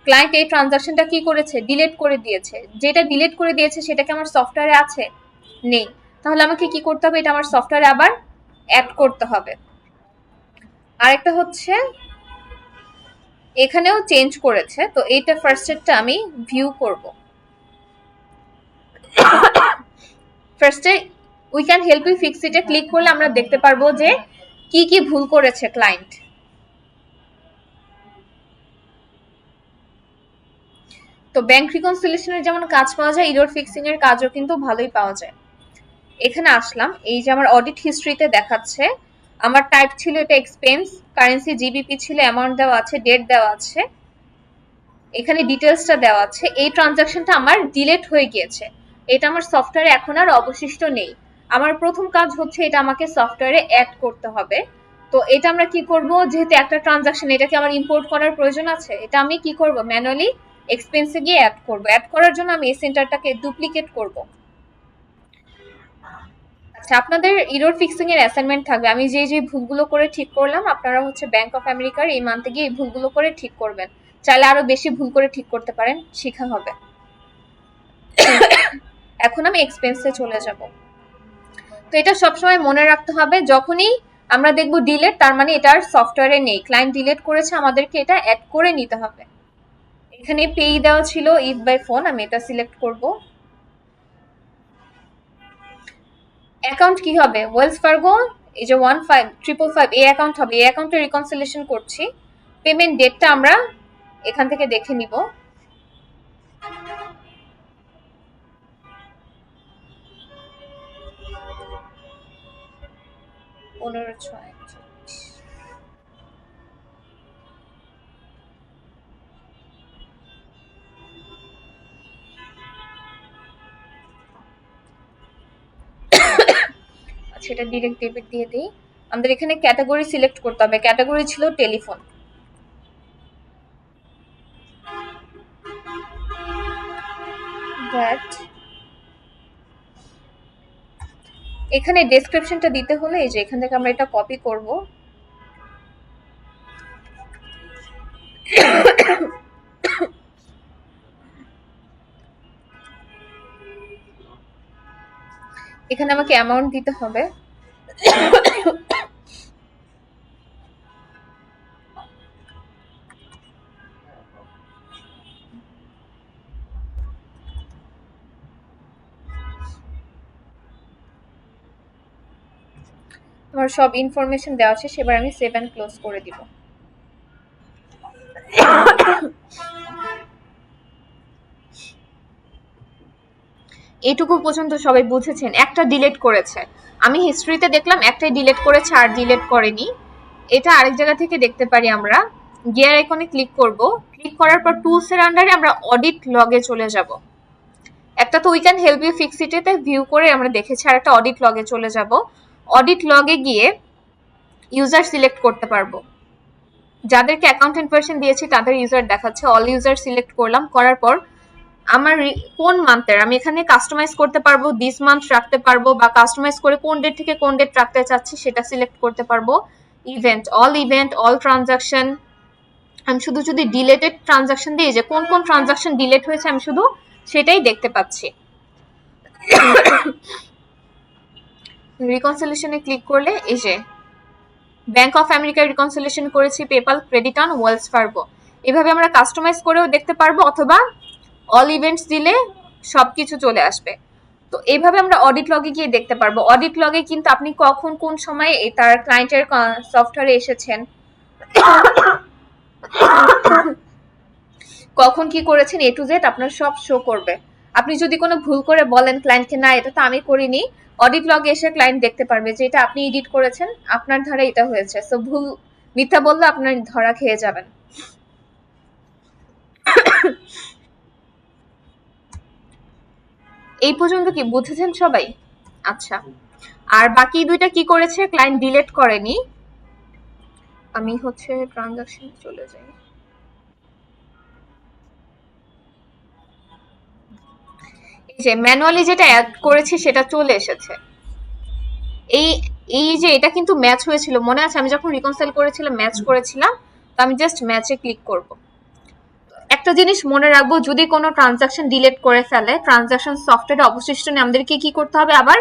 ক্লায়েন্ট এই ট্রানজাকশনটা কি করেছে, ডিলিট করে দিয়েছে। যেটা ডিলিট করে দিয়েছে সেটা কি আমার সফটওয়্যারে আছে? নেই। তাহলে আমাকে কি করতে হবে, এটা আমার সফটওয়্যারে আবার অ্যাড করতে হবে। আরেকটা হচ্ছে এখানেও চেঞ্জ করেছে, তো এইটা ফার্স্টেরটা আমি ভিউ করব। ফার্স্টে we can help you fix ইটে ক্লিক করলে আমরা দেখতে পারবো যে কি কি ভুল করেছে ক্লায়েন্ট। তো ব্যাংক রিকনসিলিয়েশনের যেমন কাজ পাওয়া যায়, ইরর ফিক্সিং এর কাজও কিন্তু ভালোই পাওয়া যায়। এখানে আসলাম, এই যে আমার অডিট হিস্ট্রিতে দেখাচ্ছে আমার টাইপ ছিল এটা এক্সপেন্স, কারেন্সি জিবিপি ছিল, অ্যামাউন্ট দেওয়া আছে, ডেট দেওয়া আছে, এখানে ডিটেলসটা দেওয়া আছে। এই ট্রানজাকশনটা আমার ডিলিট হয়ে গিয়েছে, এটা আমার সফটওয়্যারে এখন আর অবশিষ্ট নেই। আমার প্রথম কাজ হচ্ছে এটা আমাকে সফটওয়্যারে অ্যাড করতে হবে। তো এটা আমরা কি করব, যেহেতু একটা ট্রানজাকশন, এটাকে আমার ইম্পোর্ট করার প্রয়োজন আছে, এটা আমি কি করব, ম্যানুয়ালি এক্সপেন্সে গিয়ে অ্যাড করব। অ্যাড করার জন্য আমি এই সেন্টারটাকে ডুপ্লিকেট করব। আচ্ছা, আপনাদের ইরর ফিক্সিং এর অ্যাসাইনমেন্ট থাকবে, আমি যে যে ভুলগুলো করে ঠিক করলাম, আপনারা হচ্ছে ব্যাংক অফ আমেরিকার এই মান্থে গিয়ে এই ভুলগুলো করে ঠিক করবেন। চাইলে আরো বেশি ভুল করে ঠিক করতে পারেন, শেখা হবে। এখন আমি এক্সপেন্সে চলে যাব। তো এটা সবসময় মনে রাখতে হবে, যখনই আমরা দেখব ডিলিট, তার মানে এটা আর সফটওয়্যারে নেই, ক্লায়েন্ট ডিলিট করেছে, আমাদেরকে এটা অ্যাড করে নিতে হবে। এখানে পে দেওয়া ছিল ইফ বাই ফোন, আমি এটা সিলেক্ট করব। অ্যাকাউন্ট কি হবে, ওয়েলস ফার্গো, এই যে 15555 এই অ্যাকাউন্ট হবে, এই অ্যাকাউন্টে রিকনসিলিয়েশন করছি। পেমেন্ট ডেটটা আমরা এখান থেকে দেখে নিব। সেটা ডিরেক্ট ডেবিট দিয়ে দিই। আমাদের এখানে ক্যাটাগরি সিলেক্ট করতে হবে, ক্যাটাগরি ছিল টেলিফোন। এখানে ডেসক্রিপশনটা দিতে হলে এই যে এখান থেকে আমরা এটা কপি করব। এখানে আমাকে অ্যামাউন্ট দিতে হবে। আমার সব ইনফরমেশন দেওয়া আছে, সেবার আমি সেভ এন্ড ক্লোজ করে দিব। এইটুকু পর্যন্ত সবাই বুঝেছেন? একটা ডিলিট করেছে, আমি হিস্ট্রিতে দেখলাম একটাই ডিলিট করেছে, আর ডিলিট করেনি। এটা আরেক জায়গা থেকে দেখতে পারি আমরা, গিয়ার আইকনে ক্লিক করব। ক্লিক করার পর টুলস এর আন্ডারে আমরা অডিট লগে চলে যাব। একটা তো we can help you fix ইটে ভিউ করে আমরা দেখেছি, আর একটা অডিট লগে চলে যাব। অডিট লগে গিয়ে ইউজার সিলেক্ট করতে পারবো। যাদেরকে অ্যাকাউন্টেন্ট ভার্সন দিয়েছি তাদের ইউজার দেখাচ্ছে। অল ইউজার সিলেক্ট করলাম, করার পর আমার কোন মান্থের আমি এখানে কাস্টমাইজ করতে পারবো, দিস মান্থ রাখতে পারবো, বা কাস্টমাইজ করে কোন ডেট থেকে কোন ডেট রাখতে চাচ্ছি সেটা সিলেক্ট করতে পারবো। ইভেন্ট অল ট্রানজাকশন, আমি শুধু যদি ডিলেটেড ট্রানজাকশন দিই যে কোন কোন ট্রানজাকশন ডিলেট হয়েছে আমি শুধু সেটাই দেখতে পাচ্ছি। রিকনসিলিয়েশনে ক্লিক করলে এই যে ব্যাংক অফ আমেরিকা রিকনসিলিয়েশন করেছি, PayPal, credit on, Wells Fargo. এভাবে আমরা কাস্টমাইজ করেও দেখতে পারবো, অথবা অল ইভেন্টস দিলে সবকিছু চলে আসবে। তো এইভাবে আমরা অডিট লগে গিয়ে দেখতে পারবো। অডিট লগে কিন্তু আপনি কখন কোন সময় তার ক্লায়েন্টের সফটওয়্যারে এসেছেন, কখন কি করেছেন, এ টু জেড আপনার সব শো করবে। আপনি যদি কোনো ভুল করে বলেন ক্লায়েন্টকে না এটা তো আমি করিনি, অডিট লগে এসে ক্লায়েন্ট দেখতে পারবে যে এটা আপনি এডিট করেছেন, আপনার ধারা এটা হয়েছে। সো ভুল মিথ্যা বললে আপনার ধরা খেয়ে যাবেন। এই পর্যন্ত কি বুঝেছেন সবাই? আচ্ছা, আর বাকি দুইটা কি করেছে, ক্লায়েন্ট ডিলিট করেনি। আমি হচ্ছে ট্রানজাকশন চলে যাই। এই যে ম্যানুয়ালি যেটা অ্যাড করেছি সেটা চলে এসেছে। এই এই যে এটা কিন্তু ম্যাচ হয়েছিল, মনে আছে আমি যখন রিকনসাইল করেছিলাম ম্যাচ করেছিলাম, তো আমি জাস্ট ম্যাচে ক্লিক করব। একটা জিনিস মনে রাখবো, যদি কোনো ট্রানজাকশন ডিলিট করে ফেলে ট্রানজাকশন সফটওয়্যারে অবশিষ্ট নিয়ে আমাদেরকে কি করতে হবে, আবার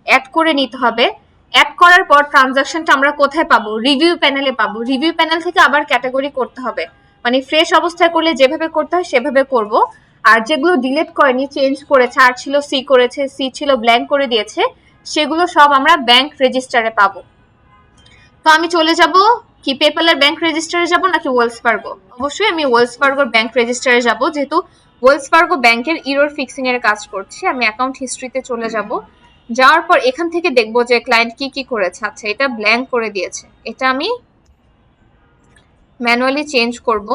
অ্যাড করে নিতে হবে। অ্যাড করার পর ট্রানজাকশনটা আমরা কোথায় পাবো, রিভিউ প্যানেলে পাবো। রিভিউ প্যানেল থেকে আবার ক্যাটাগরি করতে হবে, মানে ফ্রেশ অবস্থায় করলে যেভাবে করতে হয় সেভাবে করব। আর যেগুলো ডিলিট করেনি, চেঞ্জ করেছে, আর ছিল সি করেছে, সি ছিল ব্ল্যাঙ্ক করে দিয়েছে, সেগুলো সব আমরা ব্যাংক রেজিস্টারে পাবো। তো আমি চলে যাব কি, পেপ্যালের ব্যাংক রেজিস্টারে যাব নাকি ওয়েলস ফার্গো? অবশ্যই আমি ওয়েলস ফার্গোর ব্যাংক রেজিস্টারে যাব, যেহেতু ওয়েলস ফার্গো ব্যাংকের ইরর ফিক্সিং এর কাজ করছি। আমি অ্যাকাউন্ট হিস্ট্রিতে চলে যাব। যাওয়ার পর এখান থেকে দেখব যে ক্লায়েন্ট কি কি করেছে। আচ্ছা, এটা ব্ল্যাঙ্ক করে দিয়েছে, এটা আমি ম্যানুয়ালি চেঞ্জ করব।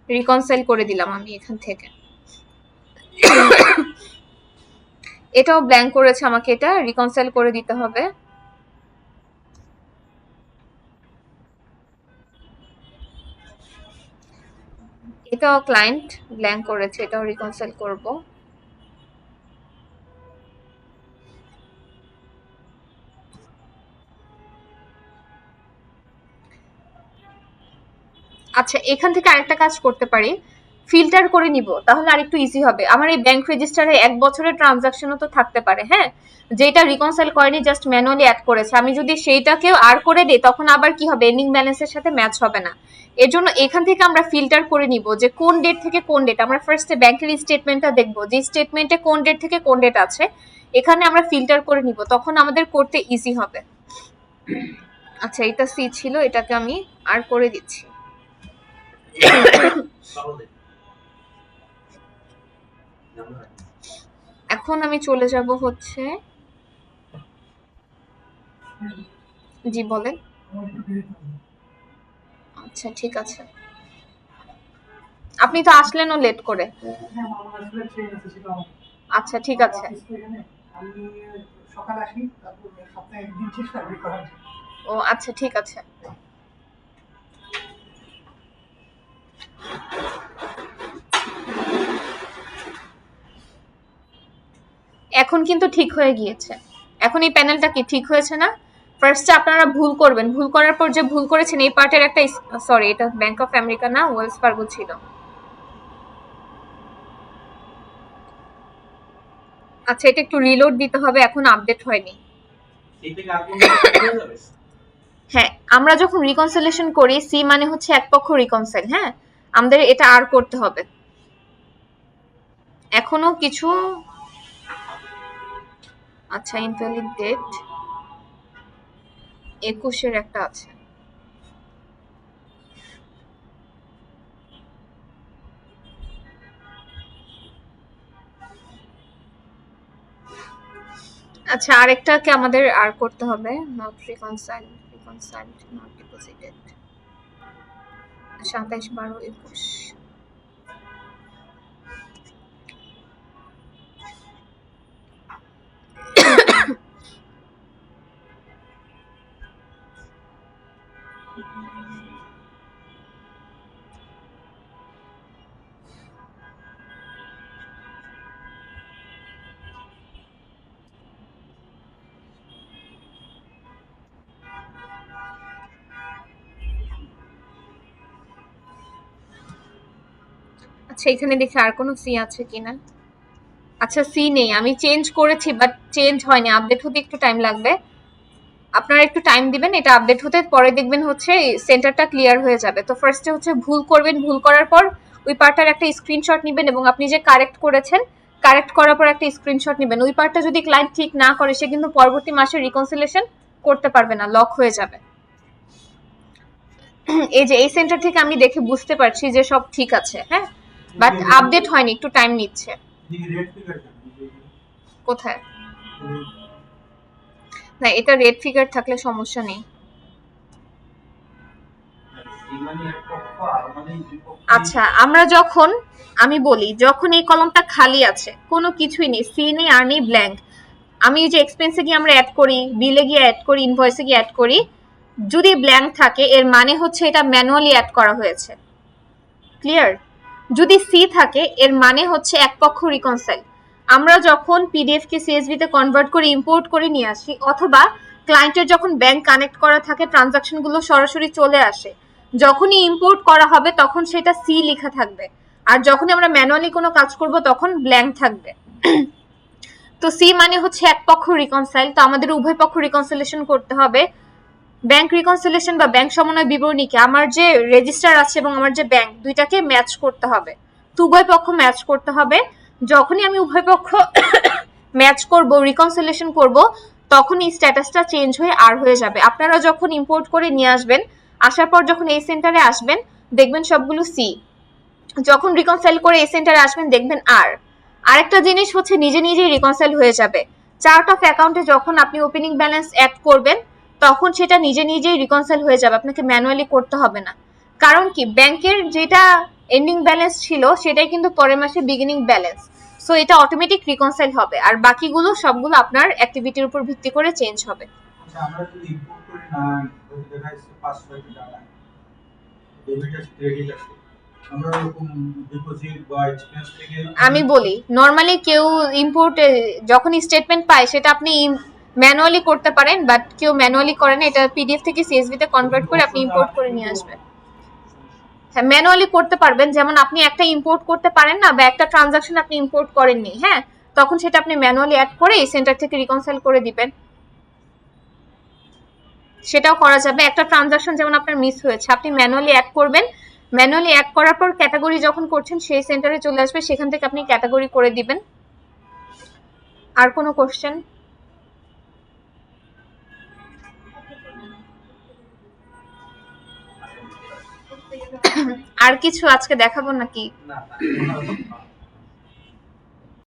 রিকনসাইল করে দিলাম আমি এখান থেকে। এটাও ব্ল্যাঙ্ক করেছে, আমাকে এটা রিকনসাইল করে দিতে হবে। এটাও ক্লায়েন্ট ব্ল্যাঙ্ক করেছে, এটাও রিকনসাইল করব। আচ্ছা, এখান থেকে আরেকটা কাজ করতে পারি, ফিল্টার করে নিব, তাহলে আরেকটু ইজি হবে। আমার এই ব্যাংক রেজিস্টারে 1 বছরের ট্রানজাকশনও তো থাকতে পারে, হ্যাঁ, যেটা রিকনসাইল করেনি, জাস্ট ম্যানুয়ালি অ্যাড করেছে। আমি যদি সেইটাকেও আর করে দিই তখন আবার কি হবে, এন্ডিং ব্যালেন্সের সাথে ম্যাচ হবে না। এর জন্য এখান থেকে আমরা ফিল্টার করে নিব যে কোন ডেট থেকে কোন ডেট। আমরা ফার্স্টে ব্যাংকের স্টেটমেন্টটা দেখব, যে স্টেটমেন্টে কোন ডেট থেকে কোন ডেট আছে, এখানে আমরা ফিল্টার করে নিব, তখন আমাদের করতে ইজি হবে। আচ্ছা, এটা সি ছিল, এটাকে আমি আর করে দিচ্ছি। এখন আমি চলে যাব হচ্ছে, জি বলেন। আচ্ছা ঠিক আছে, আপনি তো আসলেনও লেট করে। আচ্ছা ঠিক আছে। ও আচ্ছা ঠিক আছে। এখন কিন্তু ঠিক হয়ে গিয়েছে। এখন এই প্যানেলটা কি ঠিক হয়েছে না? ফার্স্টে আপনারা ভুল করবেন, ভুল করার পর যে ভুল করেছেন এই পার্টের একটা, সরি এটা ব্যাংক অফ আমেরিকা না, ওয়েলস ফার্গো ছিল। আচ্ছা, এটা একটু রিলোড দিতে হবে, এখন আপডেট হয়নি। হ্যাঁ, আমরা যখন রিকনসিলিয়েশন করি, সি মানে হচ্ছে এক পক্ষ রিকনসাইল, হ্যাঁ, আমাদের এটা আর করতে হবে। এখনো কিছু, আচ্ছা ইনভ্যালিড ডেট 21-এর একটা আছে। আচ্ছা, আরেকটাকে আমাদের আর করতে হবে, নট রিকনসাইল, রিকনসাইলড নট ডিপোজিটেড। 27, 12, 21। আচ্ছা এখানে দেখি আর কোনো সি আছে কিনা। আচ্ছা সি নেই, আমি চেঞ্জ করেছি বাট চেঞ্জ হয়নি, আপডেট হতে একটু টাইম লাগবে। আপনারা একটু টাইম দিবেন, এটা আপডেট হতে, পরে দেখবেন হচ্ছে সেন্টারটা ক্লিয়ার হয়ে যাবে। তো ফার্স্টে হচ্ছে ভুল করবেন, ভুল করার পর ওই পার্টটার একটা স্ক্রিনশট নেবেন এবং আপনি যে কারেক্ট করেছেন কারেক্ট করার পর একটা স্ক্রিনশট নেবেন। ওই পার্টটা যদি ক্লায়েন্ট ঠিক না করে সে কিন্তু পরবর্তী মাসে রিকনসিলেশন করতে পারবে না, লক হয়ে যাবে। এই যে এই সেন্টার থেকে আমি দেখে বুঝতে পারছি যে সব ঠিক আছে, হ্যাঁ, বাট আপডেট হয়নি, একটু টাইম নিচ্ছে। রেড ফিগার কোথায়? না এটা রেড ফিগার থাকলে সমস্যা নেই। সি মানে এক পক্ষ, আর মানে দুই পক্ষ। আচ্ছা আমরা যখন, আমি বলি যখন এই কলমটা খালি আছে, কোনো কিছুই নেই, সি নেই আর নেই, ব্ল্যাঙ্ক, আমি যে এক্সপেন্সে গিয়ে আমরা অ্যাড করি, বিলে গিয়ে অ্যাড করি, ইনভয়েসে গিয়ে অ্যাড করি, যদি ব্ল্যাঙ্ক থাকে এর মানে হচ্ছে এটা ম্যানুয়ালি অ্যাড করা হয়েছে। ক্লিয়ার? যদি সি থাকে এর মানে হচ্ছে এক পক্ষ রিকনসাইল। আমরা যখন পিডিএফ কে সিএসভি তে কনভার্ট করে ইম্পোর্ট করে নিয়ে আসি, অথবা ক্লায়েন্টের যখন ব্যাংক কানেক্ট করা থাকে ট্রানজাকশন গুলো সরাসরি চলে আসে, যখনই ইম্পোর্ট করা হবে তখন সেটা সি লেখা থাকবে, আর যখনই আমরা ম্যানুয়ালি কোনো কাজ করব তখন ব্ল্যাঙ্ক থাকবে। তো সি মানে হচ্ছে এক পক্ষ রিকনসাইল, তো আমাদের উভয় পক্ষ রিকনসিলেশন করতে হবে। ব্যাংক রিকনসিলেশন বা ব্যাংক সমন্বয় বিবরণীকে আমার যে রেজিস্টার আছে এবং আমার যে ব্যাংক, দুইটাকে ম্যাচ করতে হবে। তো উভয় পক্ষ ম্যাচ করতে হবে। যখনই আমি উভয় পক্ষ ম্যাচ করব, রিকনসিলেশন করব, তখন এই স্ট্যাটাসটা চেঞ্জ হয়ে আর হয়ে যাবে। আপনারা যখন ইম্পোর্ট করে নিয়ে আসবেন, আসার পর যখন এই সেন্টারে আসবেন দেখবেন সবগুলো সি, যখন রিকনসাইল করে এই সেন্টারে আসবেন দেখবেন আর। আরেকটা জিনিস হচ্ছে নিজে নিজেই রিকনসাইল হয়ে যাবে। চার্ট অফ অ্যাকাউন্টে যখন আপনি ওপেনিং ব্যালেন্স অ্যাড করবেন তখন সেটা নিজে নিজেই রিকনসাইল হয়ে যাবে, আপনাকে ম্যানুয়ালি করতে হবে না। কারণ কি, ব্যাংকের যেটা এন্ডিং ব্যালেন্স ছিল সেটাই কিন্তু পরের মাসে বিগিনিং ব্যালেন্স, সো এটা অটোমেটিক রিকনসাইল হবে, আর বাকিগুলো সবগুলো আপনার অ্যাক্টিভিটির উপর ভিত্তি করে চেঞ্জ হবে। আচ্ছা আমরা যদি ইম্পোর্ট করি না, যদি দেখা যাচ্ছে 5-6টি টাকা ডেবিট আছে ক্রেডিট আছে, আমরা এরকম ডিপোজিট বা এক্সপেন্স থেকে আমি বলি নর্মালি কেউ ইম্পোর্ট যখন স্টেটমেন্ট পায় সেটা আপনি ম্যানুয়ালি করতে পারেন, বাট কেউ ম্যানুয়ালি করে না, এটা পিডিএফ থেকে সিএসভি তে কনভার্ট করে আপনি ইম্পোর্ট করে নিয়ে আসবেন। হ্যাঁ ম্যানুয়ালি করতে পারবেন, যেমন আপনি একটা ইম্পোর্ট করতে পারেন না, বা একটা ট্রানজাকশন আপনি ইম্পোর্ট করেননি, হ্যাঁ, তখন সেটা আপনি ম্যানুয়ালি অ্যাড করে এই সেন্টার থেকে রিকনসাইল করে দিবেন, সেটাও করা যাবে। একটা ট্রানজাকশন যেমন আপনার মিস হয়েছে, আপনি ম্যানুয়ালি অ্যাড করবেন, ম্যানুয়ালি অ্যাড করার পর ক্যাটাগরি যখন করছেন সেই সেন্টারে চলে আসবে, সেখান থেকে আপনি ক্যাটাগরি করে দিবেন। আর কোনো কোশ্চেন? আর কিছু আজকে দেখাবো নাকি? না